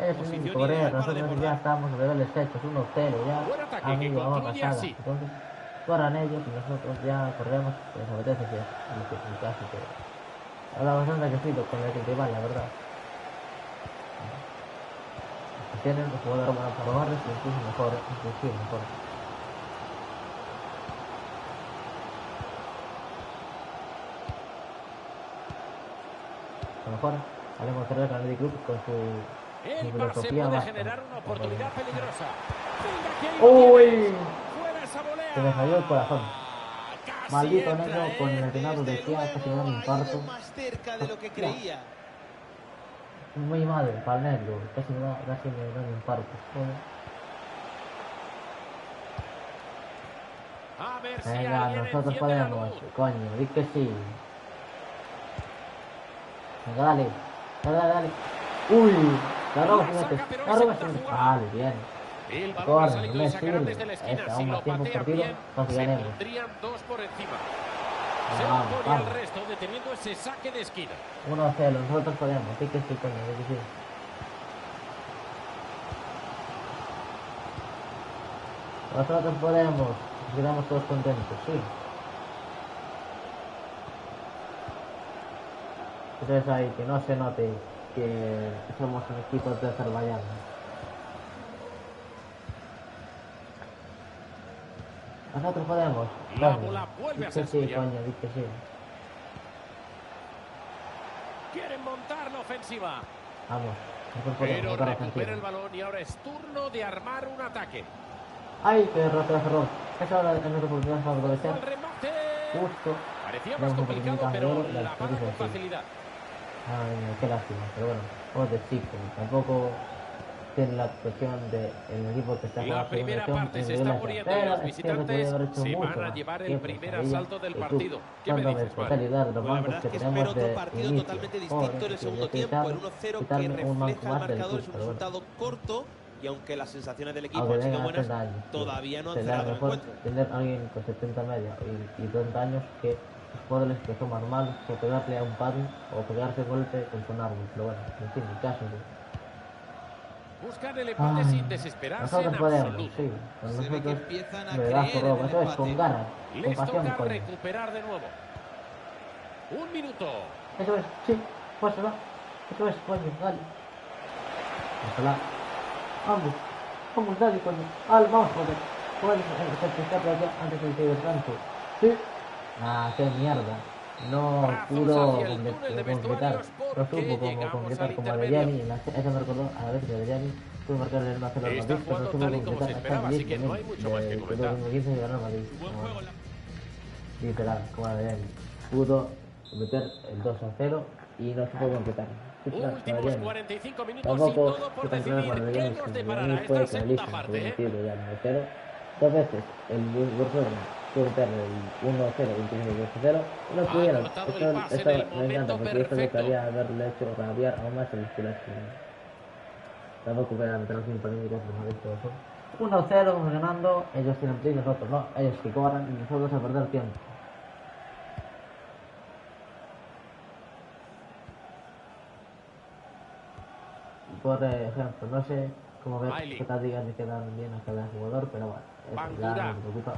Ellos tienen que correr, nosotros ya estamos rebeldes hechos, 1-0 ya, amigo, vamos a pasar. Entonces, corran ellos y nosotros ya corremos, les apetece que es el caso que habla bastante quesido con el rival, la verdad. Tienen los jugadores para robarles y incluso mejor. A lo mejor haremos carrera con el club con su filosofía puede basta. generar una oportunidad peligrosa. ¡Uy! Fuera esa volea. Se me salió el corazón. Casi Maldito entra, negro con el venado de Kia, casi me da un infarto. más cerca de lo que creía. Muy mal para el negro, casi me da un infarto. A ver si Venga, alguien nosotros enciende la podemos, luz. coño, di que sí. Venga, dale. Uy, la roba se mete, Vale, bien. El balón ha Corre, salido no y me sacarán desde la sirve. esquina. Si Aún lo más tiempo patean partido, bien, casi se ganemos. pondrían 2 por encima. Se Vamos, opone al vamos. resto deteniendo ese saque de esquina. 1-0, nosotros podemos, di que sí, coño, di que sí. Nosotros podemos, quedamos todos contentos, sí. Entonces ahí, que no se note que somos un equipo de Azerbaiyán. Nosotros podemos. La bola vuelve a ser sí, suya. coño, di que sí. Quieren montar la ofensiva. Vamos. Nosotros Pero podemos, recupera el balón y ahora es turno de armar un ataque. ¡Ay, qué error! Esa hora es nuestra oportunidad para aprovechar. ¡El remate! Justo. Parecía Damos más un complicado, poquito pero de oro, la la paga con experiencia, sí. facilidad. Ay, qué lástima. Pero bueno, vamos de chico. Tampoco tiene la presión del equipo que está La jugando primera segunda parte se división, está pero muriendo y los es que se visitantes podía haber hecho se mucho van a más. llevar Qué el primer pesadilla. asalto del Y tú, partido. ¿Qué me cuánto dices, me Juan? ayudar los Pues la bancos verdad que es que tenemos espero otro de partido inicio. totalmente distinto en el segundo tiempo, en 1-0 que refleja el marcador, es un resultado corto y aunque las sensaciones del equipo han sido buenas, todavía no han cerrado el encuentro. Tener a alguien con 70 media y 30 años que jugadores que son más malos que pegarle a un padre o pegarse golpe contra un árbol. Pero bueno, en fin, el caso Buscan el empate sin desesperarse nosotros en podemos, absoluto. sí. Con Se ve que nosotros empiezan a me creer das en robo. el Eso es con empate. ganas, con Les pasión, toca coño. recuperar de nuevo. Un minuto. Eso es, sí, pásala. Eso es, coño, dale. Pásala. Vamos, dale, coño. Vamos, joder. Joder, se escapa ya antes del descanso. Sí. Ah, qué mierda. No Brazos pudo hacia el túnel de concretar. vestuarios No porque supo cómo llegamos concretar al como intermedio. Adeyemi. Eso me recordó a la vez que Adeyemi pudo marcar el 1-0 al Madrid, Está pero no jugando supo tal y como concretar se hasta esperaba, el así que no hay mucho más que comentar. 2015 y ganó el Madrid. Buen juego en la... Literal, como Adeyemi. Pudo meter el 2-0 y no supo concretar. Últimos 45 minutos y Tampoco todo por decidir qué nos deparará fue esta segunda parte. ya 9-0. Dos veces el Barcelona pudo meter el 1-0 y el 2-0, no pudieron. Esto me encanta porque esto me quería haberle hecho rabiar aún más el culés. Tampoco voy a meter los polémicos de Madrid todo eso. 1-0 vamos ganando, ellos tienen prisa, nosotros no, ellos que corran y nosotros a perder tiempo. Por ejemplo, no sé cómo ver qué tácticas le quedan bien a cada jugador, pero bueno, eso ya no me preocupa.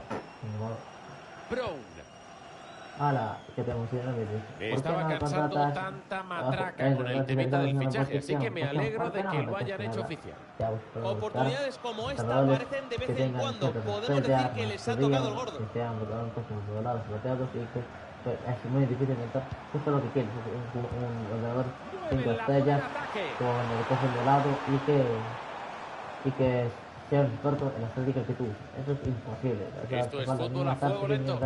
¡Hala! Que te emociona, estaba cansando tanta matraca con el temita del fichaje, así que me alegro de que lo hayan hecho oficial. Oportunidades como esta aparecen de vez en cuando. Podemos decir que les ha tocado el gordo. Que sean volados, bloqueados y que es muy difícil inventar justo lo que quieres, un ordenador 5 estrellas con el coge de lado y que sea un experto en la estética que tú uses. Eso es imposible. Esto es fútbol a fuego lento.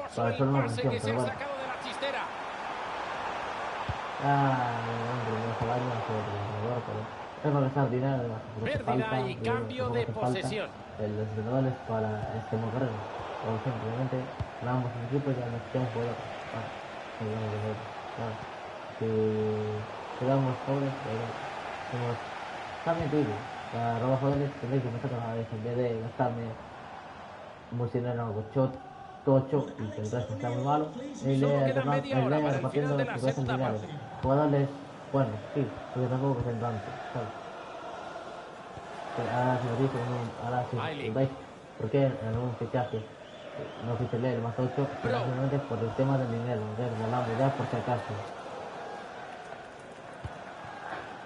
Fabuloso el pase que se ha sacado de la chistera. Es para gastar dinero. Pérdida y cambio de posesión. Los entrenadores para este carrera. Por simplemente ganamos un equipo y ya nos quedamos jugadores. Si quedamos jóvenes, somos también digo, para robar jóvenes tendréis que empezar a vez en vez de gastarme como si no era algo tocho y que el resto está muy malo. El de repartiendo los que hacen dinero. Jugadores, bueno, sí, porque tampoco que sean tanto, ¿sabes? Ahora si lo dice, ahora si veis, ¿por qué en un fichaje no quise leer más 8? Simplemente por el tema del dinero, ya por si acaso.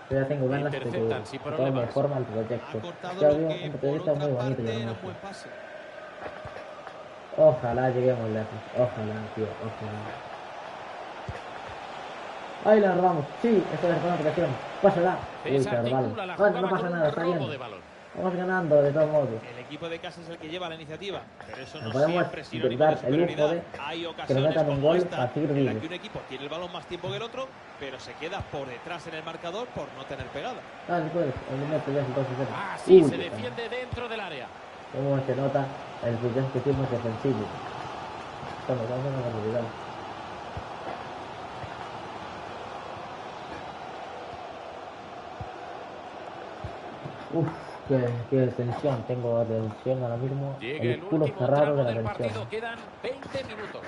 Yo ya tengo ganas de que todo me forma el proyecto. Ya veo un proyecto muy bonito y hermoso. Ojalá lleguemos lejos, ojalá, tío, ojalá. ¡Ahí la robamos! Sí, esto es una protección. ¡Pásala! Uy, pero vale. Bueno, no pasa nada, está bien. Vamos ganando de todos modos. El equipo de casa es el que lleva la iniciativa, pero eso no podemos siempre sinónimo de superioridad. Hay ocasiones como esta en la que un equipo tiene el balón más tiempo que el otro, pero se queda por detrás en el marcador por no tener pegada. Ah, sí puedes. Sí, se defiende dentro del área. Cómo se nota el proyecto que tiene defensivo. Bueno, vamos a una realidad. Uff, qué tensión, tengo tensión ahora mismo. El culo está raro de la tensión. Quedan 20 minutos.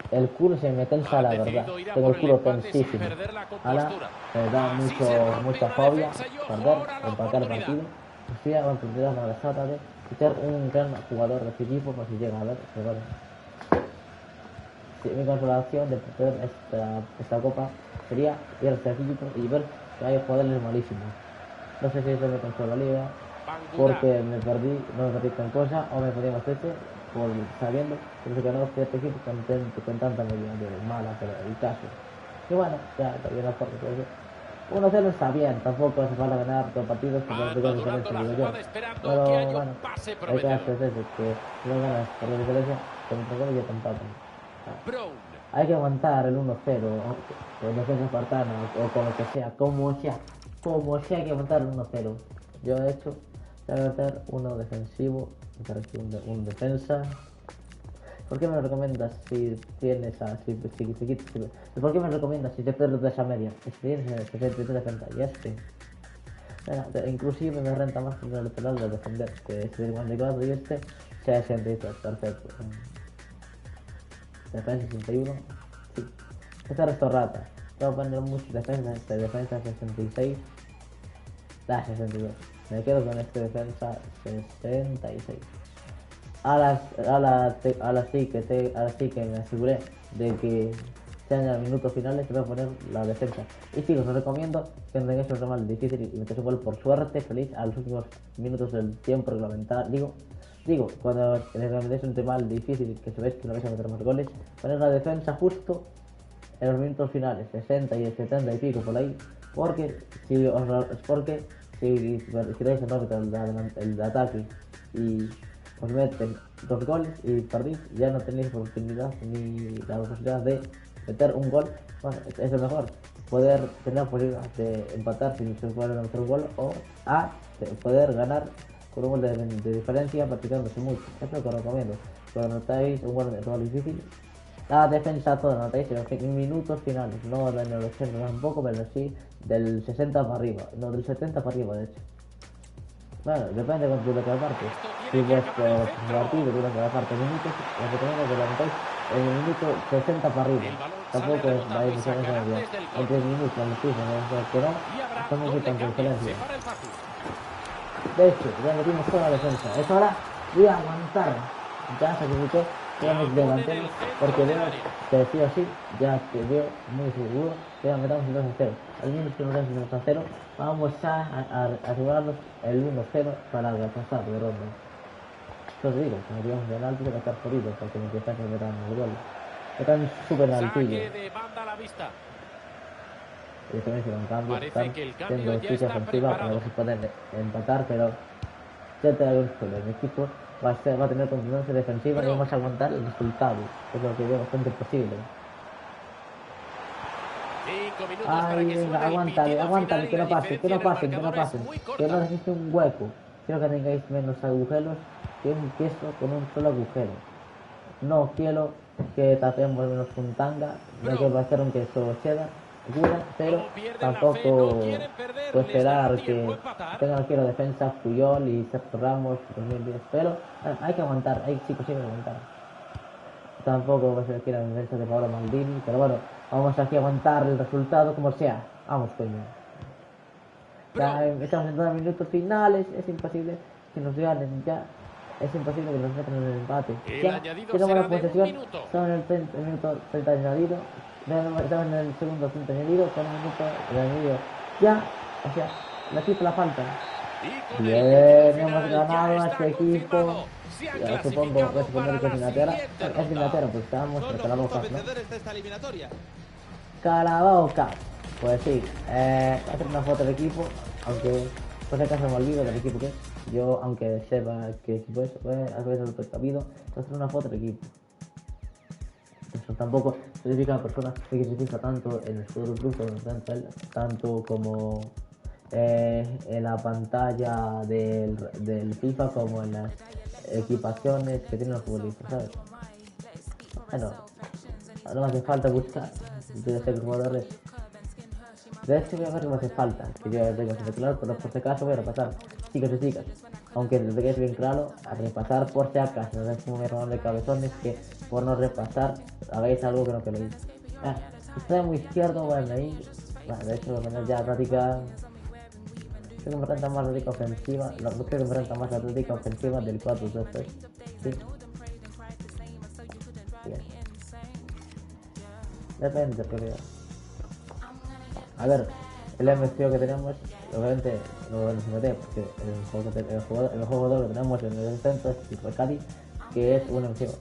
El culo se me tensa, la verdad. Tengo el culo tensísimo. Ahora me da mucha fobia perder, empatar el partido. Estoy a la oportunidad malgastada de fichar un gran jugador de este equipo por si llega a ver. Mi consolación de perder esta copa sería ir a este equipo y ver que hay jugadores malísimos. No sé si eso me consolaría porque no me perdí con cosa o me perdí más por sabiendo que se ganó este equipo con tanta medida mala, pero el caso. Y bueno, ya todavía no forma todo eso. 1-0 está bien, tampoco hace falta ganar todos los partidos porque no tengo diferencia, digo yo. Pero bueno, hay casos de esos que si no ganas por la diferencia, con el gol ya te empatan. Hay que aguantar el 1-0, con defensa espartana o con lo que sea, como sea hay que aguantar el 1-0. Yo he hecho, voy a meter uno defensivo, un defensa. ¿Por qué me lo recomiendas si tienes ¿por qué me lo recomiendas si te pierdes de esa media? Si tienes el 63 de defensa y inclusive me renta más que el lateral de defender, que es 54 y este 63, perfecto. Defensa 61, sí. Esta restaurata. Voy a poner muchas defensas, defensa 66, 62. Me quedo con este defensa 66. Ahora sí que me aseguré de que sean los minutos finales, te voy a poner la defensa. Y sí, os recomiendo que no tengáis un rival difícil y metéis un gol por suerte, feliz, a los últimos minutos del tiempo reglamentario. Digo, cuando metéis un rival difícil que sabéis que no vais a meter más goles, poner la defensa justo en los minutos finales, 60 y 70 y pico por ahí, porque si queréis el ataque y os meten 2 goles y perdís, ya no tenéis oportunidad ni la posibilidad de meter un gol. Bueno, es lo mejor, poder tener posibilidad de empatar si se puede meter un gol o poder ganar con un gol de diferencia, practicándose mucho. Es lo que os recomiendo. Cuando notáis un gol difícil, la defensa toda notáis en los minutos finales, no en el 80 tampoco, pero sí del 60 para arriba, no del 70 para arriba de hecho. Bueno, depende de cada parte. Si vuestro partido dura cada parte minutos, os recomiendo que lo notéis en el minuto 60 para arriba. Tampoco es la diferencia media. Entre el minuto y el fútbol, que no, estamos muy tanta diferencia. De hecho, ya metimos toda la defensa. Es hora de aguantar. Ya sacrifiqué todos mis delanteros porque veo que sí o sí, ya te veo muy seguro que ya metamos el 2-0. Al menos que nos den el 2-0, vamos a asegurarnos el 1-0 para pasar de ronda. Os digo, si metíamos en alto, va a estar jodido porque me empiezan a meter el gol. Están súper altillo. Y también hicieron un cambio, están teniendo ficha ofensiva para ver si pueden empatar, pero ya te hago el equipo va a tener contundencia defensiva y vamos a aguantar el resultado, es lo que veo bastante posible. Ay, aguántale, que no pasen, que no dejéis un hueco. Quiero que tengáis menos agujeros que un queso con un solo agujero. No quiero que tapemos menos con tanga, no quiero hacer un queso cheddar, pero tampoco puedo esperar que tenga aquí la defensa Puyol y Sergio Ramos 2010, pero hay que aguantar, hay chicos, hay que aguantar. Tampoco va a ser aquí la defensa de Paolo Maldini, pero bueno, vamos aquí a aguantar el resultado como sea. Vamos, coño. Ya estamos en 2 minutos finales, es imposible que nos ganen ya. Es imposible que nos metan en el empate. Ya tenemos la posesión, estamos en el minuto 30 añadido. Estamos en el segundo 30 añadido, con un minuto de añadido. Ya, o sea, le quito la falta. Bien, hemos ganado a este equipo. Ya, supongo que es Inglaterra. Es Inglaterra, pues estábamos en Carabao Cup, ¿no? Carabao Cup. Pues sí, voy a hacer una foto del equipo, aunque por si acaso me olvido del equipo que es. Yo, aunque sepa qué equipo es, a veces lo he sabido, voy a hacer una foto del equipo. Eso tampoco significa personas que significa tanto en el fútbol club, tanto como en la pantalla del FIFA, como en las equipaciones que tienen los futbolistas, ¿sabes? Bueno, no me hace falta buscar de ser jugadores. De hecho voy a ver qué me hace falta, que yo ya tengo que claro, pero por si acaso voy a repasar, chicos y chicas, aunque lo tengáis bien claro, a repasar por si acaso, no es como mi error de cabezones que por no repasar hagáis algo que no queréis. Extremo izquierdo, bueno, ahí, bueno, de hecho ya práctica, creo que me renta más la táctica ofensiva, creo que me renta más la táctica ofensiva del 4-3-3, sí. Bien. Depende, pero a ver, el MCO que tenemos, obviamente no lo meter porque el jugador que tenemos en el centro es Recadi, que es un MCO.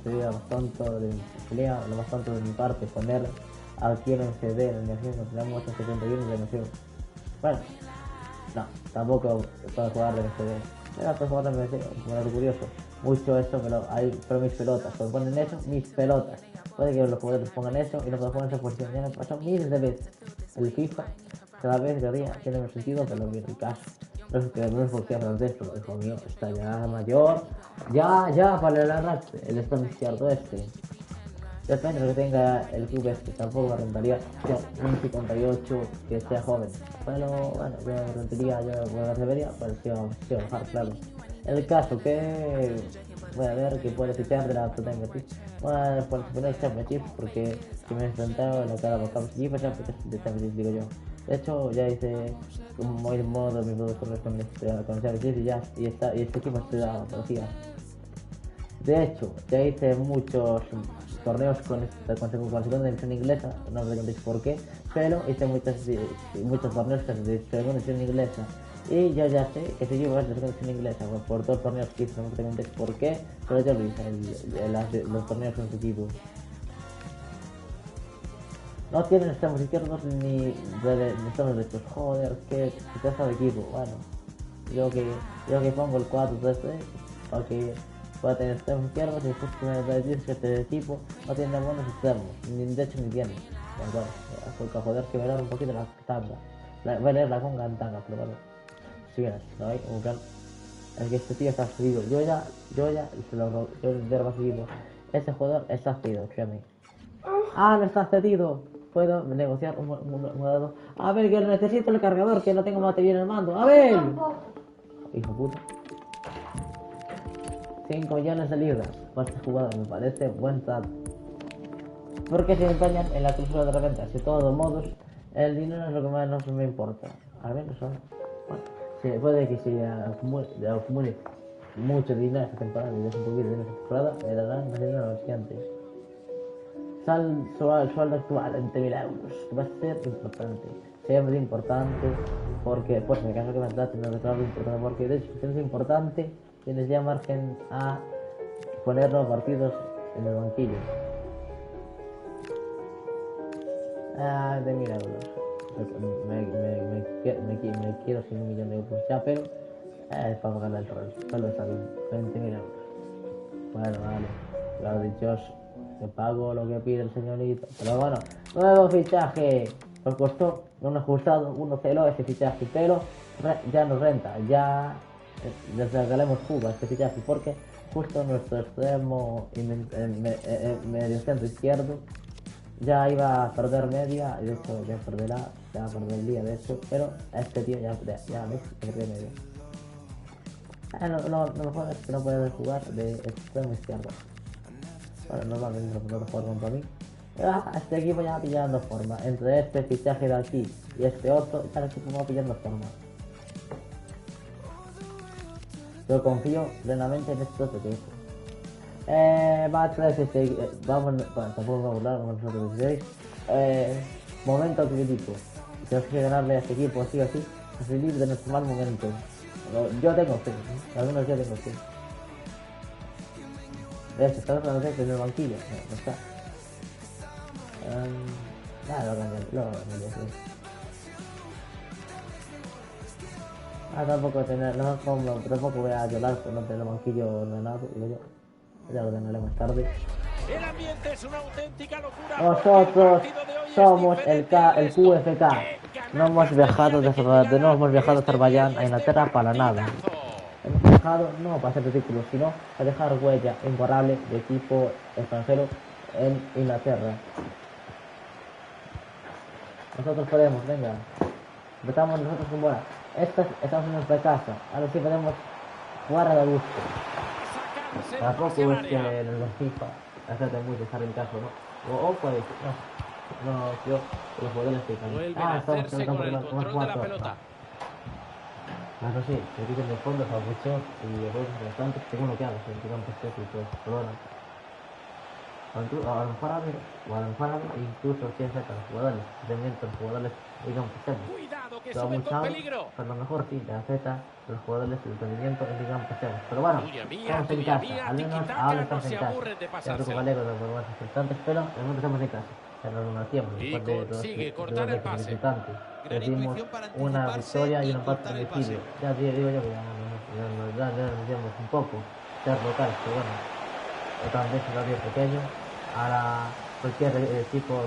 Sería lo más tonto de mi parte poner aquí en el CD en el MCO que tenemos en 71 de MCO. Bueno, no, tampoco puedo jugar de MCD. Era para jugar de MCO, como curioso. Mucho eso, pero mis pelotas, cuando ponen eso, mis pelotas. Puede que los jugadores pongan eso y no puedo jugar en esa posición. Ya me pasó miles de veces. El FIFA, cada vez que día tiene un sentido, pero no el caso. No es porque francés, pero hijo mío, está ya mayor. Ya, para el arrastre, el extremo izquierdo este. Depende de lo que tenga el club este, tampoco me rentaría un 58 que sea joven. Pero bueno, yo me rentaría, yo debería, pues sí, vamos a bajar, claro. El caso que voy a ver que puede fichar de la Championship. Bueno, por suponer Championship, porque si me he enfrentado en la cara de Championship, de Championship digo yo. De hecho, ya hice un modo mi modo con Championship y este equipo estudia policía. De hecho, ya hice muchos torneos con segunda división inglesa, no os preguntéis por qué, pero hice muchos torneos con segunda división inglesa. Y yo ya sé que si yo voy a la segunda división inglesa por todos los torneos que hice, no me preguntéis por qué, pero yo lo hice, los torneos con su equipo. No tienen extremos izquierdos ni extremos derechos. Joder, que pedazo de equipo. Bueno, yo que pongo el 4-3-3 para que pueda tener extremos izquierdos y después que me decir que este equipo no tiene buenos extremos, ni de hecho ni tiene. Bueno, porque joder que voy a dar un poquito la tanga. Voy a leer la conga en tanga, pero bueno. Si bien, ¿no hay? Como que Es que este tío está cedido. Yo ya se lo seguido. Ese jugador está cedido, créeme. Ah, no está cedido. Puedo negociar un dado. A ver, que necesito el cargador, que no tengo batería en el mando. A ver. Hijo puta. 5 millones de libras. Para este jugador me parece buen trato. Porque se empeñan en la cláusula de reventa. De todos modos, el dinero es lo que menos me importa. Al menos son. Bueno, puede que se acumule mucho dinero esta temporada y des un poquito de esta temporada, me darán más dinero a los siguientes. Sueldo actual 20.000 euros, que va a ser importante. Siempre importante, porque pues en el caso que me traten de declarar importante, porque de hecho si es importante, tienes ya margen a poner los partidos en el banquillo. De 1.000 euros. Me quiero sin 1 millón de euros ya, pero es para pagarle el rol. Solo está bien, 20.000 euros. Bueno, vale, claro, dichoso. Te pago lo que pide el señorito. Pero bueno, nuevo fichaje. Nos costó un ajustado 1-0 ese fichaje, pero ya nos renta. Ya les regalemos jugo a este fichaje porque justo nuestro extremo medio centro izquierdo ya iba a perder media y de hecho ya perdería de hecho, pero este tío ya perdió media. Lo mejor es que no puede jugar de extremo izquierdo. Bueno, normalmente no puedo jugar contra mí. Este equipo ya va pillando forma. Entre este fichaje de aquí y este otro, ya el equipo va pillando forma. Yo confío plenamente en estos equipos. Match 3, vamos, tampoco vamos a hablar con nosotros 16. Momento crítico. Tenemos que ganarle a este equipo sí o sí, a salir de nuestro mal momento. Yo tengo fe, al menos yo tengo fe. De hecho, está hablando en el banquillo, no está. Nada, lo cambié, sí. Tampoco voy a llorar por no tener el banquillo ordenado, digo yo. Ya lo ordenaré más tarde. El ambiente es una auténtica locura. Nosotros somos el QFK. No hemos viajado a Azerbaiyán, a Inglaterra para nada. Hemos viajado no para hacer títulos, sino para dejar huella imborrable de equipo extranjero en Inglaterra. Nosotros podemos, venga. Empezamos nosotros con bola. Estamos en nuestra casa. Ahora sí podemos jugar a la gusto. Tampoco es que en los FIFA hacerte mucho estar en caso, ¿no? O puede ser, no, yo los jugadores estoy estamos en el control de la pelota. Claro, sí, se quiten de fondo, favorito y errores bastante, según lo que hagas, en tu campo estés y todo, pero bueno. A lo mejor incluso si es los jugadores, dependiendo de los jugadores, digamos que estemos. Cuidado, que sube con peligro. A lo mejor sí, la Z, los jugadores, el rendimiento, digamos que estemos. Pero bueno, estamos en casa, al menos ahora estamos en casa. Siempre con Valero los más importantes, pero al menos estamos en casa. Pero no hacíamos, después de los visitantes. Recibimos una victoria y un empate en el domicilio. Ya digo yo que ya nos decíamos un poco, ser local, pero bueno, otra vez un horario pequeño. Ahora cualquier equipo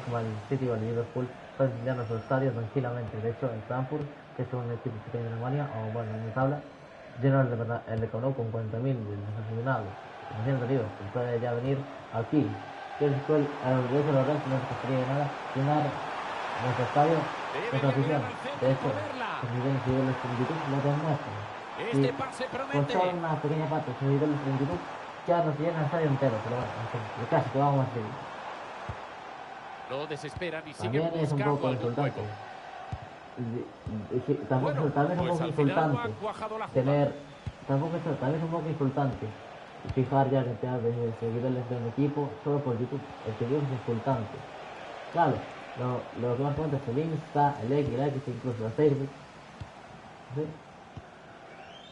como el City o el Liverpool pueden visitarnos los estadios tranquilamente. De hecho, el Frankfurt, que es un equipo pequeño de Alemania, o bueno, en mi tabla, lleno el de Camp Nou con 40.000 aficionados. Imagínate, tío, puede ya venir aquí. Que es a los de los Reds no se costaría de nada llenar nuestro estadio, nuestra afición. De hecho, los niveles de YouTube lo demuestran. Con solo una pequeña parte de los niveles de YouTube ya nos llena el estadio entero, pero bueno, en casi que vamos a seguir. No desesperan y siguen buscando es un poco insultante. También es un poco insultante tener. También es un poco insultante fijar ya cantidad de seguidores de un equipo solo por YouTube. El que es insultante. Claro, los demás cuentas, el Insta, el X, incluso el Facebook. ¿Sí?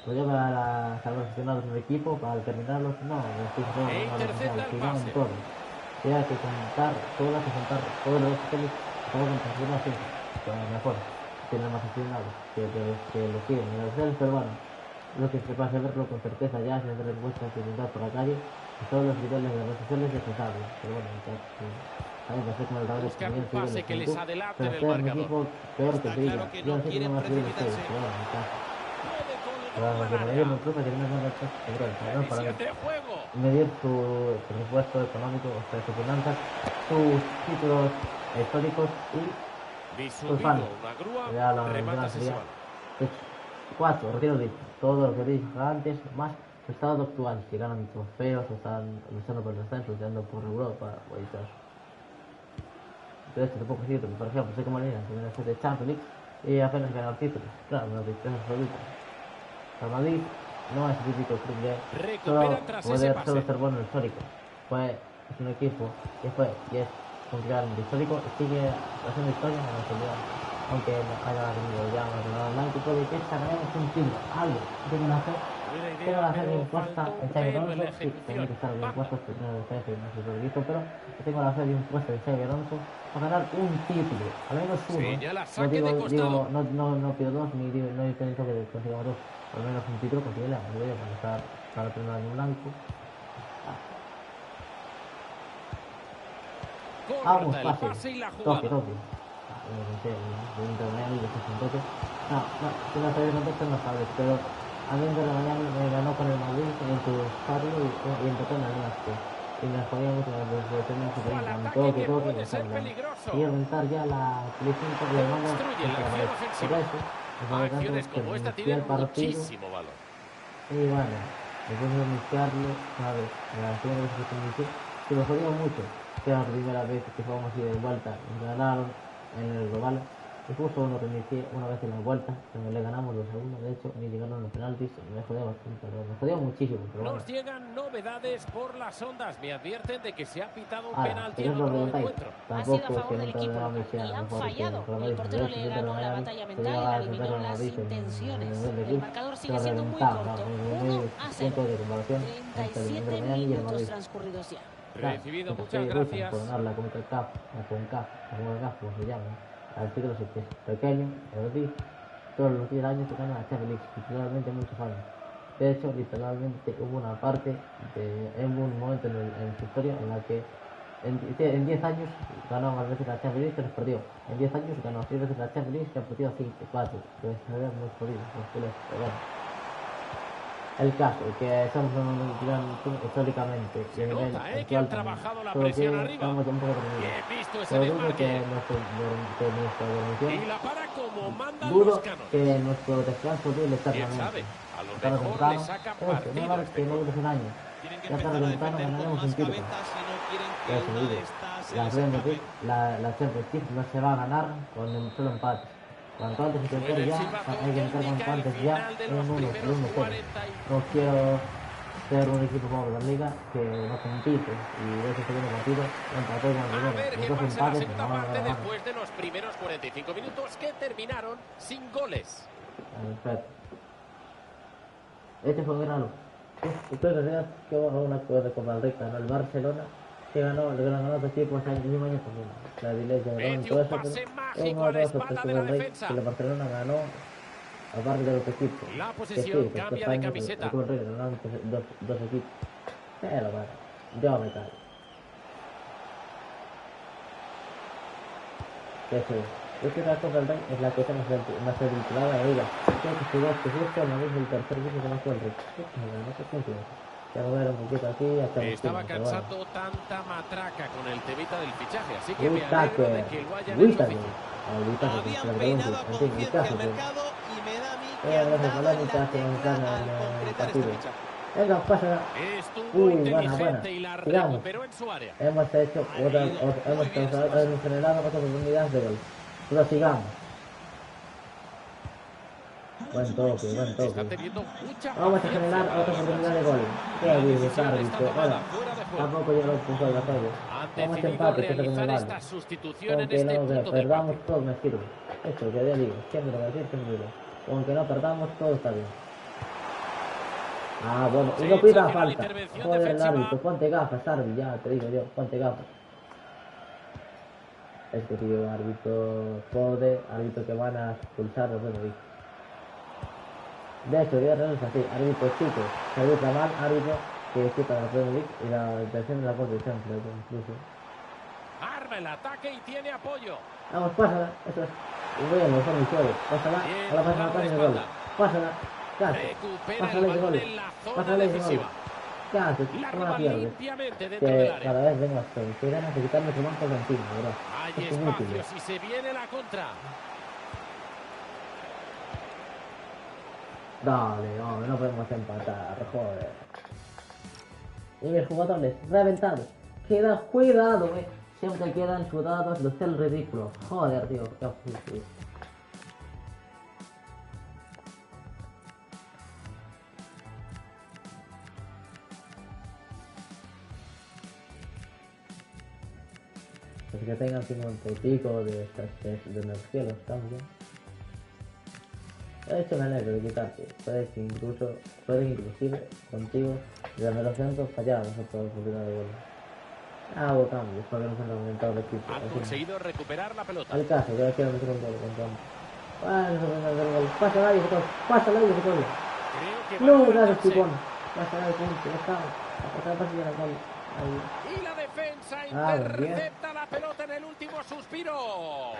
Pues ya para estar aficionados en el equipo, para terminarlos, no, en todo. Y hay que contar todos los hoteles, todo con personas así, mejor, tienen más aficionados que lo siguen en los hoteles, pero bueno, lo que se pasa a verlo con certeza ya, sin hacer encuestas y intentar por la calle, y todos los niveles de las redes sociales es necesario, pero bueno, también pasé con el Real buscar un pase que les adelante en el marcador. Peor que claro que no quieren precipitarse. medir su presupuesto económico, o sea, sus finanzas, sus títulos históricos y sus fans. Ya la verdad sería 4, retiro dicho, todo lo que dije antes, más su estado actual, si ganan trofeos, están luchando por el descenso, luchando por Europa, o eso. Entonces te puedo decir que, por ejemplo, sé que Molina tiene una serie de Champions League y apenas ganar títulos, claro, unas victorias absolutas. Real Madrid no es el típico club de solo ser bueno en histórico. Es un equipo que es un gran histórico y sigue haciendo historia en la actualidad. Aunque haya tenido ya más de un blanco, puede que esta ganemos un título, algo. Tengo que hacer mi impuesta en Xabi Alonso, sí, tengo que estar bien puestos, no de defensa y no soy solito, pero tengo que hacer mi impuesta en Xabi Alonso para ganar un título, al menos uno. No pido dos, ni intento que consigamos dos, al menos un título posible, para estar para tener en blanco. Vamos, pase, toque. No, si no sabes contexto no sabes, pero a mí de la mañana me ganó con el Madrid en tu estadio y empezó en el Nasco. Y me jodía mucho la resolución de toque, y reventar ya la televisión por el mando por eso, acciones como esta tienen muchísimo valor. Y bueno, después de iniciarlo, ¿sabes? La primera vez que se inició, se me jodía mucho. Que era la primera vez que jugamos así de vuelta, nos ganaron en el global. Y justo nos reinicié una vez en la vuelta, pero le ganamos 2-1, de hecho, y llegaron los penaltis, me jodía bastante, me jodía muchísimo. Pero nos llegan novedades por las ondas, me advierten de que se ha pitado un penalti en otro encuentro. Ha sido a favor del equipo y han fallado. El portero le ganó la batalla mental y le eliminó las intenciones. El marcador sigue siendo muy corto, 1-0, 37 minutos transcurridos ya. Recibido, muchas gracias. Por ganar la CONCACAF, como se llama. Al título sí que es pequeño, pero sí, todos los 10 años se gana la Champions League, literalmente muchos años. De hecho, literalmente hubo una parte, un momento en su historia en la que en 10 años ganó más veces la Champions League que nos perdió. En 10 años ganó 6 veces la Champions League que ha perdido 4. Entonces, se ve muy jodido, pero bueno. El caso, que somos un gran club históricamente y a nivel actual que han trabajado la presión arriba. Estamos un poco reunidos. Que nuestra evolución y la para como mandan dudo los cánones. Que nuestro descanso dure eternamente. ¿Quién sabe? A lo mejor le saca partido que no dure un año. Ya tarde o temprano ganaremos un título. La Champions League no se va a ganar con un solo empate. Cuanto antes se puede ya, hay que entrar cuanto antes ya en un 1-0. No quiero ser un equipo como la Liga que no compite y de ese segundo partido empató con el primero. Los dos empates no van a ganar. Después de los primeros 45 minutos que terminaron sin goles. Perfecto. Este fue un gran. Ustedes vean que hubo una cosa como el Rica, ¿no? El Barcelona que ganó, le ganó a otros equipos el mismo año también. La Dilesia ganó todo eso, pero uno de esos que el Rey, que el Barcelona ganó aparte de los equipos. La posesión cambia de camiseta. El Rey ganaron dos equipos. Pero bueno, yo me cago. Es que la Copa del Rey es la cosa más vinculada a la Liga. Creo que jugó que justo no es el tercer equipo que más fue el Rey. No sé cómo se estaba cansando tanta matraca con el temita del fichaje, así que me alegro de que lo hayan hecho oficial. Habían peinado a conciencia el mercado y me da a mí que han dado el dato al concretar este fichaje. Venga, pasa. Estuvo inteligente y la recuperó en su área. Hemos generado otras oportunidades de gol. Pero sigamos. Buen toque. Vamos a generar otra oportunidad de gol. Qué dices, árbitro. Bueno, tampoco yo lo puse de apoyo. Vamos a empate, que es lo que me vale. Aunque no perdamos, todo me sirve. Esto que ya digo, siempre lo voy a decir, siempre. Aunque no perdamos, todo está bien. Ah, bueno, y no pida falta. Joder, el árbitro, ponte gafas, árbitro, ya te digo yo, ponte gafas. Este tío árbitro, joder, árbitro que van a expulsar, no sé, de hecho, voy a es así, árbitro chico, se arbitra mal, árbitro que quita la Premier League y la intención de la posición, creo que incluso. Arma el ataque y tiene apoyo. Vamos, pásala, eso es. Y voy a mejor mi juego, pásala, ahora pasa la página de gol. Pásala, ¿Qué haces? Recupera el balón en la zona decisiva. ¿Qué haces? ¿Cómo la pierdes? Que cada vez vengo a hacer. Estoy ganas de quitarme su banco de encima, bro. Hay espacio si se viene la contra. Dale, hombre, no podemos empatar, joder. Y mis jugadores reventados. Cuidado, siempre quedan chudados los del ridículo. Joder, tío, qué afuso. Pues que tengan 50 y pico de energía los cambios. De hecho me alegro de quitarte. Pueden inclusive contigo desde los centros fallamos a toda posibilidad de gol. Hago cambios para que no se han aumentado el equipo. Han conseguido recuperar la pelota. Al caso, yo quiero meter un gol con Tom. Pásala y se coge. Pásala y se coge. No, gracias, Chipón. Pásala y punto. Ya está. Pásala y el gol. Y la defensa intercepta la pelota en el último suspiro.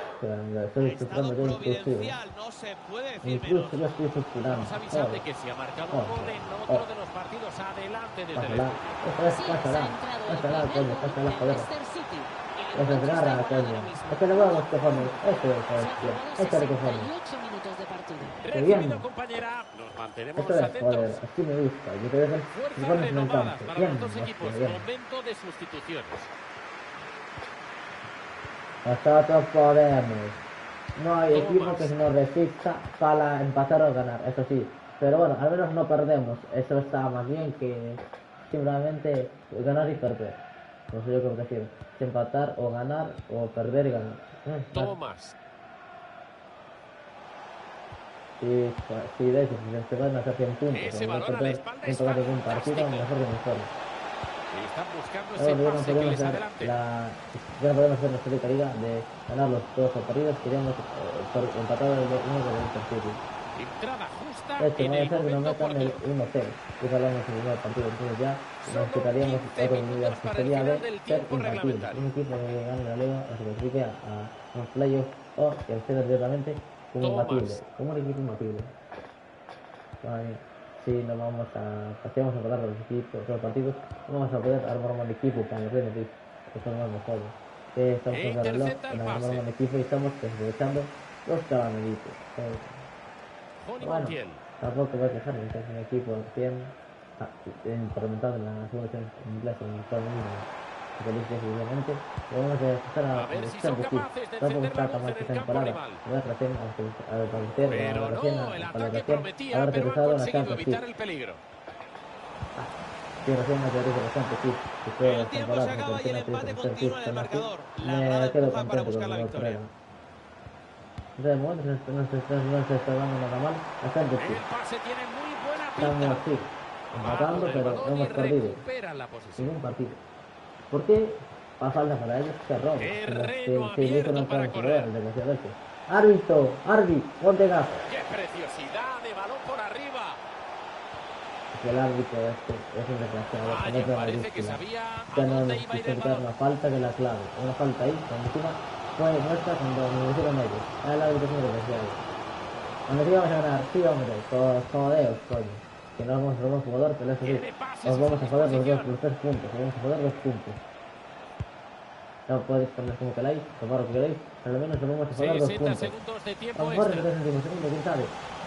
Estado providencial, no se puede decir menos. Vamos a avisar de que si ha marcado un gol en otro de los partidos adelante desde el Pásala, joder. Eso es garra, coño. Es que no veo los cojones. Eso es, joder. Esto de cojones. Recibido, compañera. Nos mantenemos Esto es, atentos. joder. Así me gusta. Yo creo que Fuerzas renovadas para los dos equipos. Momento de sustituciones. Nosotros podemos. No hay equipo que nos resista para empatar o ganar, eso sí. Pero bueno, al menos no perdemos. Eso está más bien que simplemente ganar y perder. No sé yo qué prefiero. Si empatar o ganar o perder y ganar. Tomás. Sí, de hecho, si se van a hacer 100 puntos, Ese o no balón a la perder espalda en es tocar algún partido, fantástico. mejor que mejor. Están buscando Ahora ese no pase que podemos les hacer adelante. ya no podemos hacer nuestra única liga de ganar los dos partidos, queríamos empatar uno de los partidos. Entrada justa De hecho, en no el ser que nos momento metan el oportuno. 1-0, que hablamos en el primer partido, entonces ya nos Solo quitaríamos 15 otra unidad minutos que para el sería final de del ser tiempo imbatible. reglamentario. Un equipo que gane la liga o se clasifique a los playoffs o que acceda directamente como imbatible, como un equipo imbatible. Vale. Si no vamos a pasemos a parar los equipos, los partidos, no vamos a poder armar un equipo para el Real Madrid, que son los mejores. Estamos con el reloj en armar un equipo y estamos desaprovechando los caramelitos. Bueno, tampoco voy a quejarme, es un equipo 100 implementado en la segunda inglesa en todo el mundo. Obviamente, vamos a empezar a ver si buscar son capaces de encender la luz en el campo rival. Pero no, el ataque prometía, pero han conseguido evitar el peligro. Sí, recién me quedé bastante, sí. El tiempo se acaba y el empate continúa en el marcador. La grada empuja para buscar la victoria. De momento no se está dando nada mal. Bastante, sí. El pase tiene muy buena Estamos pinta. así, empatando, pero no hemos perdido Recupera la posesión. ningún partido. ¿Por qué? A falta para ellos se roba. Terreno abierto para correr. Árbitro, ponte gas. ¡Qué preciosidad de balón por arriba! El árbitro es un desgraciado. Vaya, parece que sabía a Ya no dónde nos iba a ir quiso el quitar balón. una falta que la clave. Una falta ahí, cuando encima fue nuestra cuando nos hicieron ellos. El árbitro es un desgraciado. Cuando sí vamos a ganar, sí hombre, jodeos, coño. Que no vamos a ser un jugador, pero eso sí. Os vamos a joder los 3 puntos, os vamos a joder 2 puntos. No podéis poner como queráis, tomar lo que queráis, pero al menos nos vamos a joder 2 60 puntos. segundos de A tiempo lo mejor en extra. el último segundo, quién sabe.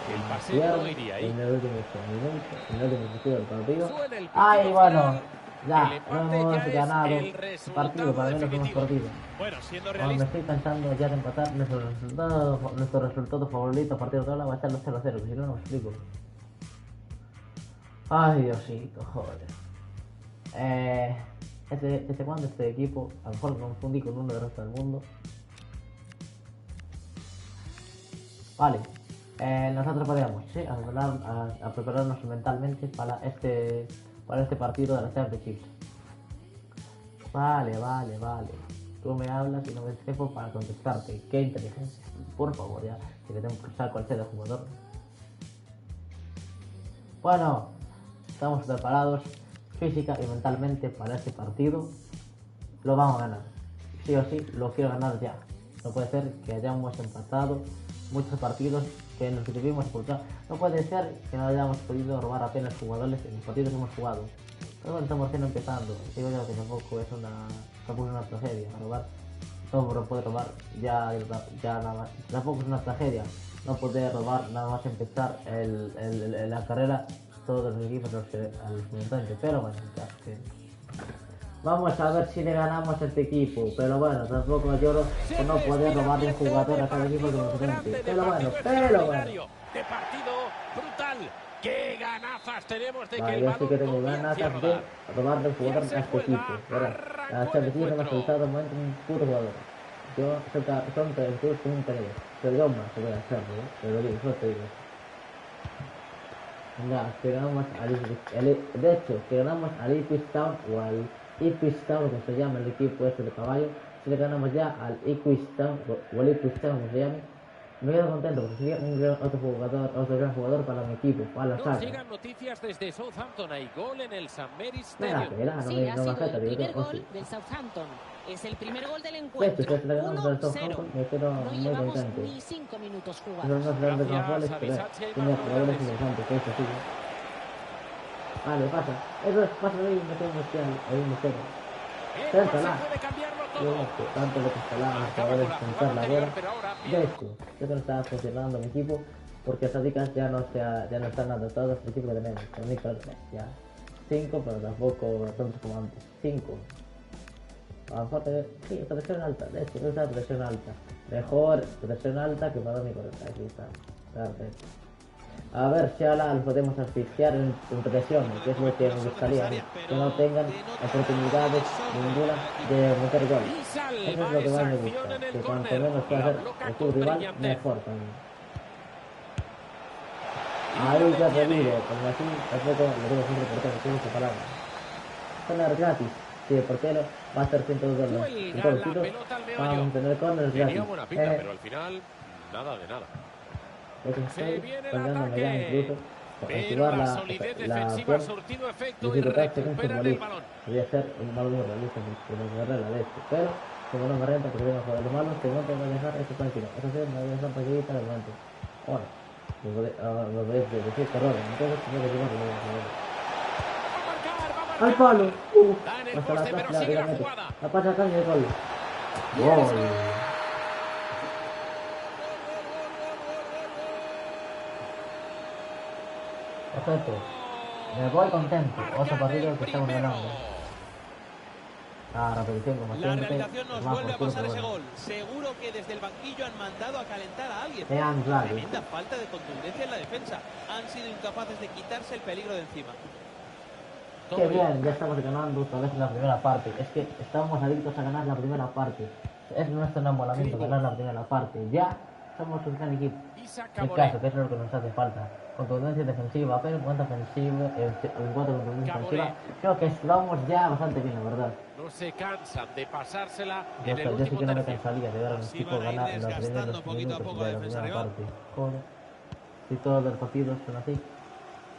El pase Pierden no iría ahí. en el último minuto, en el último partido del partido. Suena el Ay, pitido bueno, final. ya, El no empate hemos ya es ganado el el partido, para menos hemos definitivo. perdido. Bueno, siendo Me realista. estoy pensando ya de empatar nuestro resultado favorito a partir de ahora va a ser los 0-0, que si no, no me explico. Ay, Diosito, joder. ¿Desde cuándo este equipo? A lo mejor me confundí con uno del resto del mundo. Vale. Nosotros podríamos, ¿sí? a prepararnos mentalmente para este partido de la Championship. Vale. Tú me hablas y no me tiempo para contestarte. Qué inteligencia. Por favor, ya. Si que tengo que usar cualquier jugador. Bueno, estamos preparados física y mentalmente para este partido. Lo vamos a ganar. Sí o sí, lo quiero ganar ya. No puede ser que hayamos empatado muchos partidos que en los que tuvimos expulsado. No puede ser que no hayamos podido robar apenas jugadores en los partidos que hemos jugado. Pero bueno, estamos recién empezando. Digo yo que tampoco es una tragedia robar. Todo lo puede robar ya nada más. Tampoco es una tragedia no poder robar nada más empezar la carrera todos los equipos al instante. Pero bueno, ya que vamos a ver si le ganamos a este equipo. Pero bueno, tampoco lloro por no poder robarle un jugador a cada equipo de diferente. Pero bueno. De partido brutal. ¡Qué ganazas tenemos de vale, que yo sí que tengo ganas de robarle un jugador a este equipo. La Champions no me ha soltado de momento un puro jugador. Yo son 32 con un peleo. Pero yo más voy a hacerlo, ¿eh? Pero lo digo, solo te digo. Venga, que ganamos de hecho, que ganamos al Ipswich Town o al Ipswich Town, como se llama el equipo este de caballo. Si le ganamos ya al Ipswich Town o al Ipswich Town, como se llame, me quedo contento porque sería otro gran jugador para mi equipo, para la saga. Llegan noticias desde Southampton. Hay gol en el St. Mary's Stadium. Sí, ha sido el primer gol del Southampton. Es el primer gol del encuentro. 1-0. No llevamos ni 5 minutos jugados. Vale, pasa. Eso es, pasa ahí, metemos ahí un cero. Céntala. Tanto de que instalaban los jugadores centrar la bola. De hecho, yo que no estaba funcionando mi equipo porque estas dicas ya no están adaptadas al equipo que tenemos. Ya 5, pero tampoco tantos como antes. 5. A lo mejor sí, presión alta, de hecho, no es presión alta. Mejor presión alta que para mi correcta. Aquí está. A ver si ahora los podemos asfixiar en presión, que es lo que me gustaría, que no tengan oportunidades ninguna de meter gol. Eso es lo que más me gusta, que cuanto menos pueda hacer el rival, mejor también. Ahí ya revive, como así, tampoco le digo siempre por qué, tiene su palabra. Corner gratis. Sí, el portero va a estar 102 dólares. En todos los sitios vamos a tener corners gratis. Pero al final, nada de nada. Se viene el ataque. Pero la solidez defensiva ha surtido efecto y recuperan el balón. Podría ser un balón muy realista como guerrera de esto. Pero como no me renta porque tengo que jugar lo malo, tengo que dejar esto tranquilo. Eso sí, me voy a dejar tranquilita de momento. Ahora, lo veis de decir terror. Entonces tengo que llevarlo. ¡Al palo! La pasa acá y el gol. ¡Gol! Perfecto. Me voy contento. Otro partido que estamos ganando. Repetición como siempre. La realización nos vuelve a pasar ese gol. Seguro que desde el banquillo han mandado a calentar a alguien. Tremenda falta de contundencia en la defensa. Han sido incapaces de quitarse el peligro de encima. Qué bien, ya estamos ganando otra vez en la primera parte. Es que estamos adictos a ganar la primera parte. Es nuestro enamoramiento ganar la primera parte. Ya somos un gran equipo. En caso, que es lo que nos hace falta. Contundencia defensiva, pero en cuanto a ofensiva, en cuanto a contundencia defensiva, creo que vamos ya bastante bien, la verdad. No se cansan de pasársela en el yo último sí que no me tercio. cansaría de ver a un equipo ganar en los primeros minutos de la primera parte. Joder, si todos los partidos son así,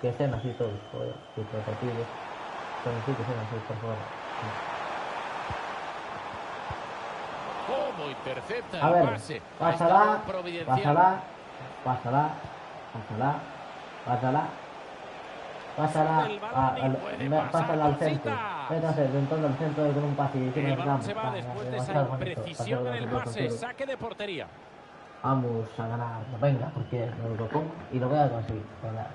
que sean así todos, joder, si todos los partidos son así, que sean así, por favor. ¿Cómo intercepta A ver, el pase? pásala al centro. Métase dentro del centro con un pase y el balón se va después de esa imprecisión en el pase. Saque de portería. Vamos a ganar, venga, porque nos lo pongo y lo voy a conseguir. Venga.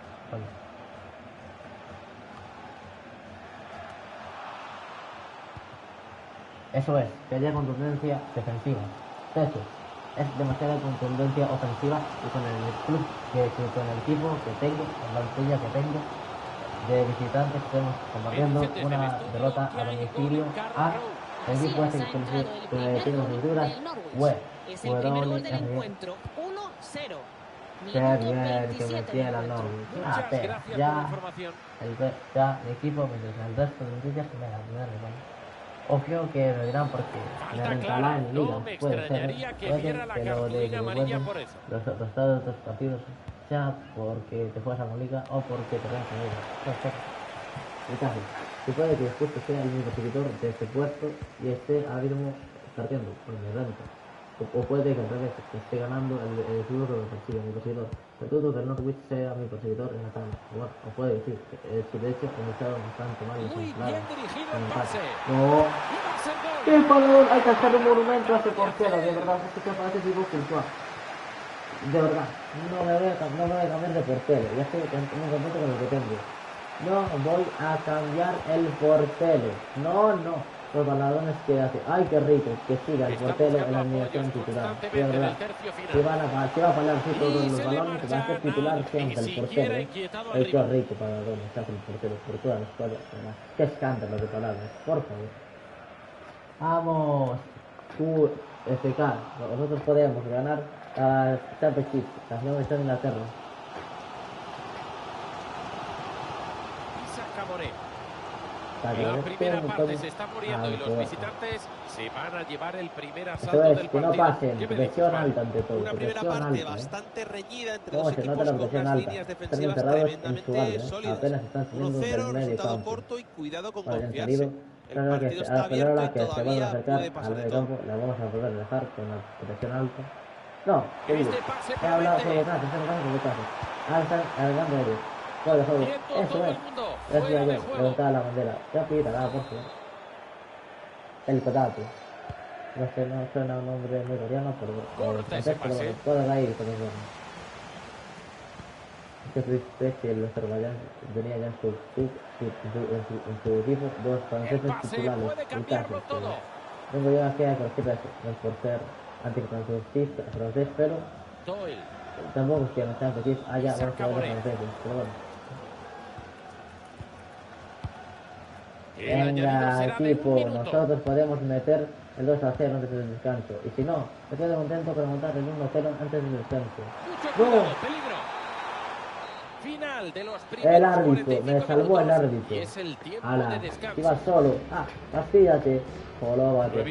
Eso es, que haya contundencia defensiva. Eso es demasiada contundencia ofensiva y con el club, con el equipo que tengo, con la plantilla que tengo de visitantes, estamos combatiendo una derrota a domicilio a el equipo ese que tiene las figuras web. Es el primer gol del encuentro, 1-0. Qué bien que metía la Norwich. Ya el equipo, mientras el resto de noticias me da Obvio que me dirán porque me rentalan en liga, puede ser, que lo de que vuelven los resultados de los partidos, sea porque te juegas a la liga o porque te ganas en liga. Puede ser. El caso, se puede que justo sea el mismo seguidor de este puesto y esté ahora mismo partiendo, pues me renta. O puede que al revés, que esté ganando el equipo que me persigue, mi perseguidor. Pero dudo que el Norwich sea mi perseguidor en la tabla. Bueno, o puede decir que de hecho he estado bastante mal en Muy claro. bien dirigido el pase. No. ¡Qué balón! Hay que hacer un monumento a ese portero, de verdad. Es que parece tipo Courtois. De verdad, no me voy a cambiar de portero. Ya estoy muy contento con el que tengo. No voy a cambiar el portero. No. Los balones que hace. ¡Ay, qué rico! Que siga el portero en la alineación titular. De verdad. Si va a parar todos los balones, que va a ser titular siempre el portero. Qué rico para balones que hace el portero por toda la escuadra. Qué escándalo de palabras, por favor. Vamos. FK. Nosotros podemos ganar a Championship, campeón de Inglaterra. La primera parte se está muriendo y los visitantes se van a llevar el primer asalto del partido. Que no pasen, presión alta ante todo. Una primera parte bastante reñida entre dos equipos con unas líneas defensivas tremendamente sólidas. 1-0, resultado corto y cuidado con confiarse. El partido está abierto y todavía puede pasar de todo. La vamos a poder dejar con la presión alta. No, te digo, he hablado sobre el caso, ahora están adelante ellos. Juego de juego, eso es. Gracias a Dios, levantaba la bandera. Ya pita, nada, por favor. El potato. No sé, no suena un nombre muy coreano, pero puedo ir con eso. Qué triste que el Azerbaiyán tenía ya en su equipo dos franceses titulares. El caso. Tengo yo aquí a cualquier precio, no es por ser antifrancés, pero tampoco es que no sean que haya buenos jugadores franceses, pero bueno. Venga, equipo, nosotros podemos meter el 2-0 antes del descanso. Y si no, me quedo contento con montar el 1-0 antes del descanso. ¡Peligro! Final de los primeros el árbitro, me salvó el árbitro. Ala, iba solo. Fastídate. Folóbate.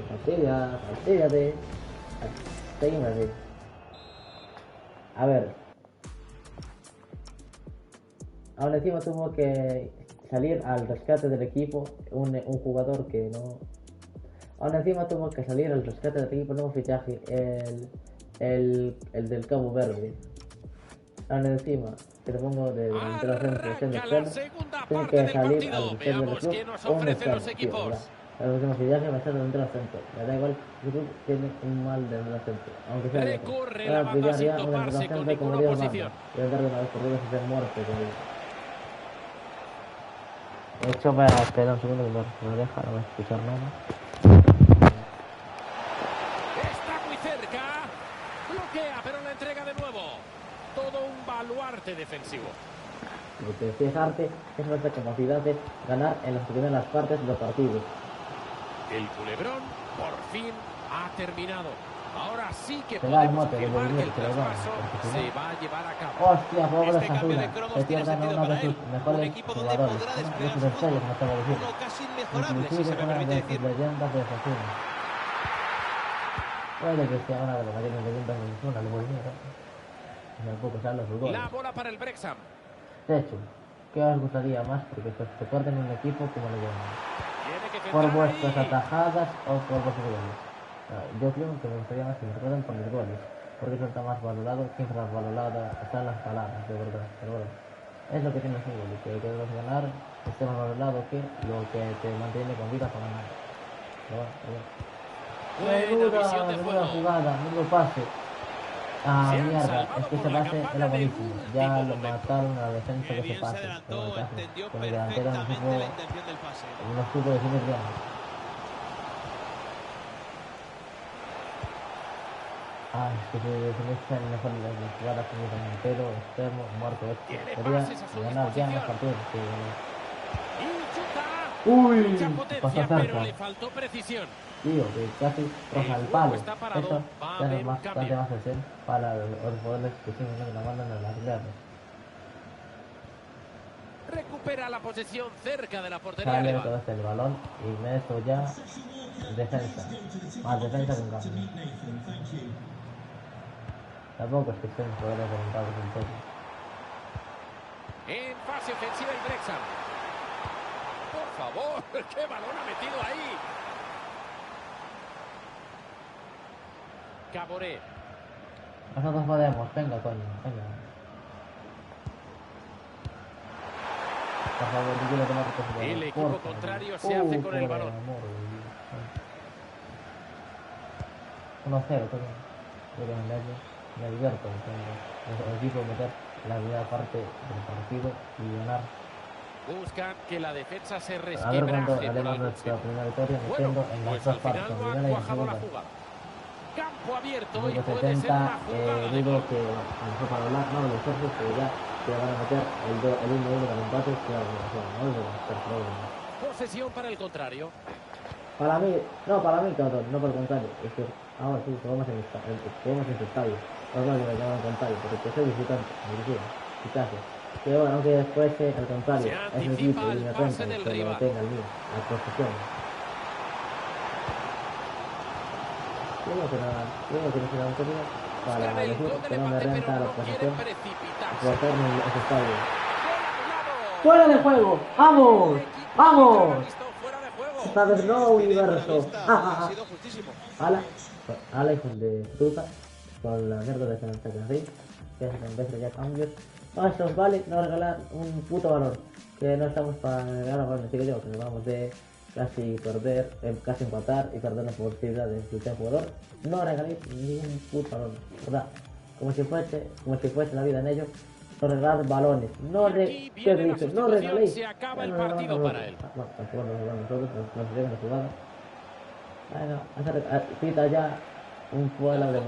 Fastídate. Seguimos así. A ver. Aún encima tuvo que salir al rescate del equipo un jugador que no... Aún encima tuvo que salir al rescate del equipo nuevo fichaje, el del Cabo Verde. Aún encima, que lo pongo de delantero centro de suelo, tuvo que salir al rescate del club un descanso. El último fichaje va a ser delantero centro. Me da igual, el club tiene un mal delantero centro, aunque sea recurre la banda sin toparse con ninguna oposición. Y andar de una vez por todas y ser muerto con él. De hecho, para esperar un segundo que no deja, no va a escuchar nada. Está muy cerca. Bloquea, pero la entrega de nuevo. Todo un baluarte defensivo. Lo que decía es arte, es nuestra capacidad de ganar en las primeras partes de los partidos. El culebrón por fin ha terminado. Ahora sí que podemos afirmar que el traspaso se va a llevar a cabo. Hostia, pobre este cambio de cromos tiene sentido para él. Un equipo donde podrá desplegar su juego. Uno casi inmejorable, si se me permite decir. Puede que sea una de las mayores leyendas de Venezuela, le voy a decir. Tampoco saben los goles. La bola para el Brexham. De hecho, ¿qué os gustaría más? Porque se porten un equipo como le llaman. ¿Por vuestras atajadas o por vuestros goles? Yo creo que me gustaría más que me recuerden por los goles, porque eso está más valorado, siempre más valorado están las palabras, de verdad. Pero bueno, es lo que tiene el fútbol, que debes ganar esté más valorado que lo que te mantiene con vida para ganar. Menuda jugada, menudo pase. Mierda, es que ese pase era buenísimo. Ya lo mataron a la defensa de ese pase. Con el delantero no supo decirles bien. Es que se me echan mejor las jugadas con el delantero, extremo, muerto. Podría ganar ya en los partidos. Uy, pasó cerca. Pero le faltó precisión. Tío, que casi roza el palo. Eso ya es bastante más fácil para los jugadores que siguen la mandan en las guerras. Recupera la posesión cerca de la portería. Sale otra vez el balón y meto ya defensa. Más defensa que un cambio. Tampoco es que estén jugadores orientados en todo. En fase ofensiva el Brexham. Por favor, qué balón ha metido ahí. Caboret. Nosotros podemos, venga, coño, venga. Por favor, no quiero tomar responsabilidad. El equipo contrario se hace con el balón. 1-0, coño. Me divierto. El equipo meter la primera parte del partido y ganar. Buscan que la defensa se A ver resquebraje. cuando haremos nuestra primera victoria metiendo en las dos partes, en primera y en segunda. Campo abierto y Minuto puede ser 70, una jugada de digo gol. que a lo mejor para hablar, no, los Sergios que ya se van a meter el 1-1 para el empate, que es la Posesión para el contrario. Para mí, cabrón, no por el contrario. Es que ahora sí, jugamos en su estadio. No es lo que me llaman contrario, porque soy visitante, me refiero, quizás. Pero bueno, aunque después al contrario, es mi equipo y me cuenta que lo tenga el mío, la posesión. Digo que no será un término para decir que no me renta la posesión por hacerme en ese estadio. ¡Fuera de juego! ¡Vamos! ¡Vamos! Esta vez no, universo. Ala, hijos de puta. Con la mierda de San Francisco, que es en vez de ya cambios. No, esto os vale no regalar un puto valor. Que no estamos para regalar valores, digo yo, que nos vamos de casi perder, casi empatar y perder la posibilidad de que un jugador. No regaléis ningún puto valor, ¿verdad? Como si fuese la vida en ello. No regalar balones, no regaléis. Se acaba el partido para él. No, tampoco nosotros, nos llega la jugada. Bueno, cita ya un fuera de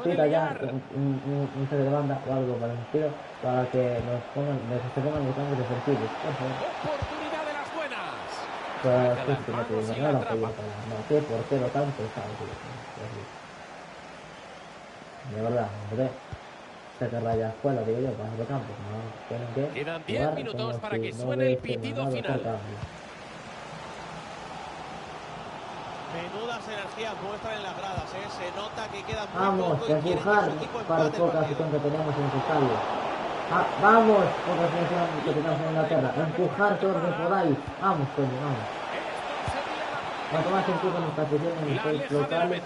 cita ya un saque de banda o algo para el estilo para que nos se pongan los cambios defensivos, por favor. Oportunidad de las buenas. Pues no la apoyo, no, qué portero tan pesado, de verdad, hombre. Se te raya escuela, digo yo, para los campos, no tienen que. Quedan 10 minutos para que suene el pitido final. Menudas energías muestran en las gradas, ¿eh? Se nota que queda muy vamos, poco y quieren que empujar su equipo para empate poca el afición partido. que tenemos en el estadio. Vamos, poca afición que tenemos en Inglaterra. Empujar todo lo que podáis. Vamos, coño, vamos. Cuanto más empujan nuestra afición en los países locales,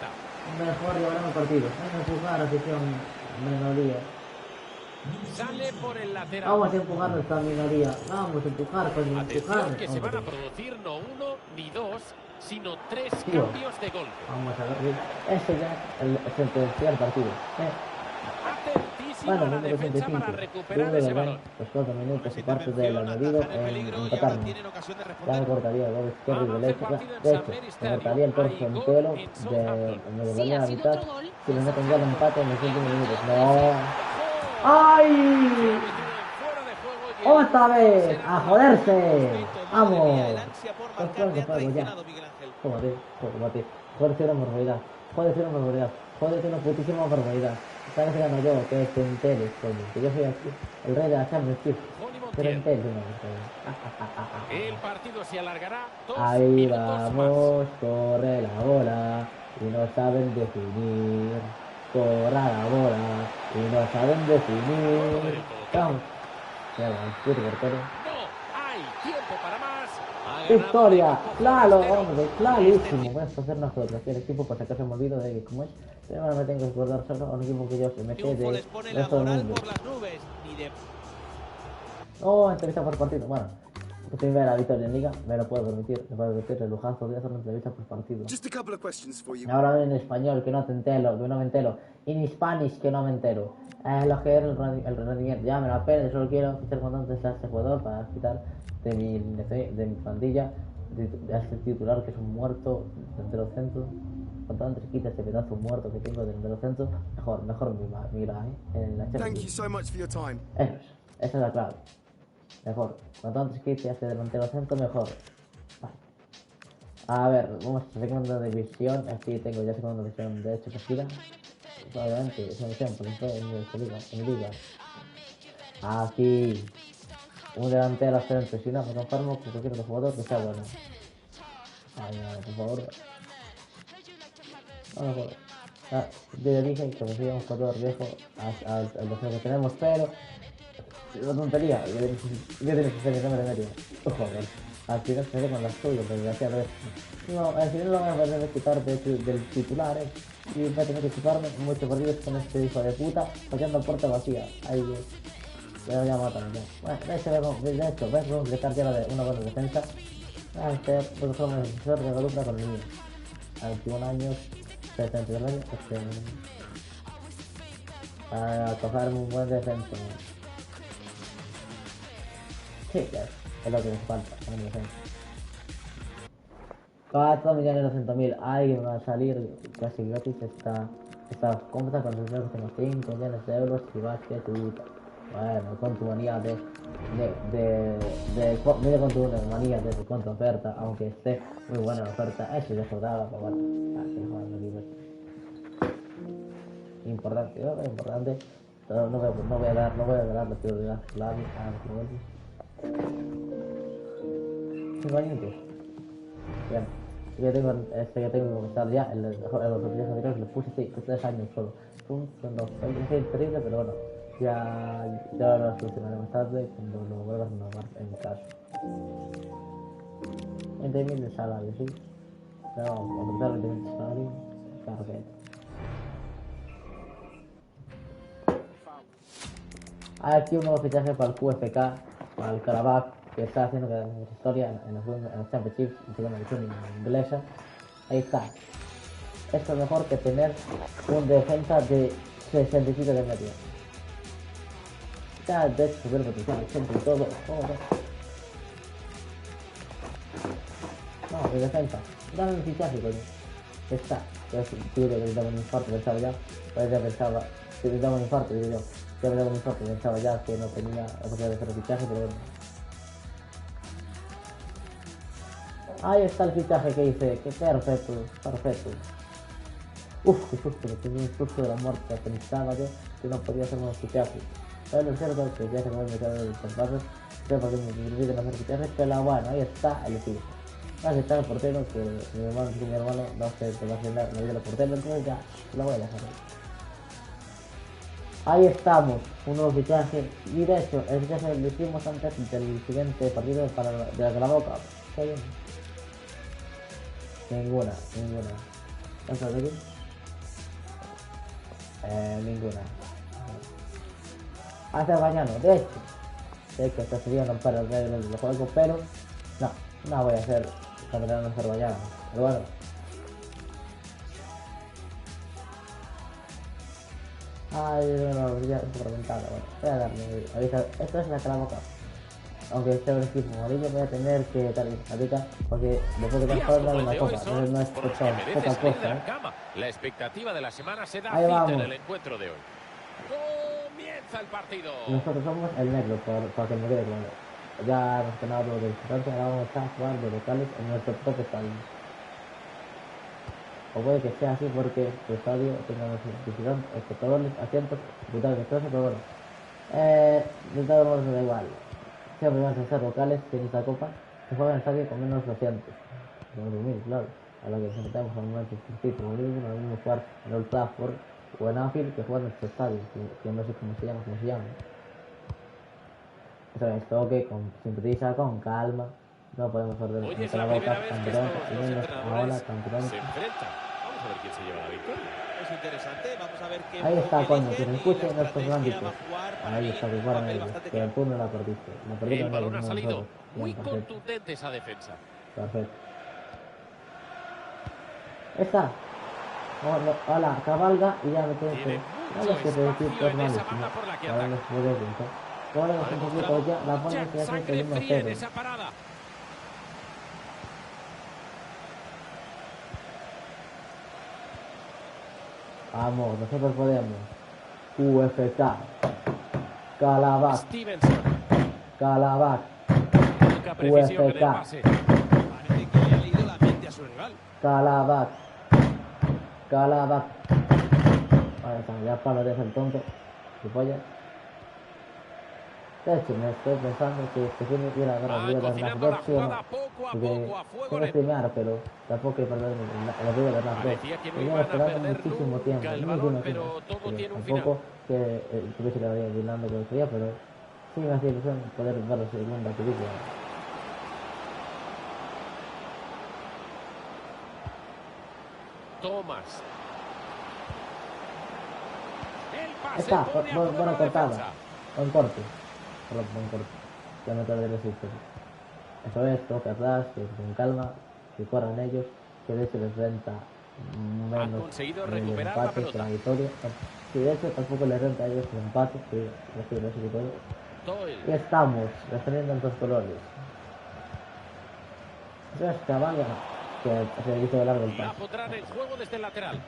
mejor llevaremos el partido. Vamos a empujar afición minoría. Sale por el lateral. Vamos a empujar nuestra minoría. Vamos a empujar, coño, empujar. Atención que se van a producir no uno ni dos, sino 3 Tío, cambios de golpe. vamos a ver, ese ya sentencia el partido. Atentísima Bueno, la defensa 165. para recuperar ese balón. Los 4 minutos y parte del añadido en empatarme. Ya me cortaría el gol izquierdo y derecho. De hecho, me cortaría el torso entero me volvería a la mitad si le meten ya el empate en los últimos minutos. ¡No! ¡Ay! ¡Otra vez! ¡A joderse! ¡Vamos! Pues ya. Jódete. Jódete una barbaridad. Jódete una putísima barbaridad. ¿Sabes que gano yo? Que te enteres, coño. Que yo soy aquí el rey de la Champions League. Pero enteres una vez. El partido se alargará 2 Ahí minutos vamos, corre la bola y no saben definir. Corre la bola y no saben definir. Vamos. Ya va, el puto portero. No hay tiempo para más. Victoria, claro, hombre, clarísimo. Voy a hacer una fotografía del equipo para que se me olvide de que como es. Pero ahora me tengo que acordar solo a un equipo que yo se me quede de resto del mundo. Oh, entrevista por partido. Bueno, pues si me la victoria en liga, me lo puedo permitir. Me puedo permitir el lujazo de hacer una entrevista por partido. Ahora en español, que no me entero. En Spanish, que no me entero. Lo que es el rendimiento. Ya me la pena, yo solo quiero fichar cuanto antes a este jugador para quitar de mi plantilla de este titular que es un muerto delantero centro. Cuanto antes quita este pedazo muerto que tengo de delantero centro, mejor me irá, en la Champions. Esa es la clave. Mejor. Cuanto antes quite este delantero centro, mejor. Vale. A ver, vamos a segunda división. Aquí tengo ya segunda división de hecho partida. Obviamente, es una división, por ejemplo, en liga. Aquí. Un delantero centro. Si no, me conformo con cualquier otro jugador que sea bueno. Ay, por favor. Vamos a yo ya dije que consiga un jugador viejo al defensor que tenemos, pero la tontería, yo tengo que ser el nombre de medio. Joder. al final se ve con las suyas, desgraciadamente. No, al final lo voy a poder quitar del titular, y voy a tener que ocuparme muchos partidos con este hijo de puta, fallando puerta vacía. Ahí ya voy a matar, ¿no? Bueno, de hecho, ves, vamos a dejar ya de una buena defensa. A ser, por ejemplo, el profesor de Galupa con el mío. A 21 años, 72 años, a coger un buen defensa, ¿no? Sí, es lo que nos falta, en defensa. 4.200.000, ahí va a salir casi gratis esta compra con 5 millones de euros y va a ser tu... Bueno, con tu manía mira con tu manía de contraoferta, aunque esté muy buena la oferta, eso ya sobraba, pero bueno, importante, ¿no? Importante, no voy a dar la prioridad clave a los jugadores. 5 años. Bien, yo tengo que comenzar ya los partidos anteriores, los puse 3 años solo. Son dos, es terrible, pero bueno, ya lo solucionaré más tarde cuando lo vuelva a renovar en mi caso. 20.000 de salario, ¿sí? Pero vamos, a aumentar 20.000 de salario, perfecto. Aquí un nuevo fichaje para el QFK, para el Karabakh, que está haciendo historia en los Championships, en segunda división inglesa. Ahí está. Esto es mejor que tener un defensa de 65 de media. Ya de hecho subir potencial, siempre y todo. Joder. No, de defensa. Dame un fichaje, coño. Está. Pues tuve que le daba un infarto, pensaba ya. Pues ya pensaba. Si le daba un infarto, digo yo. Ya me daba un infarto, pensaba ya que no tenía la posibilidad de hacer el fichaje, pero bueno. Ahí está el fichaje que hice, que perfecto, perfecto. Uff, qué susto, me tenía un susto de la muerte, pensaba yo que no podía hacer unos fichajes. Pero lo cierto es que ya se me había metido el contrato, sé por qué me olvidé hacer fichajes, pero bueno, ahí está el equipo. Ahí está el portero, que mi hermano no se va a hacer la vida del portero, entonces ya lo voy a dejar ahí. Ahí estamos, un nuevo fichaje, y de hecho, el fichaje lo hicimos antes del siguiente partido de la Boca. Está bien. Ninguna. ¿Estás de aquí? Ninguna. Azerbaiyano, de hecho, sé que esta sería romper el reglas del juego, pero no voy a hacer campeón azerbaiyano. Pero bueno. Ay, no, ya es preguntada. Bueno, voy a darle avisa. Esto es la Calaboca. Aunque esté un equipo amarillo, voy a tener que dar la porque después de que darle una copa, no es poca cosa, ¿eh? La expectativa de la semana se da cita en el encuentro de hoy. Comienza el partido. Nosotros somos el negro, para que me quede claro. Ya hemos ganado lo de distancia, ahora vamos a jugar de locales en nuestro propio estadio. O puede que sea así porque el estadio tenga los espectadores, asientos, diputados de cosas, pero bueno. De todos modos me da igual. Siempre van a ser locales que en esta copa se juega en estadio con menos asientos. Claro, a lo que nos enfrentamos a un Manchester City, como mismo jugar en Old Trafford o en Anfield que juegan en nuestro estadio, que no sé cómo se llama. Entonces, esto que sin prisa, con calma, no podemos ordenar la boca, campeón, al menos ahora campeón. Vamos a ver quién se lleva la victoria. Es interesante, vamos a ver qué. Ahí está, coño, que se escuche en estos ámbitos. Ahí está, que fueron ellos, que el turno la perdiste. El balón ha salido muy contundente esa defensa. Perfecto. Está. Hola, cabalga y ya me tengo que... No les quiero decir que es malísimo. Ahora les puedo decir. Ahora un poquito ya, la pone que hace el 1-0. Vamos, nosotros podemos. QFK. Karabakh. Karabakh. QFK. Karabakh. Ahí está, ya para de el tonto. ¿Qué polla? De hecho, me estoy pensando que tiene que ir a la vida de las dos, ¿sí o no? Porque tengo que streamear, pero tampoco hay que perder la vida de las dos. Llevo esperando muchísimo tiempo, tampoco que tuviese la vida brindando que quería, pero sí me hacía ilusión poder ver la segunda película. Thomas. El pase Está, buena cortada. defensa. Buen corte. Buen corte. Ya me tardé los sitios. Eso es, toca atrás, que con calma, que corran ellos, que de hecho les renta menos Han conseguido el recuperar la empate que pelota. la victoria. Sí, de hecho tampoco les renta a ellos el empate, que reciben esa victoria. Y estamos defendiendo en dos colores. Eso es Cavalla, que se hizo de largo el La paso. pondrán en juego desde el lateral.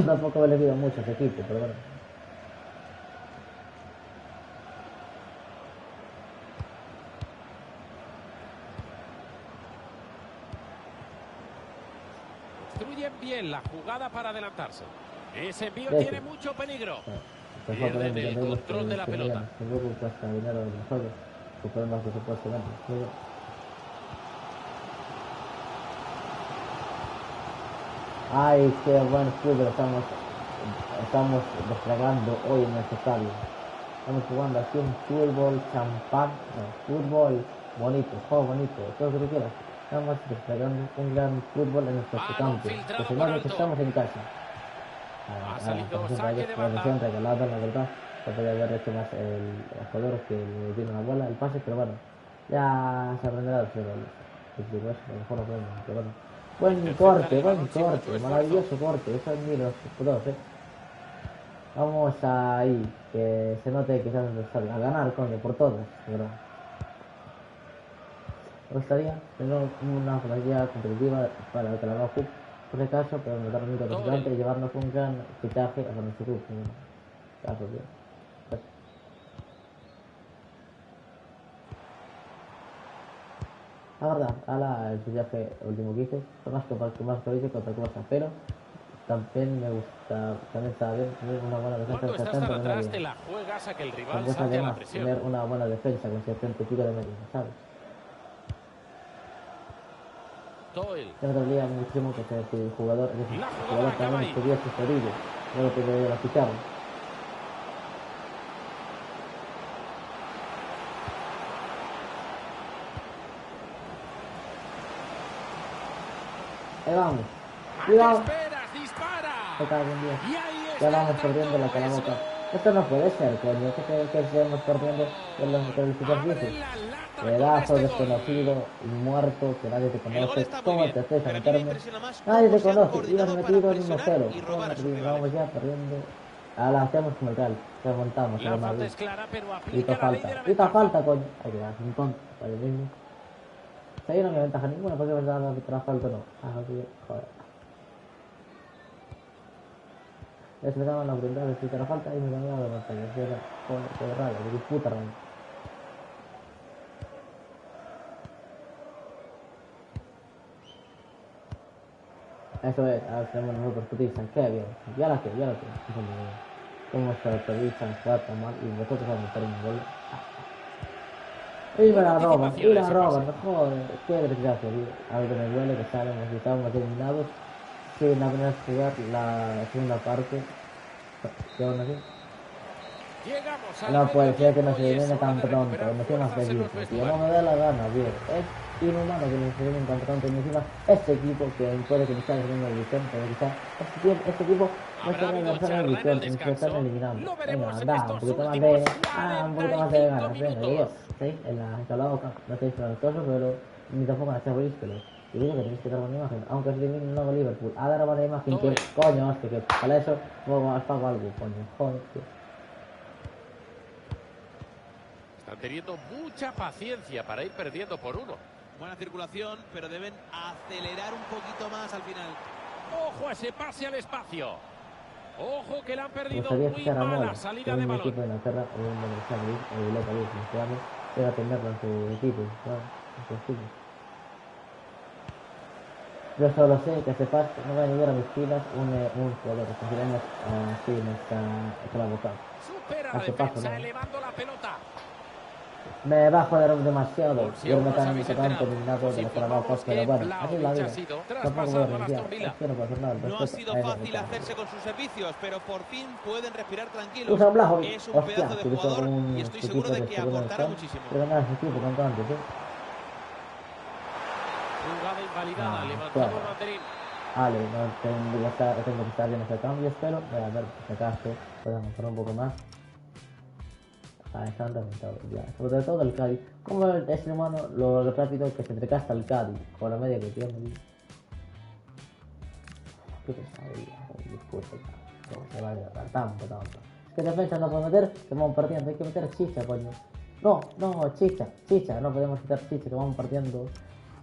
Tampoco me le pido mucho a ese equipo, pero bueno. Construyen bien la jugada para adelantarse. Ese envío Eso. tiene mucho peligro. Pues Pierden el control de la pelota. Tampoco cuesta dinero de los juegos, que podemos que se puede ganar. Ay, qué buen fútbol estamos desplegando hoy en este estadio. Estamos jugando aquí un fútbol champán, no, fútbol bonito, juego bonito, todo lo que tú quieras. Estamos desplegando un gran fútbol en nuestro campo, que se nota que estamos en casa. Ha salido Como saque de banda. regalado, la verdad. Se podría haber hecho más el jugador que le dio una bola, el pase, pero bueno, ya se aprenderá a hacer goles. Digo eso, a lo mejor no aprenden, pero bueno. Buen corte, maravilloso corte, eso es ni los dos, Vamos ahí, que se note que se a ganar, coño, por todas, pero me gustaría tener una plantilla competitiva para el Carabao Cup, por si acaso, pero me da un mito representante y llevarnos un gran fichaje a nuestro club. Caso, tío. La verdad, el fichaje último que hice fue más que hice que otra cosa, pero también me gusta, también está bien tener una buena defensa Cuando con estás 70 tan de atrás, media. te la juegas a que el rival También salte a la además presión. tener una buena defensa con 70 y pico de media, ¿sabes? Doyle. Yo me dolía muchísimo que el jugador, La el jugada jugador acaba también ahí. estuviera sus orillas, no lo que la ficharon. Ahí vamos. ¿A Cuidado. qué esperas? ¡Dispara! Me cago en Dios. Y ahí Ya está vamos el tanto, perdiendo la es Calaboca. gol. Esto no puede ser, coño. Esto que estemos perdiendo con los superficies. Abren la lata Pedazo con este desconocido gol. y muerto que nadie te El gol conoce. está muy ¿Cómo bien, te estés a pero a mí me meterme? impresiona más Nadie cómo te se han conoce. Ibas coordinado para metido en presionar 1-0. y robar a sus rivales. Vamos ya perdiendo. Ahora hacemos como el Real. Remontamos. La falta es clara, pero Quita aplica la ley de falta. la Quita ventaja. falta, coño. Hay que dar un tonto para el mismo. Si ahí no me ventaja ninguna, porque me da la falta no. Ah, tío, joder. Les me daban la oportunidad de quitar la falta y me daban la ventaja. Joder, qué rabia, qué puta rabia. Eso es, ahora tenemos nosotros Putizan, qué bien, ya la tengo. Cómo se Putizan, juega tan mal y vosotros vamos a meter un gol. Y me la roban, joder, qué desgracia, tío. Algo me duele que sabemos que estábamos eliminados sin apenas jugar la segunda parte. ¿Qué onda aquí? Llegamos al No puede ser que no se medio viene tiempo y tan es hora de pronto, recuperar me encima fuerzas este en los equipo, tío, no vestuarios. me da la gana, tío. Es inhumano que nos vienen tan pronto y encima este equipo que puede que nos esté haciendo la división, pero quizá este equipo no está en la división y se están eliminando. Venga, anda, un poquito más de, ganas, venga, Dios. ¿Sí? En la Calaboca, no estáis talentosos, pero ni tampoco en la Champions, pero yo digo que tenéis que dar buena imagen, aunque se elimine luego Liverpool, a dar buena imagen, que coño, hostia, que para eso luego pago algo, coño, joder, tío. Están teniendo mucha paciencia para ir perdiendo por 1. Buena circulación, pero deben acelerar un poquito más al final. Ojo a ese pase al espacio. Ojo que le han Me perdido gustaría muy fichar a mala Mola, salida que de es un equipo balón. de Inglaterra, o un Manchester League, o Europa League, como se llame, llega a tenerlo en su equipo, claro, en su equipo. Yo solo sé que sepas que no va a ayudar a mis filas un jugador que consideramos así en esta Calaboca. Supera la Hace paso, defensa ¿no? elevando la pelota. Me va a joder demasiado. Por si Yo aún me no os tan habéis totalmente enterado, eliminado os de la Calaboca, informamos pero que bueno, la así es la lucha vida. ha sido Tampoco voy a traspasado a la renunciar. Aston Villa. Es que no puedo hacer nada. No ha sido fácil hacerse con sus servicios, pero por fin pueden respirar tranquilos. Usa Blajo. Es un pedazo de jugador y estoy seguro de que aportará Pero muchísimo. ganar ese equipo cuanto antes, Jugada invalidada, Ah, levantado claro. el banderín. Vale, no tengo que estar bien ese cambio, pero voy a ver si acaso puedo mejorar un poco más. Están reventados ya. Sobre todo el Cádiz. Como es humano lo rápido que se entrecasta el Cádiz con la media que tiene. Qué pesadilla, se va a llevar tanto. Es que defensa no puede meter, que vamos partiendo, hay que meter chicha, coño. No, chicha, no podemos quitar chicha, que vamos partiendo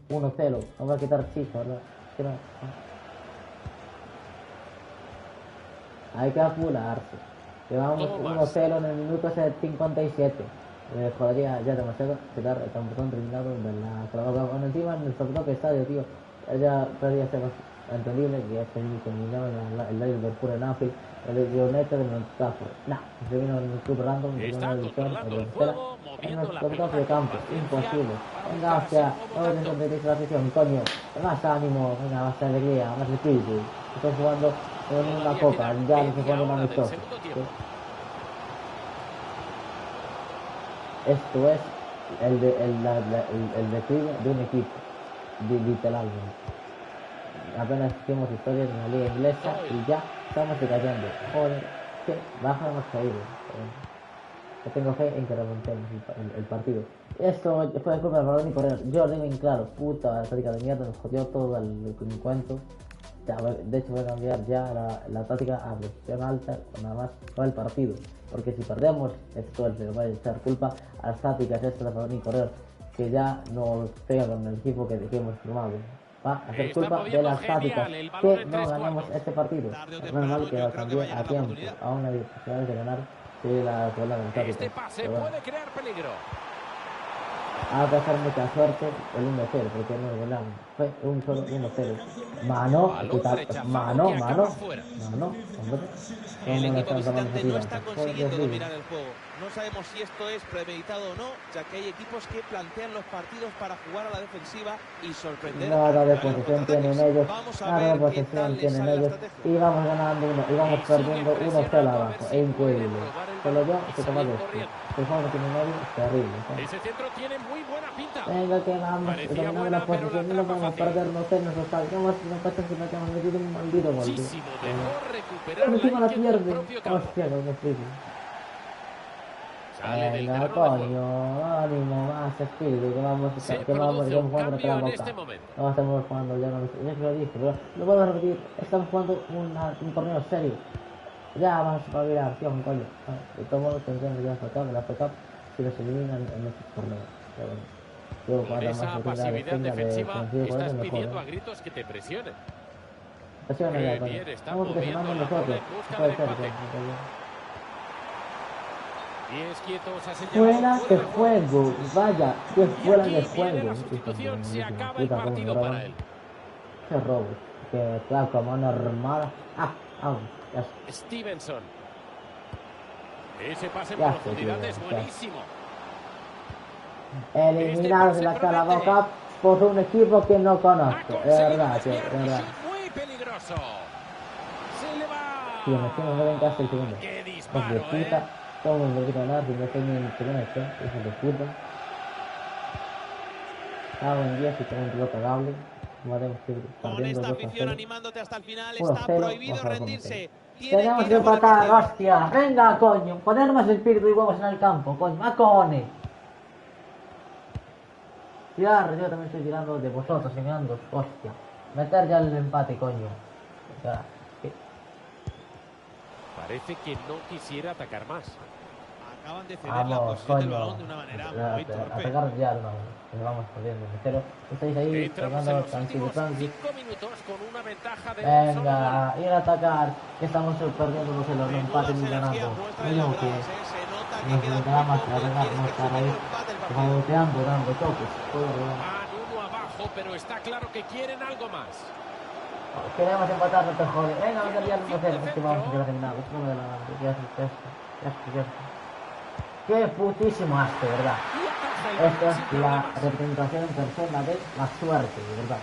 1-0, no voy a quitar chicha, ¿verdad? Que no. Hay que apurarse. Llevamos 1-0 en el minuto 57. Jodería ya demasiado quedar tan botón terminado de la clavada. Bueno, encima en nuestro propio estadio, tío. Ya podría ser entendible que se terminaba el Liverpool en Anfield. El United de Trafford. Se vino en el club random. En nuestro propio campo. Imposible. Venga, hostia. No voy a competir la afición, coño. Más ánimo, venga, más alegría, más espíritu. Estoy jugando en una copa, ya no se jugando más amistoso. Esto es el declive de un equipo, literalmente. Apenas hicimos historias en la liga inglesa y ya estamos decayendo. Joder, que baja hemos caído. Yo tengo fe en que remontemos el partido. Esto fue culpa de Balón y Correr. Yo digo bien claro, puta táctica de mierda, nos jodió todo el cuento. De hecho voy a cambiar ya la táctica a presión alta nada más para el partido, porque si perdemos esto se va a echar culpa a las tácticas estas de Balón y Correr, que ya nos pega con el equipo que hemos formado. Va a ser culpa de las tácticas que no ganamos este partido. Es normal que lo cambie a tiempo, aún hay posibilidades de ganar si la táctica. Este pase puede crear peligro. Ha de pasar mucha suerte el 1-0, porque no es ganamos. Fue un solo 1-0. Mano. El equipo visitante no está consiguiendo dominar el juego. No sabemos si esto es premeditado o no, ya que hay equipos que plantean los partidos para jugar a la defensiva y sorprender. Nada de posesión tienen ellos, y vamos ganando y vamos perdiendo 1-0 abajo. Es increíble. Solo yo se toma de esto. El juego no tiene medio, es terrible. Ese centro tiene muy buena pinta. Venga, que vamos, dominamos la posición, no vamos a perder, no salgamos, no pasa si nos hemos metido un maldito golpe. Pero encima la pierde. Hostia, no me explico. Venga, coño, ánimo, más espíritu, que vamos jugando la boca. No estamos jugando, ya lo dije, pero lo puedo repetir, estamos jugando un torneo serio. Ya vamos a virar, tío, coño. De todos modos tendremos ya la FK si nos eliminan en este torneo. Pero bueno, con esa pasividad defensiva estás pidiendo a gritos que te presionen. Presiona ya, coño. Vamos presionando nosotros. Puede ser, fuera de juego, vaya, que fuera de juego. Se acaba el partido para él. Qué robo, que claro, como una armada. Stevenson. Ese pase en profundidad es buenísimo. Eliminados de la Carabao Cup por un equipo que no conozco, es verdad, muy peligroso. Se le va. Sí, me ven en casa el segundo. Qué disparo, de puta. Todo el mundo ganar, si no estoy ni en el segundo esto, hijo de puta. Cago en 10 y tengo un piloto cagable. Con esta afición animándote hasta el final, está prohibido rendirse. Tenemos que empatar, hostia. Venga, coño, poner más espíritu y huevos en el campo, coño, más cojones. Tirar, yo también estoy tirando de vosotros, engañando, hostia. Meter ya el empate, coño. Ya, ¿qué? Parece que no quisiera atacar más. Acaban de ceder la posición del balón de una manera muy torpe. Atacar ya, no, nos vamos perdiendo. Pero estáis ahí pegando tranquilo. 5 minutos con una ventaja de venga, ir a atacar, que estamos perdiendo los empates y ganando. Digo que nos queda más que atacar, no estar ahí golpeando, dando toques. Van uno abajo, pero está claro que quieren algo más. Queremos empatar, no te jode. Venga, vamos a liar 1-0, es que vamos a quedar eliminados. No me da nada, ya. Qué putísimo asco, ¿verdad? Esto es la representación en persona de la suerte, ¿verdad?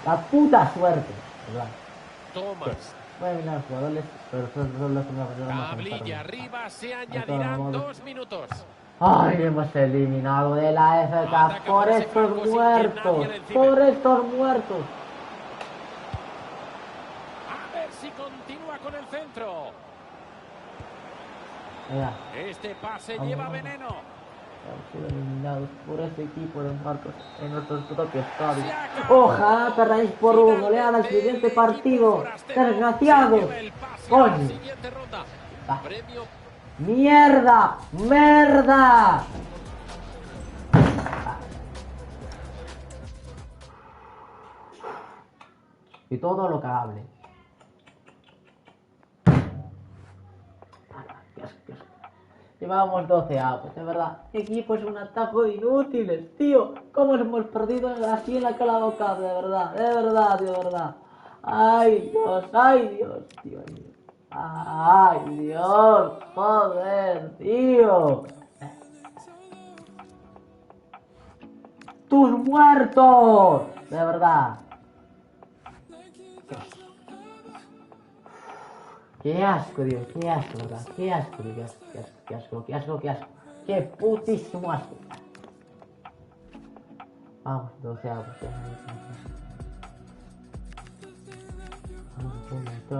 La puta suerte, ¿verdad? Thomas. Pueden eliminar jugadores, pero son los primeros que más tablilla arriba, se añadirán 2 minutos. Ay, hemos eliminado de la FK por estos muertos. el centro. Mira. Este pase lleva veneno. Han sido eliminados por este equipo de Marcos en nuestros propios estadios. Ojalá perdáis por un goleada al siguiente partido. Desgraciados. Coño. Ah. ¡Mierda! ¡Mierda! Y todo lo cagable. Llevamos 12 avos, de verdad. ¿Qué equipo es un atajo de inútiles, tío? ¿Cómo hemos perdido así en la Calaboca? De verdad, tío, de verdad. Ay, Dios, tío. Ay, Dios, joder, tío. ¡Tus muertos! De verdad. Qué asco, Dios, qué asco, ¿verdad? Qué asco, Dios, qué asco. Qué putísimo asco. Vamos, 12 avos.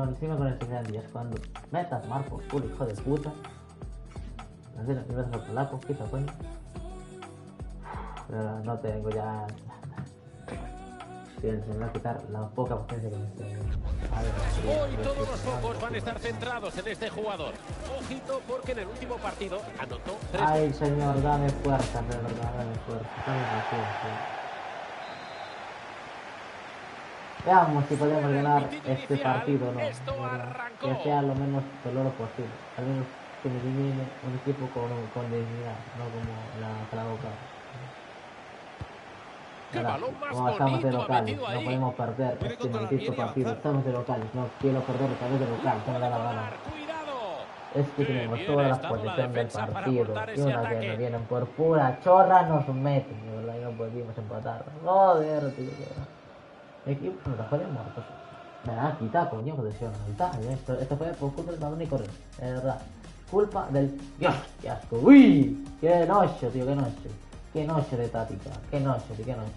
Encima con el final días cuando metas mar por culo, hijo de puta. Así no me vas a polaco, quita coño. Pero no tengo ya. Se me va a quitar la poca potencia que me estoy. Hoy todos los focos van a estar centrados en este jugador. Ojito porque en el último partido anotó 3. Ay, señor, dame fuerza, de verdad, dame fuerza. Veamos si podemos ganar este partido o no. Que sea lo menos doloroso posible. Al menos que me elimine un equipo con dignidad, no como la Calaboca. Como estamos de locales, no podemos perder este maldito partido. Estamos de locales, no quiero perder otra vez de local, no me da la gana. Es que tenemos toda la posesión del partido y una vez nos vienen por pura chorra nos meten, de verdad, y no pudimos empatar. Joder, tío. El equipo nos dejó de muertos. Nada, quita, coño, posesión, quita. Esto fue por culpa del balón y correr, de verdad. Culpa del... Dios, qué asco. Uy, qué noche, tío, qué noche. Qué noche de táctica, qué noche, tío, qué noche.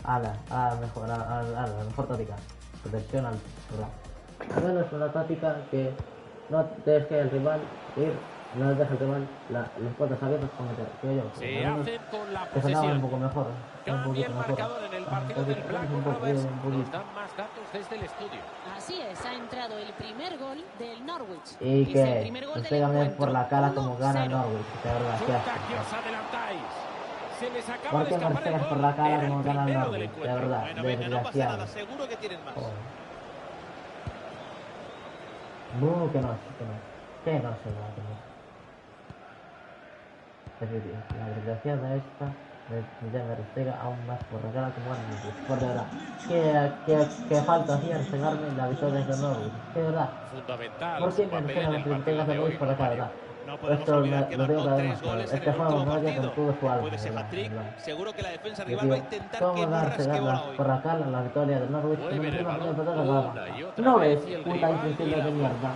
A la mejor táctica. Protección al rival. Al menos una táctica que no deje el rival ir, no deje el rival las puertas abiertas para meter. Creo yo. Se hacen con la que sonaba posesión. un poco mejor. Cambia el marcador en el partido del Blackburn Rovers. Nos dan más datos desde el estudio. Así es, ha entrado el primer gol del Norwich. Y que nos pegan por la cara como gana Norwich, de verdad. Que os adelantáis. Se les acaba ¿Por qué de nos escapar el pegas por gol? la cara Era como el gana primero del Norwich? De encuentro. verdad, Bueno, venga, no pasa desgraciado. nada, seguro que tienen más. Que no. Que no se va a tener. La desgraciada esta me restega aún más por la cara como Norwich. Por de verdad. Que falta hacía resegarme la victoria de Norwich. De verdad. Fundamental. ¿Por qué me restega la victoria de Norwich por la cara, verdad? No podemos Esto olvidar que lo tengo marcó que 3 demostrar. goles en Este el juego último no llega partido. con todo su alma. Puede ser hat-trick. Seguro que la defensa rival va a intentar que ¿Cómo no va a rasque cegar bola hoy? por la cara la victoria del Norwich? Mueve el balón una y otra No vez ves, y el puta rival insensible tira de fuera. mierda.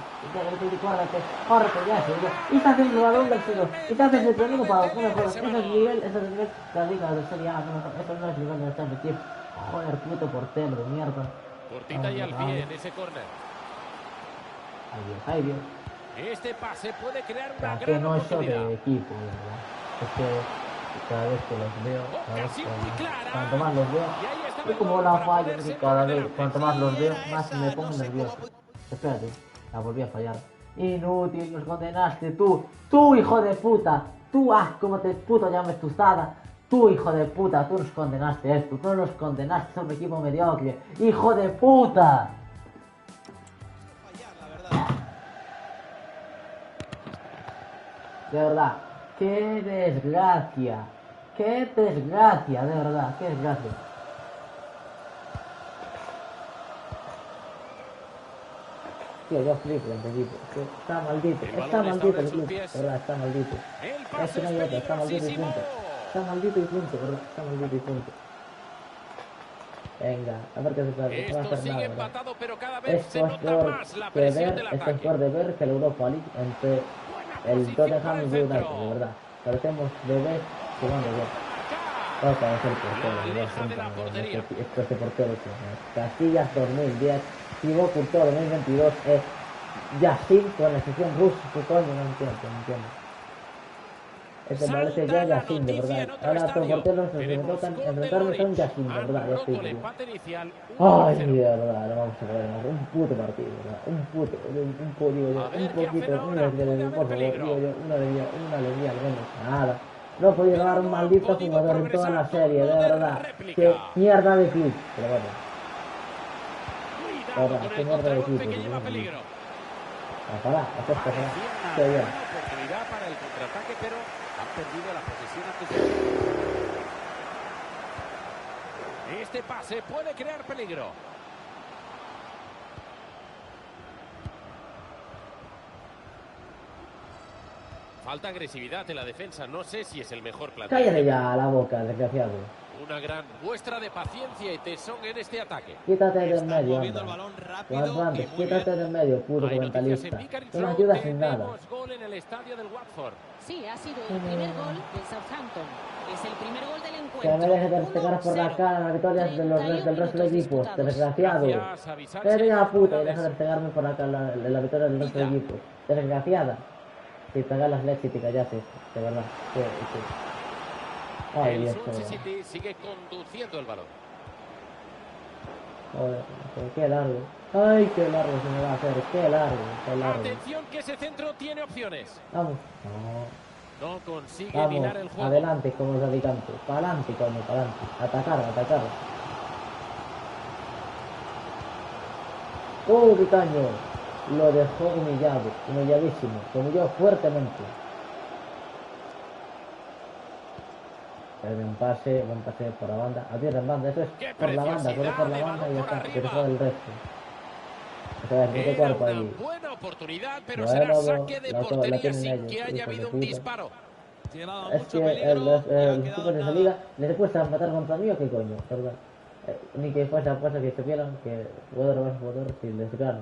Córrete, ya, señor. Y te haces el balón del cielo. Y te haces el tremendo para no me jodas. Ese es el nivel de la liga de Serie A. Eso no es nivel de la Champions League. Joder, puto portero de mierda. Cortita y al pie en ese córner. Ay Dios. Este pase puede crear una Que gran no es oportunidad. de equipo, de verdad. Es que cada vez que los veo, Ocasión muy clara. cuanto más los veo, Y ahí está es el como gol la para falla, ponerse que cada por vez, delante. cuanto más los veo, más me Esa, pongo no sé nervioso. cómo Espérate, la volví a fallar. Inútil, nos condenaste tú hijo de puta, tú, como te puto llames tu estada. Tú, hijo de puta, tú nos condenaste esto, tú nos condenaste a un equipo mediocre, hijo de puta. De verdad, qué desgracia, de verdad, qué desgracia. Tío, yo flipo en este equipo, está maldito, El está balón maldito estaba en el sus club, pies. de verdad, está maldito. El Es pase que no hay es otro, está maldito y peligrosísimo. punto. Está maldito y punto, ¿verdad? Está maldito y punto. Venga, a ver qué se sabe, no va a Esto hacer sigue nada, ¿verdad? empatado, pero cada vez se Esto es nota peor más la que presión ver, del esto es ataque. peor de ver que la Europa League entre el posición para Tottenham el y United, centro. de verdad. Parecemos bebés que van de ver. Otra vez el portero. Este portero. Casillas 2010. Thibaut Courtois 2022 es Yassin con la excepción rusa. ¿Qué coño? No entiendo. Este parece ya Yassin, de verdad. Ahora los porteros que me tocan enfrentarme son Yassin, de verdad. Ya estoy. Ay, de verdad, no vamos a poder un puto partido, ¿verdad? Un poquito, por favor, digo yo, una alegría al menos, nada. No he podido ganar un maldito jugador en toda la serie, de verdad. Qué mierda de club, pero bueno. Ahora, qué mierda de club. Ojalá, qué bien. Oportunidad para el contraataque, pero han perdido la posesión antes de... Este pase puede crear peligro. Falta agresividad en la defensa. No sé si es el mejor planteamiento. Cállate ya la boca, desgraciado. Una gran muestra de paciencia y tesón en este ataque. Quítate del medio, anda. Cuanto antes, quítate del medio, puto comentalista. No me ayudas en nada. Gol en el estadio del Watford. Sí, ha sido el primer gol del Southampton. Es el primer gol del encuentro. Que me dejes de pegar por la cara las victorias del resto del equipo, desgraciado. Pero ya puta, y deja de pegarme por la cara la victoria del resto del equipo. Desgraciada. Si pegas las leches y te callases, de verdad. Ay, el Swansea City sigue conduciendo el balón. Joder, qué largo. Ay, qué largo se me va a hacer. Qué largo. Atención que ese centro tiene opciones. Vamos. No consigue mirar el juego. Adelante como los habitantes. Para adelante, coño, para adelante. Atacar. Qué caño. Lo dejó humilladísimo. Se humilló fuertemente. Buen pase por la banda. Abierta en banda, eso es por la banda, corre por la banda y ya está, que se juega el resto. Era una buena oportunidad, pero será saque de portería sin que haya habido un disparo. Es que los equipos de esa liga les cuesta matar contra mí o qué coño, ¿verdad? Ni que fuese apuesta que supieran que jugador si les gano.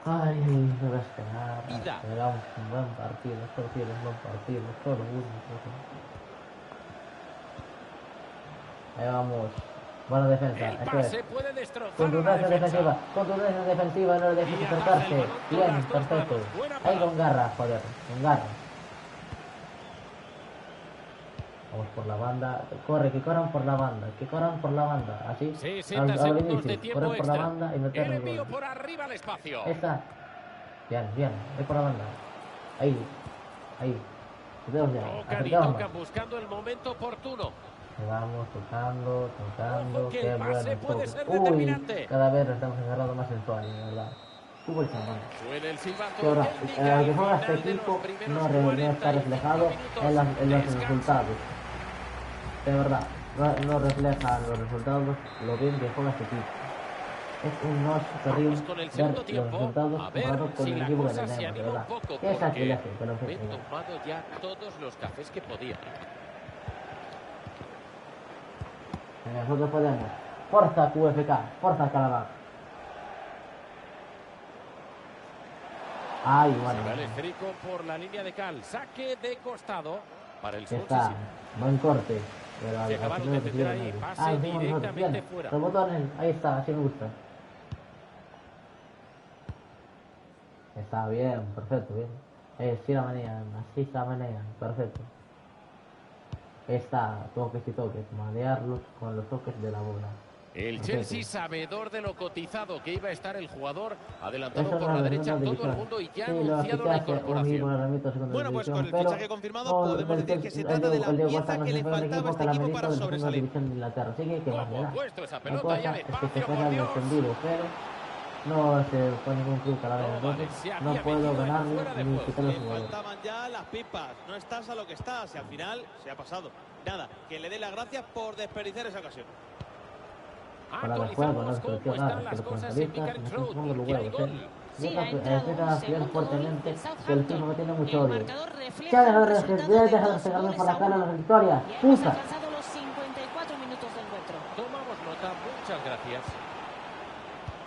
Ay, no vas a ganar. Esperamos un buen partido, solo uno. Ahí vamos. Buena defensa. El pase puede destrozar contundencia defensiva, no le dejes acercarse. Bien, perfecto. Ahí con garra, joder, con garra. Vamos por la banda, que corran por la banda, así. 60 segundos de tiempo corren por la banda y meter el envío por arriba al espacio. Está. Bien, ahí por la banda. Ahí. Tocan buscando el momento oportuno. Vamos tocando, qué pase puede ser determinante. Cada vez estamos agarrando más en suave, ¿verdad? Fútbol chaval. Suena el silbato. Que ahora, el que juega este equipo no está reflejado en los resultados. De verdad, no refleja los resultados lo bien que juega este equipo. Es un no terrible ver los resultados comparado con el equipo que tenemos, de verdad. ¿Qué es sacrilegio? He tomado ya todos los cafés que podía. Nosotros podemos. Forza QFK, forza Calabar. Ay, bueno. Se va el esférico por la línea de cal. Saque de costado para el Está, buen corte. Pero se acabaron de meter ahí, pase directamente fuera. Los botones, ahí está, así me gusta. Está bien, perfecto, bien. Así la manejan, perfecto. Está, toques y toques, manearlos con los toques de la bola. El Chelsea, sabedor de lo cotizado que iba a estar el jugador, adelantado por la derecha todo el mundo y ya ha anunciado la incorporación. Bueno, pues con el fichaje confirmado podemos decir que se trata de la pieza que le faltaba a este equipo para sobresalir. Por supuesto, esa pelota ya al espacio, por Dios. No se pone ningún club a la vez, entonces no puedo ganarle ni quitarle su jugador. Faltaban ya las pipas, no estás a lo que estás y al final se ha pasado. Nada, que le dé las gracias por desperdiciar esa ocasión. Para el juego, no desperdició nada, que los comentaristas no se pongan los huevos, Deja de fuertemente que el equipo me tiene mucho odio. Ya deja de pegarme por la cara las victorias, puta. Tomamos nota, muchas gracias.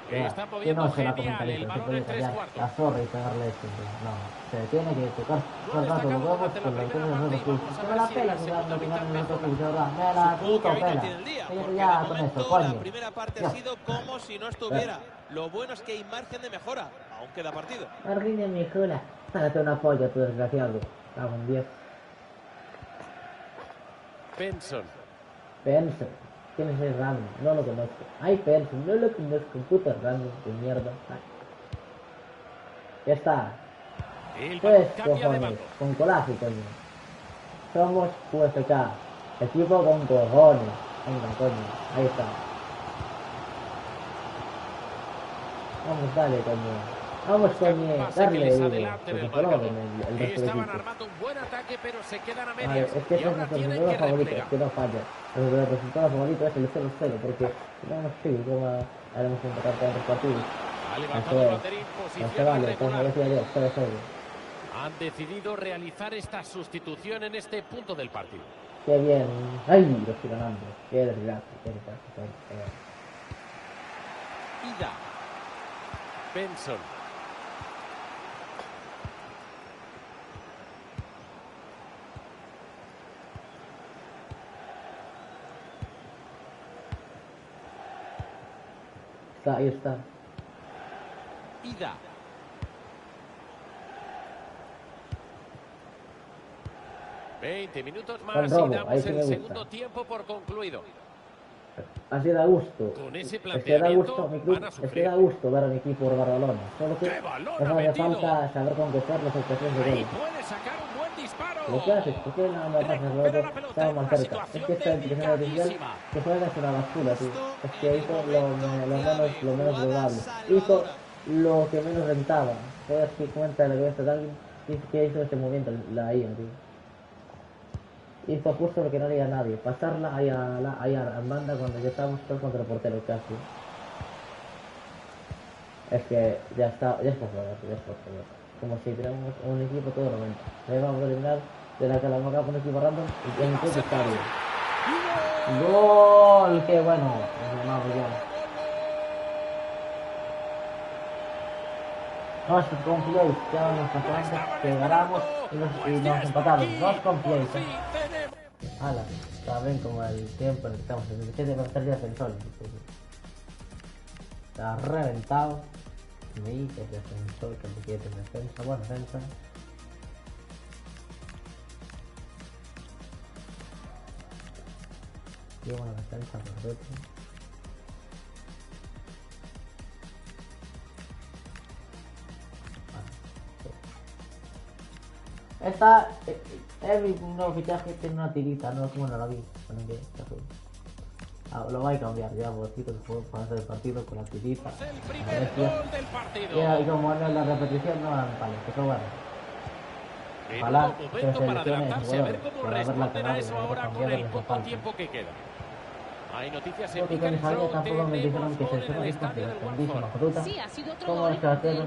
Que no se la comentarista, se puede callar la zorra y pegarle esto. No, se tiene que tocar todo el rato los huevos con lo que tiene los otros clubes. Que me la pela que ganan los otros clubes, ¿verdad? Me la puto pela. Ya con esto, coño. La primera parte ha sido como si no estuviera. Lo bueno es que hay margen de mejora. Aún queda partido. Margen de mejora. Hágate una polla, tu desgraciado. Cago en 10. Benson. ¿Quién es ese random? No lo conozco. Ay, Benson, no lo conozco. Puto random de mierda. Ay. Ya está. Pues, cojones, con coraje, coño. Somos UFK. Equipo con cojones. Venga, coño. Ahí está. Vamos, dale, coño. Vamos, coño, darle el resto del equipo. Estaban armando un buen ataque, pero se quedan a medias. Vale, es que ese es nuestro resultado favorito, es que no falla. Nuestro resultado favorito es el 0-0, porque si no, no sé cómo haremos empatar con otros partidos. No se vale, como decía yo, 0-0. Han decidido realizar esta sustitución en este punto del partido. Qué bien. ¡Ay! Lo estoy ganando. Qué desgracia, qué desgracia. Ida. Benson. Ahí está. Ida. ...20 minutos más y damos el segundo tiempo por concluido. Así da gusto. Con ese planteamiento mi club, es que da gusto ver a mi equipo robar balones. Solo que no hace falta saber conquistar las ocasiones de gol. Lo que haces, ¿por qué no me pasas el otro? Estaba más cerca. Es que esta impresión artificial que juega es una basura, tío. Es que hizo lo menos probable. Hizo lo que menos rentaba. ¿Te das cuenta de la cabeza de alguien? Que hizo ese movimiento, la IA, tío. Hizo justo lo que no haría nadie, pasarla ahí a banda cuando ya estábamos todos contra el portero casi. Es que ya está fuera. Como si tuviéramos un equipo todo 90. Le vamos a eliminar de la Calamaca con un equipo random y en el club estadio. ¡Gol! ¡Qué bueno! No os confiéis, ya nos pasamos, que ganamos y nos empatamos. No os confiéis. Hala, saben como el tiempo en el que estamos en el 7 con 3 días del sol. Está reventado. Me que es el sol que te quiere defensa, buena defensa. Y buena defensa, perfecto. Esta es mi nuevo fichaje, tiene una tirita, no como no la vi. Lo voy a cambiar ya, botito que puedo pasar el partido con la tirita. Y como no es la repetición, no vale, que bueno. Ojalá que se seleccione el jugador por haberla cagado y haber cambiado en su falta. Hay noticias en Pikachu, tampoco me dijeron que se seleccione grandísima fruta. Como estratega.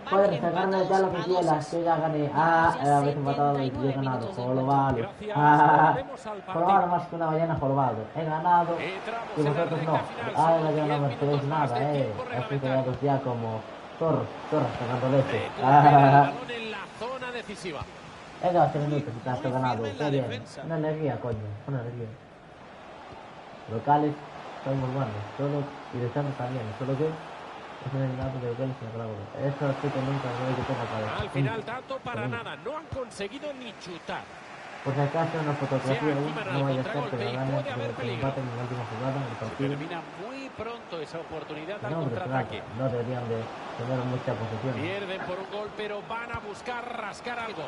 Puede resacarme ya lo que quieras, que ya gané. Habéis empatado y yo he ganado. Jorobado. Jorobado más que una ballena jorobado. He ganado y vosotros no. Ahora ya no me esperéis nada, Estoy quedados ya como zorros sacando leche. He quedado 3 minutos y te has ganado. Qué bien. Una alegría, coño. Una alegría. Locales son muy buenos. Solo y de Santos también. Solo que eso estoy convencido de que tenga cabeza. Al final tanto para nada, no han conseguido ni chutar. Por si acaso una fotografía no vaya a ser que la gane el empate en la última jugada del partido. Termina muy pronto esa oportunidad al contraataque. No deberían de tener mucha posesión. Pierden por un gol, pero van a buscar rascar algo.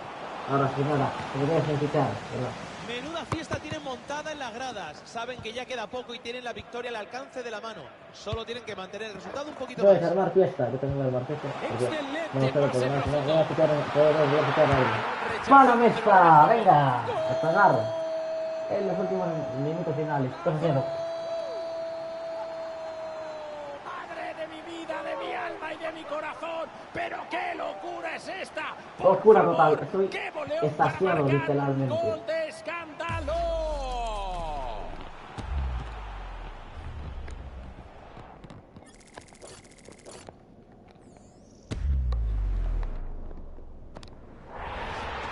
Ahora sí, nada, se debería felicitar, ¿verdad? Menuda fiesta tienen montada en las gradas. Saben que ya queda poco y tienen la victoria al alcance de la mano. Solo tienen que mantener el resultado un poquito más. Puedes armar fiesta, que tengo que armar fiesta. No sé lo que voy a quitar a alguien. ¡Mala mezcla! ¡Venga! ¡A pagar! En los últimos minutos finales. 2-0. ¡Madre de mi vida, de mi alma y de mi corazón! ¡Pero qué locura es esta! Locura total. Estoy estaciado literalmente. ¡Gol de escándalo!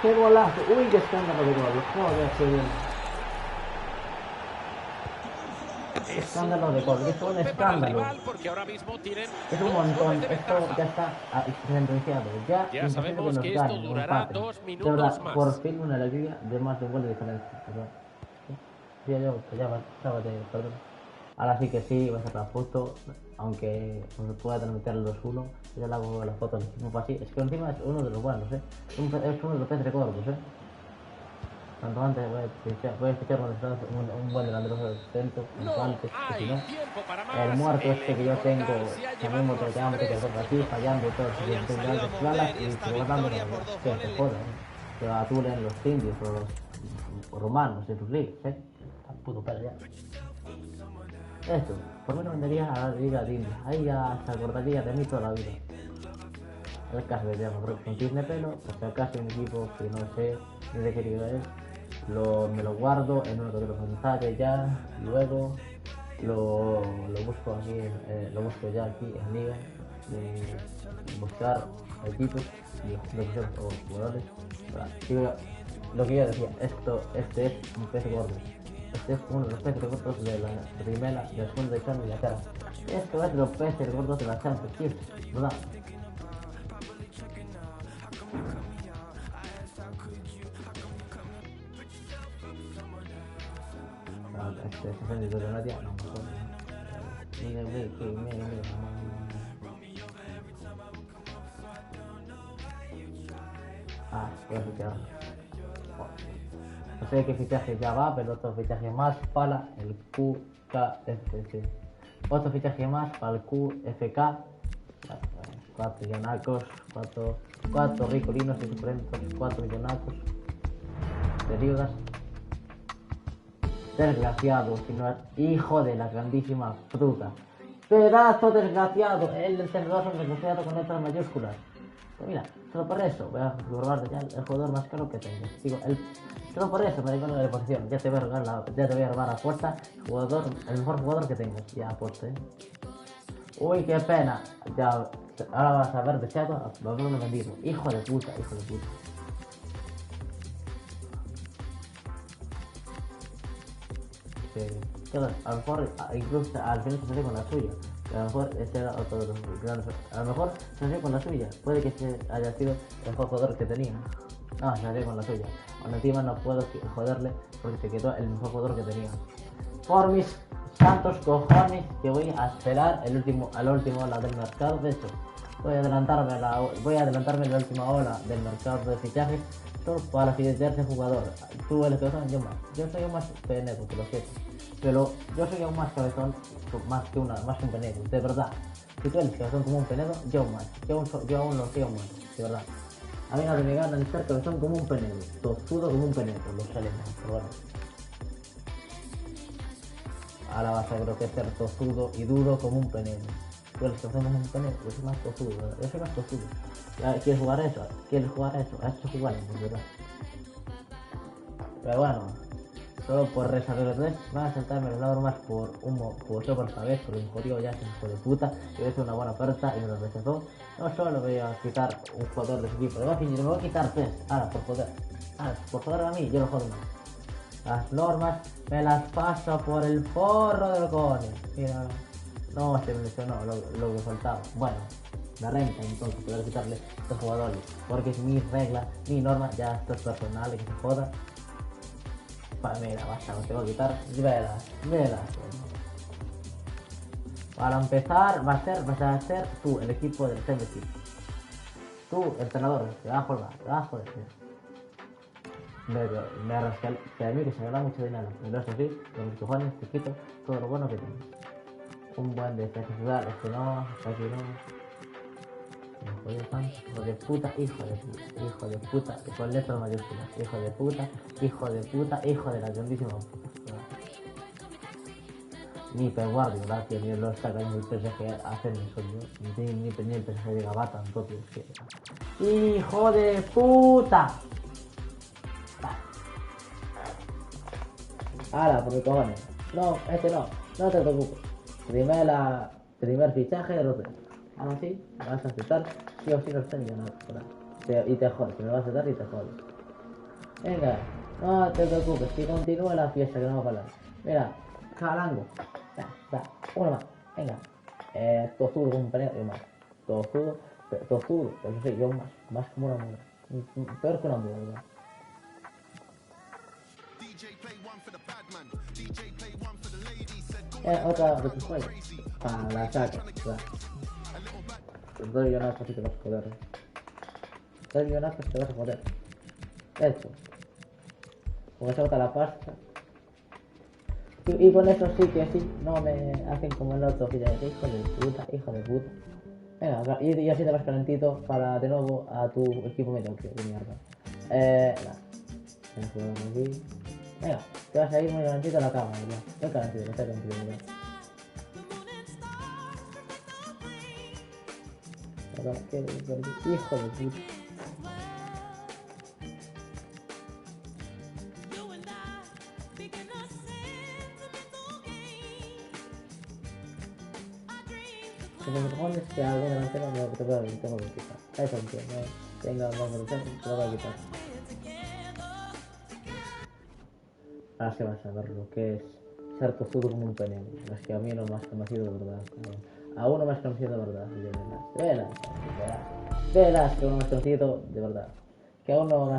¡Qué golazo! ¡Uy, qué escándalo de gol! ¡Joder, qué bien! Escándalo de gol, es un escándalo. Es un montón, esto ya está sentenciado. Ya sabemos que esto durará 2 minutos más. Por fin una alegría de más de un gol de diferencia. Perdón. Ahora sí que sí, va a ser la foto, aunque se pueda transmitir el 2-1. Yo le hago la foto del equipo así. Es que encima es uno de los buenos, es uno de los peces gordos, Tanto antes voy a fichar un buen delantero centro, antes, que si no, el muerto este que yo tengo, también mototeando, que toca así, fallando todos los grandes plalas y guardando que se jodan, que atulen los indios o los romanos en sus ligas, puto perro ya. Esto, por mí no vendería a la liga de India, ahí ya se acordaría de mí toda la vida. El caso de Diego, creo que con Disney pelo, porque acaso un equipo que no sé ni de qué liga es. Me lo guardo en uno de los mensajes ya, luego lo busco aquí, lo busco ya aquí en liga, buscar equipos y jugadores. Lo que yo decía, este es un pez gordo, este es uno de los peces gordos de la primera, de la segunda división de Inglaterra. Esto es los peces gordos de la Champions, tío, ¿verdad? Este defendido de Nadia, no me acuerdo. Voy a fichar. No sé qué fichaje ya va, pero otro fichaje más para el QKFC. Otro fichaje más para el QFK. 4 millonacos, 4 ricolinos y suculentos, 4 millonacos de viudas. Desgraciado, sino hijo de la grandísima fruta. Pedazo desgraciado, el entrenador desgraciado con letras mayúsculas. Pues mira, solo por eso voy a robarte ya el jugador más caro que tengo. Digo, solo por eso me da igual la posición. Ya te voy a robar a puerta el mejor jugador que tengo. Ya apuesto, Uy, qué pena. Ya, ahora vas a ver deseado lo haberlo vendido. Hijo de puta. Claro, a lo mejor incluso al final se salió con la suya. A lo mejor ese era otro de los grandes. A lo mejor se salió con la suya. Puede que ese haya sido el mejor jugador que tenía. No, se salió con la suya. Aún encima no puedo joderle porque se quedó el mejor jugador que tenía. Por mis santos cojones que voy a esperar a la última ola del mercado. De hecho, voy a adelantarme a la última ola del mercado de fichajes. Para fidelizarse jugador. Tú eres cabezón, yo más. Yo soy aún más penedo, que lo sé. Pero yo soy aún más cabezón, más que un penedo, de verdad. Si tú eres cabezón como un penedo, yo más. Yo aún lo soy aún más, de verdad. A mí no me ganan ser cabezón como un penedo, tozudo como un penedo, lo sabemos, pero bueno. Ahora vas a creo que ser tozudo y duro como un penedo. Tú eres cabezón como un penedo, yo soy más tozudo, ¿verdad? Yo soy más tozudo. ¿Quieres jugar eso? A esto jugamos, ¿verdad? Pero bueno, solo por resolver van a saltarme los lados más por solo por saber, porque me jodió ya, es un hijo de puta, y voy a hacer una buena oferta y me lo rechazó. No solo voy a quitar un jugador de su equipo, me voy a quitar 3, ahora por joder a mí, yo lo jodo más. Las normas me las paso por el forro del cojones. Mira, no se me lesionó lo que faltaba. Bueno, la renta entonces poder quitarle a los jugadores, porque es mi regla, mi norma, ya esto es personal, que se joda. Mira, basta, no te voy a quitar, verás. Para empezar, vas a ser tú el equipo del Championship. Tú, el entrenador, te vas a joder. Me arrasca, que a mí que se me da mucho dinero, pero eso sí, con mis cojones te quito todo lo bueno que tengo. Un buen defensa ciudad, aquí no. Hijo de puta, con letras mayúsculas, hijo de la grandísima. Ni Pep Guardiola, que ni lo está cayendo el PSG hacen eso, ni el PSG de Gabata, entonces que... ¡Hijo de puta! Ahora, por mi cojones. No, no te preocupes. Primer fichaje de los tres. Ahora sí, me vas a aceptar, sí o sí no están millonarios, ¿verdad? Y te jodes, me vas a aceptar y te jodes. Venga, no te preocupes, que continúe la fiesta, que no va a parar. Mira, Calango. Da, uno más. Venga. Tozudo con un peneo y más. Tozudo, pero sí, yo más como una mula. Peor que una mula, ¿verdad? Otra de tus juegos. Para la saca, ¿verdad? Los 2 millonazos y te vas a joder. 2 millonazos te vas a joder. Esto. Como se bota la pasta. Y con eso sí que sí, no me hacen como el otro que ya es hijo de puta. Venga, y así te vas calentito para de nuevo a tu equipo medio, tío, de mierda. Venga, te vas a ir muy calentito a la cama, ¿verdad? Muy calentito, que está calentito, ¿verdad? Hijo de puta. Si me propones que algo delantero me lo tengo que quitar. Eso entiendo. Venga, vamos a luchar, te lo voy a quitar. Ahora se va a saber lo que es ser tozudo como un pene. Es que a mí no me has conocido de verdad. A uno me has conocido de verdad. Verás que uno me has conocido de verdad. Que a uno me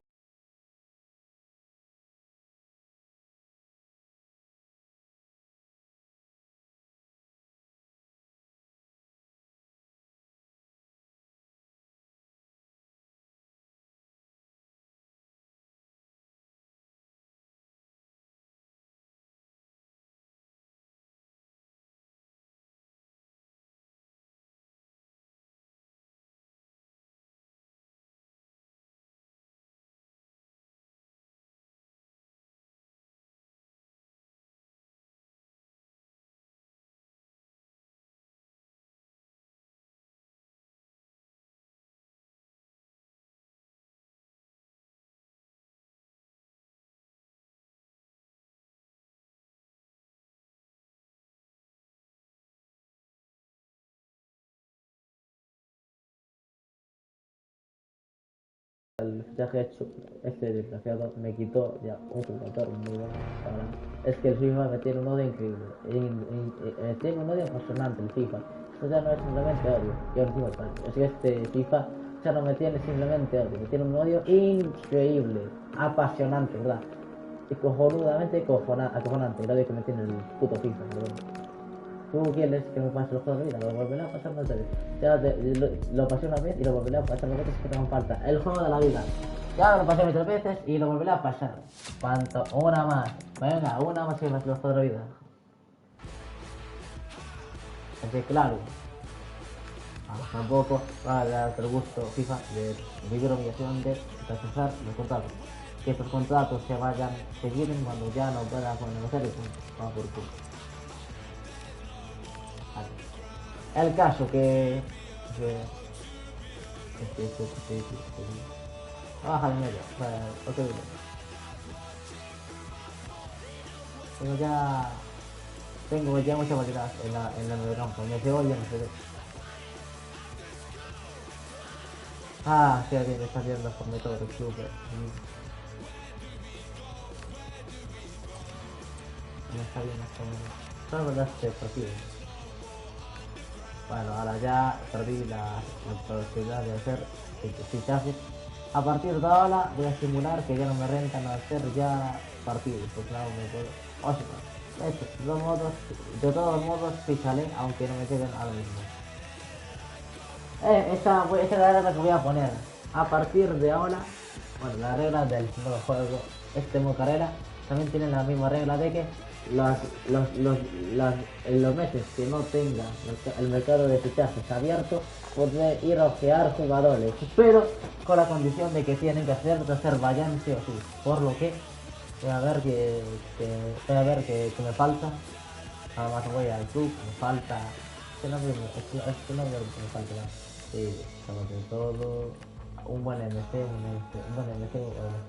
el fichaje hecho, este desgraciado me quitó ya un jugador muy bueno. Es que el FIFA me tiene un odio increíble, tiene un odio apasionante el FIFA. Esto ya no es simplemente odio, yo encima es que este FIFA ya no me tiene simplemente odio, me tiene un odio increíble, apasionante, ¿verdad? Y cojonudamente acojonante, el odio que me tiene el puto FIFA, ¿verdad? Tú quieres que me pase los juegos de vida, lo volveré a pasar más veces. Ya lo pasé una vez y lo volveré a pasar las veces que tengan falta. El juego de la vida. Ya lo pasé muchas veces y lo volveré a pasar. ¿Cuánto? Una más. Venga, una más que me pase los juegos de la vida. Así claro. Tampoco va a dar el gusto FIFA de vivir obligación de rechazar los contratos. Que estos contratos se vayan, se vienen cuando ya no puedan negociar y vamos por culo. El caso que baja de medio, ok. Tengo ya mucha variedad en la medio campo, me cebolla, no sé qué. Sí, alguien está haciendo por método de club. No está bien, solo verdad este partido. Bueno, ahora ya perdí la posibilidad de hacer fichajes. A partir de ahora voy a simular que ya no me rentan a hacer ya partidos, porque claro, me puedo. O sea, de todos modos ficharé aunque no me lleguen ahora mismo. Esta es la regla que voy a poner. A partir de ahora, bueno, la regla del nuevo juego, este modo carrera, también tiene la misma regla de que en los meses que no tenga el mercado de fichajes abierto, podré ir a ojear jugadores, pero con la condición de que tienen que hacer de Azerbaiyán sí o sí, por lo que voy a ver que me falta. Además voy al club, me falta que no me falta sí, sobre todo un buen MC, un buen MC o MC.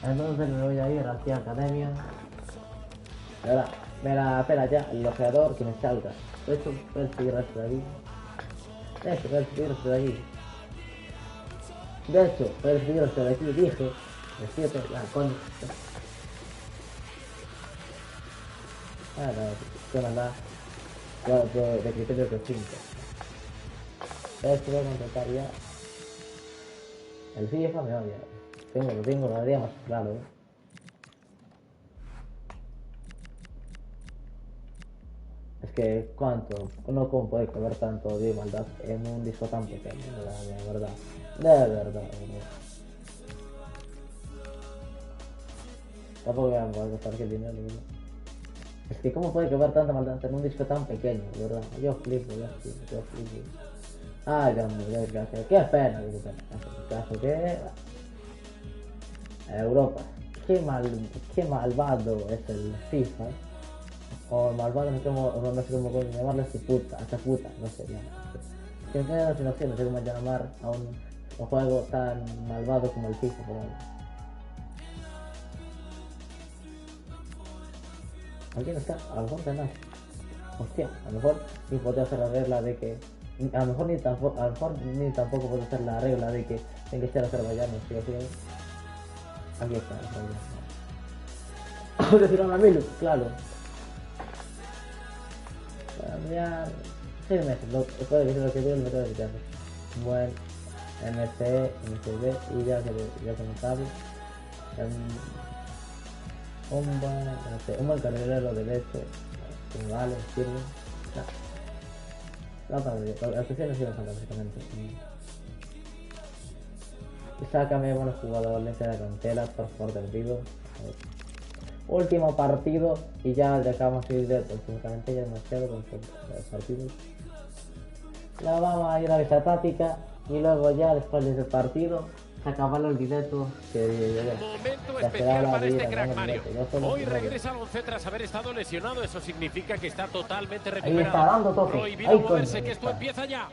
Entonces me voy a ir hacia academia. Ahora, espera ya, el ojeador que me salga. Esto puede seguir hasta de aquí. De hecho, puede seguir hasta de aquí. Dije De 7, ya, coño. No, qué maldad. De criterio que 5. Esto voy a contratar ya. El FIFA me odia. Lo tengo, lo haría más claro, Es que cuánto, no cómo puede caber tanto odio y maldad en un disco tan pequeño, de verdad. De verdad. Tampoco voy a gastar el dinero, ¿no? Es que cómo puede caber tanta maldad en un disco tan pequeño, de verdad. Yo flipo. Ay, Dios mío, desgracia. Qué pena, qué pena. Caso que... Europa. Qué malvado es el FIFA. O malvado, no sé cómo llamarle, esta puta, no sé, ya. Que no tiene no sé cómo llamar a un juego tan malvado como el FIFA, por ahí. Aquí no está, a lo mejor ganar. Hostia, a lo mejor ni podría hacer la regla de que... A lo mejor ni tampoco puede hacer la regla de que tiene que ser azerbaiyano, ¿sí o sí? Aquí está, azerbaiyano. Decirlo a Milu, claro. Cambiar 6 meses, puede que sea lo que diga el método de quitarlo. Bueno, MC, MCB y ya comentable. Un buen carrilero derecho, que vale, sirve. Las opciones sirven fantásticamente. Sácame buenos jugadores de la cantera, por favor del vivo. Último partido y ya acabamos de ir de prácticamente ya demasiado con los partidos. La vamos a ir a esa táctica y luego ya después del partido se acabará el directo momento especial para este crack Mario. Hoy regresa al once tras haber estado lesionado, eso significa que está totalmente recuperado. Ahí está dando toque. Prohibido moverse, que esto empieza ya.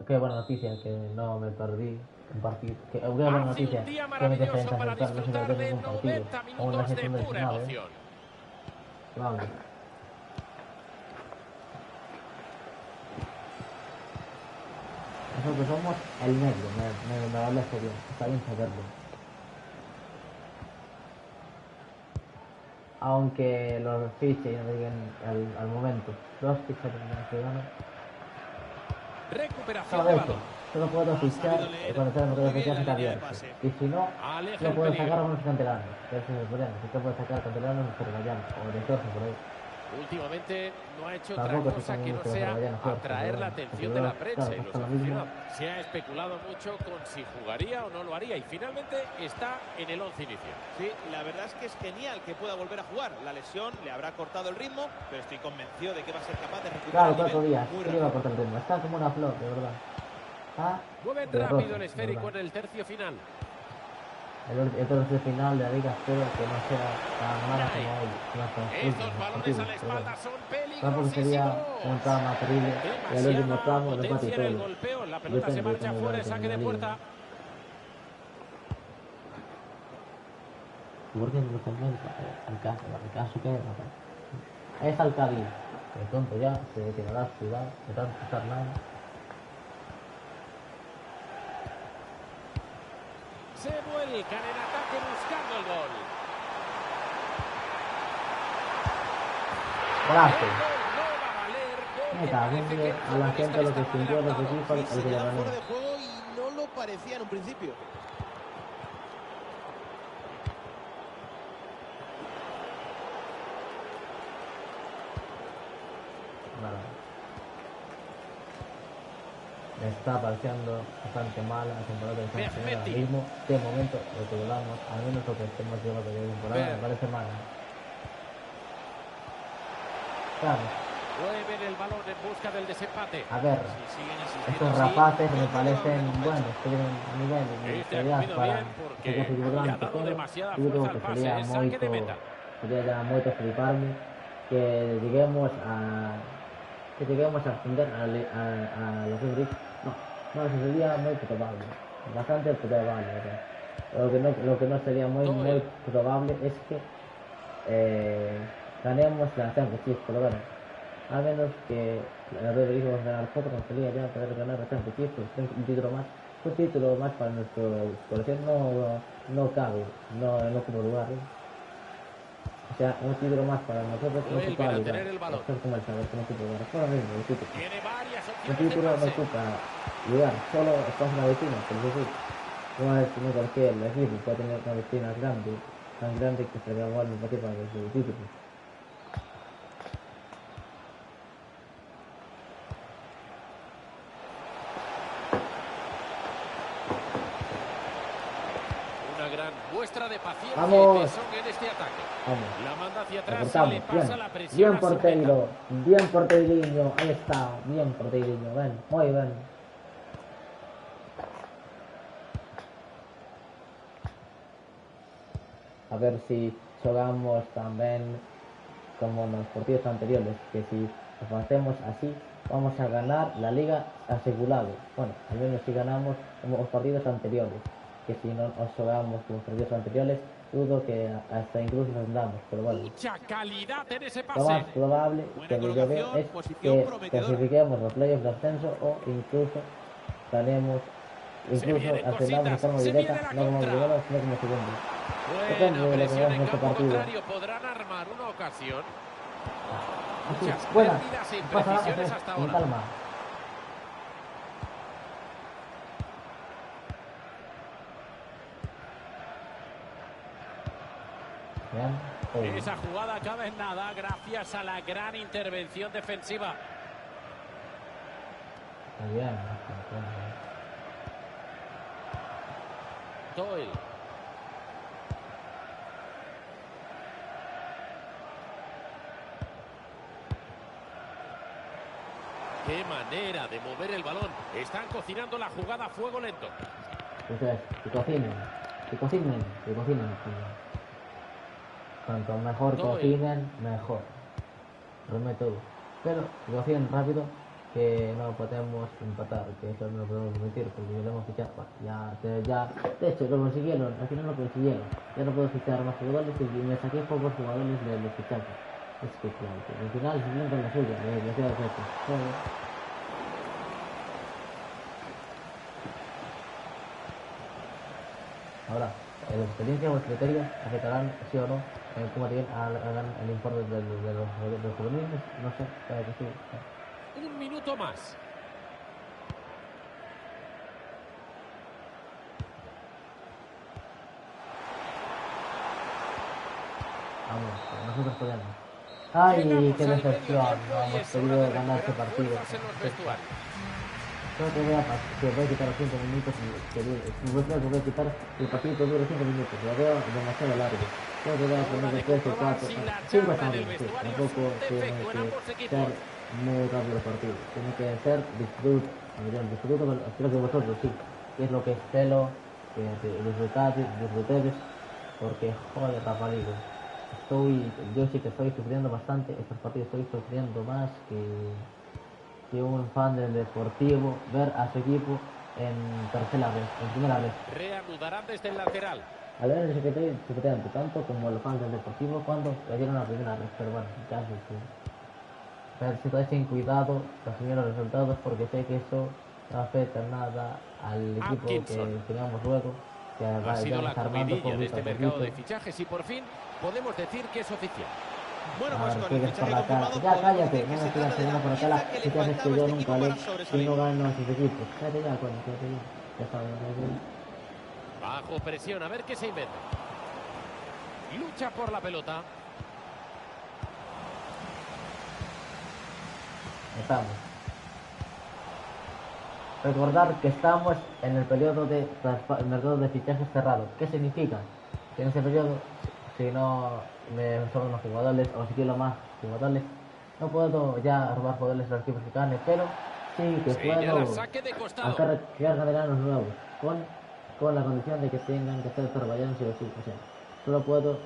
Qué buena noticia que no me perdí un partido. Qué buena noticia un día que me dejé maravilloso para intentar no se me disfrutar de un partido. 90 minutos de pura emoción. Vamos. Nosotros somos el medio, me vale esto bien, está bien saberlo. Aunque los fiches no lleguen al momento, los fiches que ganan. Recuperación de balón. Solo puedo fichar cuando sea no fichar está abierto. Y si no, no puedo sacar a unos canteranos. Ese es el problema. Si puedo sacar canteranos, no se vayan. O de torce por ahí. Últimamente no ha hecho otra cosa que no sea atraer la atención de la prensa y los aficionados. Se ha especulado mucho con si jugaría o no lo haría y finalmente está en el 11 inicial. Sí, la verdad es que es genial que pueda volver a jugar. La lesión le habrá cortado el ritmo, pero estoy convencido de que va a ser capaz de recuperar. Claro, 4 días. Sí, va a cortar el ritmo. Está como una flor, de verdad. Mueven rápido el esférico en el tercio final. El tercio final de la liga, espero que no sea tan mala como hoy. Estos balones a la espalda son peligrosísimos. Tampoco sería un tramo más terrible. Y el último tramo lo empate y todo. El golpeo, la pelota se marcha fuera, saque de puerta. ¿Por qué no el caso que es Alcadí? Que tonto ya, se quedará ciudad, de tanto estar nada. Se vuelcan en ataque buscando el gol. Gracias. No va a valer. A la gente lo que sintió los equipos el que le ganó. Fuera de juego y no lo parecía en un principio. Me está pareciendo bastante mala la temporada que estamos teniendo ahora mismo. De momento, lo que volvamos, al menos lo que estemos llevando de temporada, me parece mala. Claro. Mueven el balón en busca del desempate. A ver, estos rapaces me parecen buenos, tienen nivel de calidad para que conseguir grande todo. Yo creo que sería moito fliparme que lleguemos a ascender a los Ibris. No, eso sería muy probable, bastante probable. Lo que no sería muy probable es que ganemos la Championship, pero bueno, a menos que la Ibris vamos a ganar poco, nos sería ya poder ganar la Championship, pues un título más Un título más para nuestra colección no cabe, no ocupa lugar. O sea, un título más para nosotros no ocupa lugar. Esto es como el saber que no ocupa lugar. Es lo mismo, el título. Un título no ocupa lugar, solo está en la vecina, por decir. No es como cualquier equipo, puede tener una vecina grande, tan grande que se le va a jugar un partido para su título. Muestra de paciencia ¡vamos! y tesón en este ataque. Vamos. La manda hacia atrás, Recortamos. le pasa la presión. Bien porteiro, bien porteirinho, ahí está, bien porteirinho, ven, muy bien. A ver si jugamos también como en los partidos anteriores, que si lo hacemos así, vamos a ganar la liga asegurado. Bueno, al menos si ganamos como los partidos anteriores, que si no os jugamos como los partidos anteriores, dudo que hasta incluso nos damos, pero bueno. Mucha calidad en ese pase. Lo más probable que yo veo es que clasifiquemos los playoffs de ascenso o incluso ganemos, ascendamos de forma directa, no como primeros, sino como segundos. Depende de lo que veamos en este partido. Podrán armar una ocasión. Buena, pasa nada, con calma. Bien. Esa jugada acaba en nada gracias a la gran intervención defensiva. Muy bien. Doyle. Qué manera de mover el balón. Están cocinando la jugada a fuego lento. Que cocinen. Cuanto mejor cocinen, mejor. Prometo. Pero que cocinen rápido, que no podemos empatar, que eso no lo podemos permitir, porque ya lo hemos fichado. Ya, de hecho, lo consiguieron, al final lo consiguieron. Ya no puedo fichar más jugadores y me saqué pocos jugadores de los fichajes. Es que claro, al final se sienten la suya, le queda efecto. Ahora, la experiencia o el criterio afectarán sí o no como también hagan el informe de los juveniles, no sé, para que sí. Un minuto más. Vamos, nosotros podemos. ¡Ay, qué decepción! No hemos podido ganar este partido. Creo que voy a quitar los 5 minutos voy a quitar el partido que dure 5 minutos, lo veo demasiado largo. Creo que voy a poner de 3 o 4, 5 está bien, sí, tampoco tiene que ser muy rápido el partido, tiene que ser disfruto, creo que vosotros sí, que es lo que espero, que disfrutéis, porque joder, Rafaeligo, yo sí que estoy sufriendo bastante, estos partidos estoy sufriendo más que un fan del Deportivo ver a su equipo en primera vez. Reanudarán desde el lateral. Al menos el secretario tanto como los fans del Deportivo cuando cayeron la primera vez, pero bueno, ya sé que pero si estáis sin cuidado, asumir los resultados porque sé que eso no afecta nada al equipo Atkinson. que tengamos luego. Que ha sido la comidilla de este mercado de fichajes y por fin podemos decir que es oficial. Bueno, pues con el fichaje confirmado, ya cállate, no me sigas pegando por acá las fichajes que yo nunca haré si no gano a sus equipos. Cállate ya, coño, cállate ya. Ya sabes, bajo presión, a ver qué se inventa. Lucha por la pelota. Estamos. Recordar que estamos en el periodo de mercado de fichajes cerrado. ¿Qué significa? Que en ese periodo, si no me sobran los jugadores o si quiero más jugadores, no puedo ya robar jugadores de los equipos que gane, pero sí que puedo crear canteranos nuevos con la condición de que tengan que ser azerbayanos sí o sí. O sea, solo puedo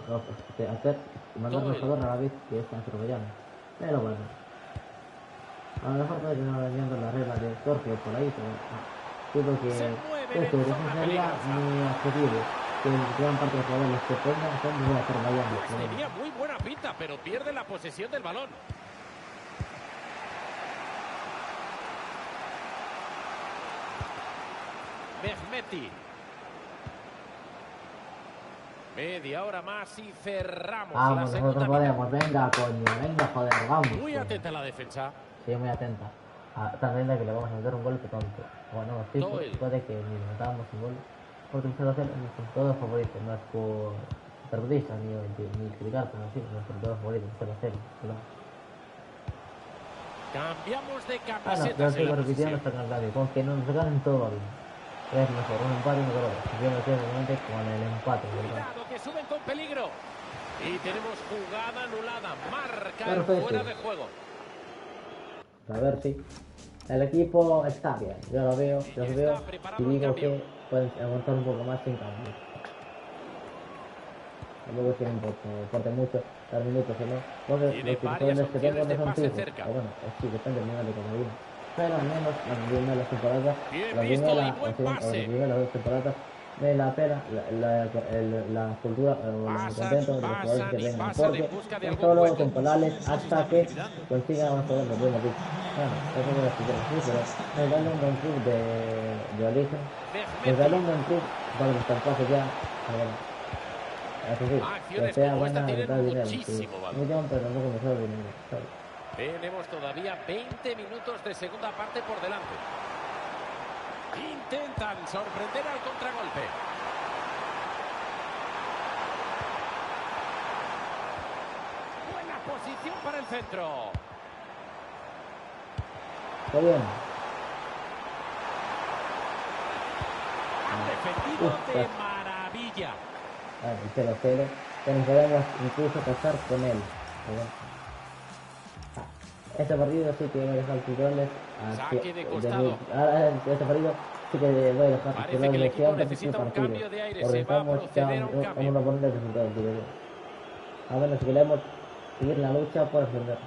mandar un jugador a la vez que es azerbaiyano. Pero bueno, a lo mejor puede que no vendiendo la regla de Jorge por ahí, pero creo que esto sería mi objetivo. Que gran parte de los jugadores que tengan son de Azerbaiyán. Tenía muy buena pinta, pero pierde la posesión del balón. Mehmeti. Media hora más y cerramos la segunda. Nosotros podemos, venga, coño, venga, joder, vamos. Muy atenta la defensa. Sí, muy atenta. Tan atenta que le vamos a meter un gol que tonto. Bueno, sí, puede que ni le metamos un gol. Porque el 0-0 es nuestro todo favorito, no es por terrorista ni criticar, pero sí, nuestro todo favorito, 0-0, ¿verdad? Cambiamos de camiseta. Yo sigo repitiendo hasta con nadie, con que no nos ganen todo bien. Es mejor un empate y un gol. Yo me quedo realmente con el empate, ¿verdad? Cuidado, que suben con peligro. Y tenemos jugada anulada. Marca fuera de juego. A ver si el equipo está bien. Yo lo veo y digo que pueden aguantar un poco más sin cambio. Tampoco es que no importa mucho dar minutos o no. Porque los jugadores que tengo no son fijos. Bueno, sí, depende del nivel de cada uno. Pero al menos las primeras temporadas, las dos temporadas, me la pena la cultura o el contento de los jugadores que vengan, porque son solo temporales hasta que consigan más o menos buenos clubes. Bueno, eso no lo explico así, pero me dan un buen club de origen, me dan un buen club para los campos ya. Eso sí, que sea buena mitad de dinero, sí, pero tampoco me sobra dinero, ¿sabes? Tenemos todavía 20 minutos de segunda parte por delante. Intentan sorprender al contragolpe. Buena posición para el centro. Está bien. Defendido de maravilla. El 0-0. Que nos podemos incluso casar con él. Este partido sí que voy a dejar titulares. Este partido sí que voy a dejar titulares siempre este partido. Porque estamos ya un oponente de resultados, digo yo. A ver si queremos seguir la lucha por ascender.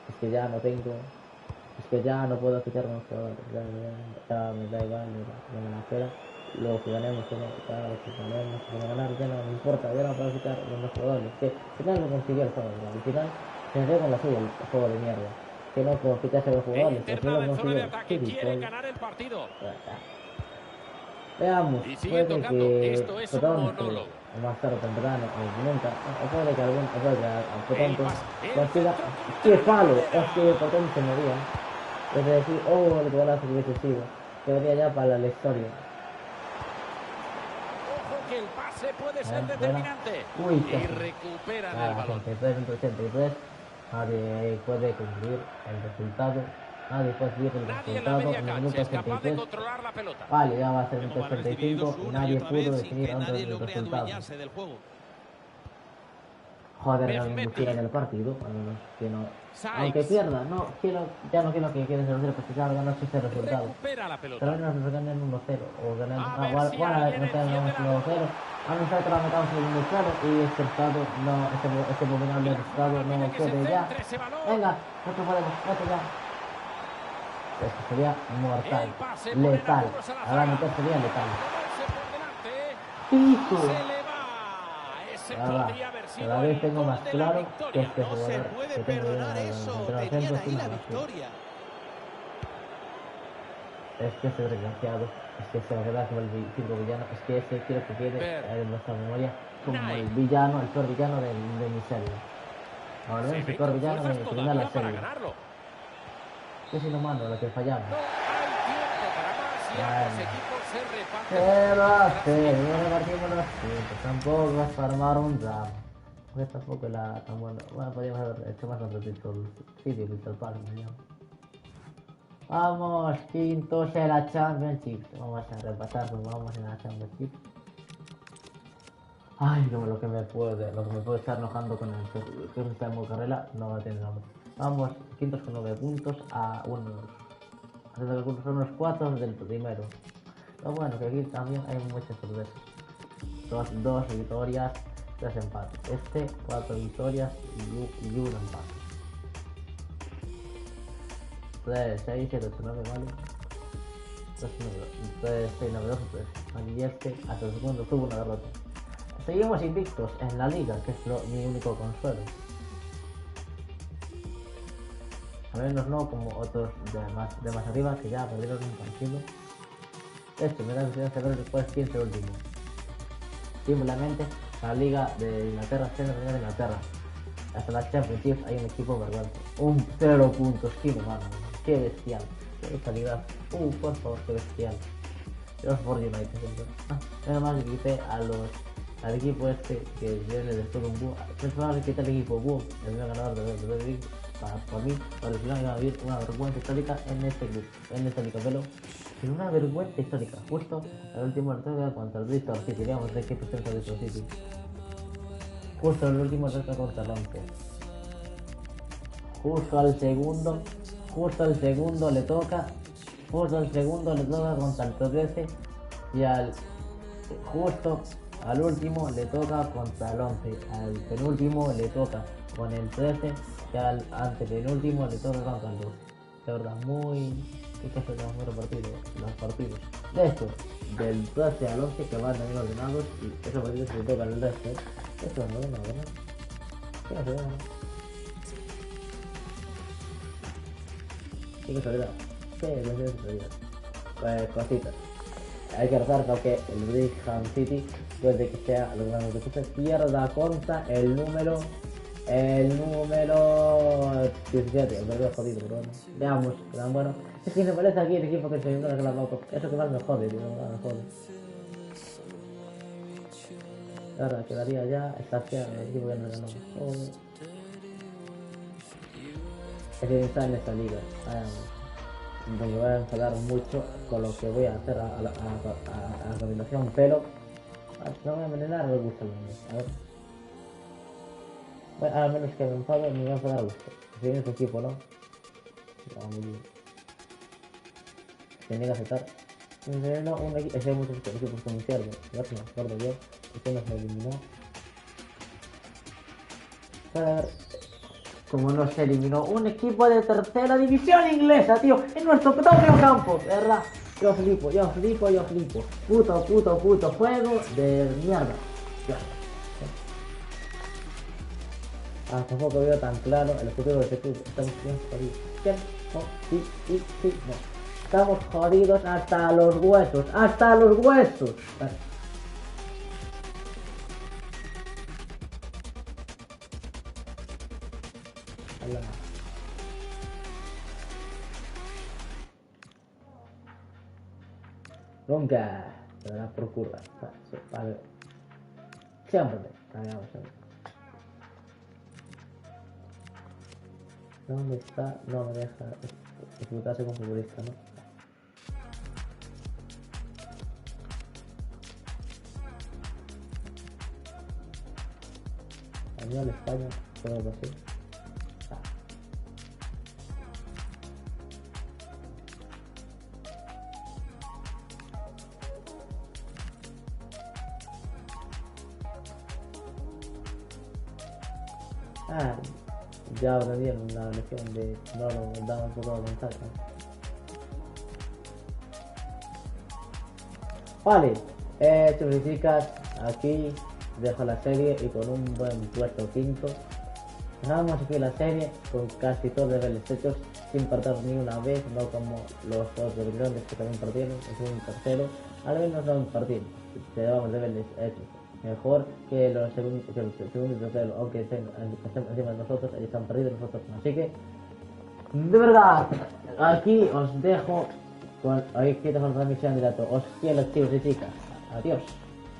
Es que ya no tengo. Es que ya no puedo fichar con los jugadores. Ya me da igual, no me la espera. Lo que ganemos, que no ganar, ya no me importa, ya no puedo fichar los jugadores. Que al final lo consiguió el juego, al final se me dio con la suya el juego de mierda. Que no puedo fichar a los jugadores, que no lo consiguió. Quiere ganar el partido. Veamos, puede que Potonto, más tarde o temprano, o nunca, o puede que algún Potonto consiga. ¡Qué palo! Es que Potonto se moría. Es decir, el golazo que hubiese sido, que venía ya para la historia. Que el pase puede ser determinante. Y recuperan el balón. 83, nadie puede cumplir el resultado. Nadie puede seguir el resultado en el minuto 83. Vale, ya va a ser el minuto 85 y nadie pudo definir antes del resultado. Joder, alguien me tira en el partido. Que no, aunque pierda, ya no quiero que quede 0-0 porque ya ganar ese resultado. Pero no nos ganen 1-0 o ganen nos quedamos 1-0. A no ser que la metamos en el 1-0 y este estado este abominable resultado no puede ya. Venga, nosotros podemos, vete ya. Esto sería mortal, letal. Ahora meter sería letal. ¡Pico! Cada vez tengo más claro que este jugador se puede perdonar eso. Tenían ahí la victoria. Es que ese desgraciado, es que se verdad como el circo villano, es que ese quiero que quede en nuestra memoria como el villano, el peor villano de mi serie. Ahora es el peor villano de terminar la serie. Que es inhumano lo que fallamos. ¿Qué va a hacer? No repartimos los puntos. Tampoco es para armar un drama. Pues tampoco la tan bueno. Bueno, podríamos haber hecho más otro título. Sitio, Crystal Palace, ¿no? Vamos, quintos en la Championship. Vamos a repasar cómo vamos en la Championship. Ay, lo que me puede estar enojando con el que estamos carrera no tiene nombre. Vamos, quintos con 9 puntos a son unos 4 del primero. Lo bueno que aquí también hay muchas sorpresas. Dos victorias, 3 empates. 4 victorias y 1 empate. 3, 6, 7, 8, 9, ¿vale? 3, 6, 9, 2, 3. Vale, y hasta el segundo tuvo una derrota. Seguimos invictos en la liga, que es mi único consuelo. al menos no como otros de más arriba que ya perdieron un partido. Esto me da la de ver después quién es el último. Simplemente la Liga de Inglaterra, siendo primera de Inglaterra. Hasta la Championship hay un equipo vergüenza. Un 0 puntos, qué mano, qué bestial, qué calidad. Por favor, qué bestial. Los for United, nada más le quité al equipo este que viene de todo un búho. Pensaba que quité al equipo búho, el primer ganador de WWE. Para mí, para el final iba a vivir una vergüenza histórica en este club, en esta liga, pero una vergüenza histórica, justo al último reto contra el Bristol City, digamos de qué presenta el Bristol City. Justo el último reto contra el 11. Justo al segundo le toca contra el 13 y justo al último le toca contra el 11, al penúltimo le toca con el 13 y al antepenúltimo le toca contra el 12. De verdad, muy repartidos los partidos. De hecho, del 12 al 11 que van también ordenados y esos partidos se le tocan el resto. Esto no es nada, ¿no? ¿Qué no se ve, no? ¿Qué casualidad? ¿Qué casualidad? Cositas. Hay que resaltar que el Brigham City, puede que sea los grandes de pierda contra el número 17, el verdadero jodido, pero bueno. Veamos, tan bueno. Es que me parece aquí el equipo que se ignora que la loco. Eso que más me jode, tío, me jode. Ahora quedaría ya estación el equipo que no ganó. Es que está en esta liga. Me voy a enfadar mucho con lo que voy a hacer a la combinación, pero no voy a envenenar, me gusta el mundo. A ver. Bueno, al menos que me enfado, me voy a enfadar a gusto. Si viene tu equipo, ¿no? Muy bien. Tiene que aceptar. No, ese hay muchos equipos con un ciervo. Ya se me acuerdo yo. Este nos eliminó. A ver. Como nos eliminó un equipo de tercera división inglesa, tío, en nuestro propio campo, ¿verdad? Yo flipo. Puto juego de mierda. Tampoco veo tan claro el futuro de este club. Estamos bien jodidos. ¿Quién? No, sí, no. Estamos jodidos hasta los huesos. Vale. Nunca te dará por curva. Vale. Siempre. ¿Dónde está? No me deja disfrutarse con futbolista, ¿no? Español, España, todo algo así. Ya ahora bien una lección de no nos daba un poco de ventaja. Vale, chicos y chicas, aquí dejo la serie y con un buen puesto quinto. Dejamos aquí la serie con casi todos los deberes hechos sin perder ni una vez, no como los otros grandes que también perdieron, es un tercero, al menos no partimos, llevamos deberes hechos. Mejor que los segundos y tercero, aunque estén encima de nosotros, ellos están perdidos, nosotros no. Así que, de verdad, aquí os dejo con la transmisión de datos. Os quiero, chicos y chicas. Adiós.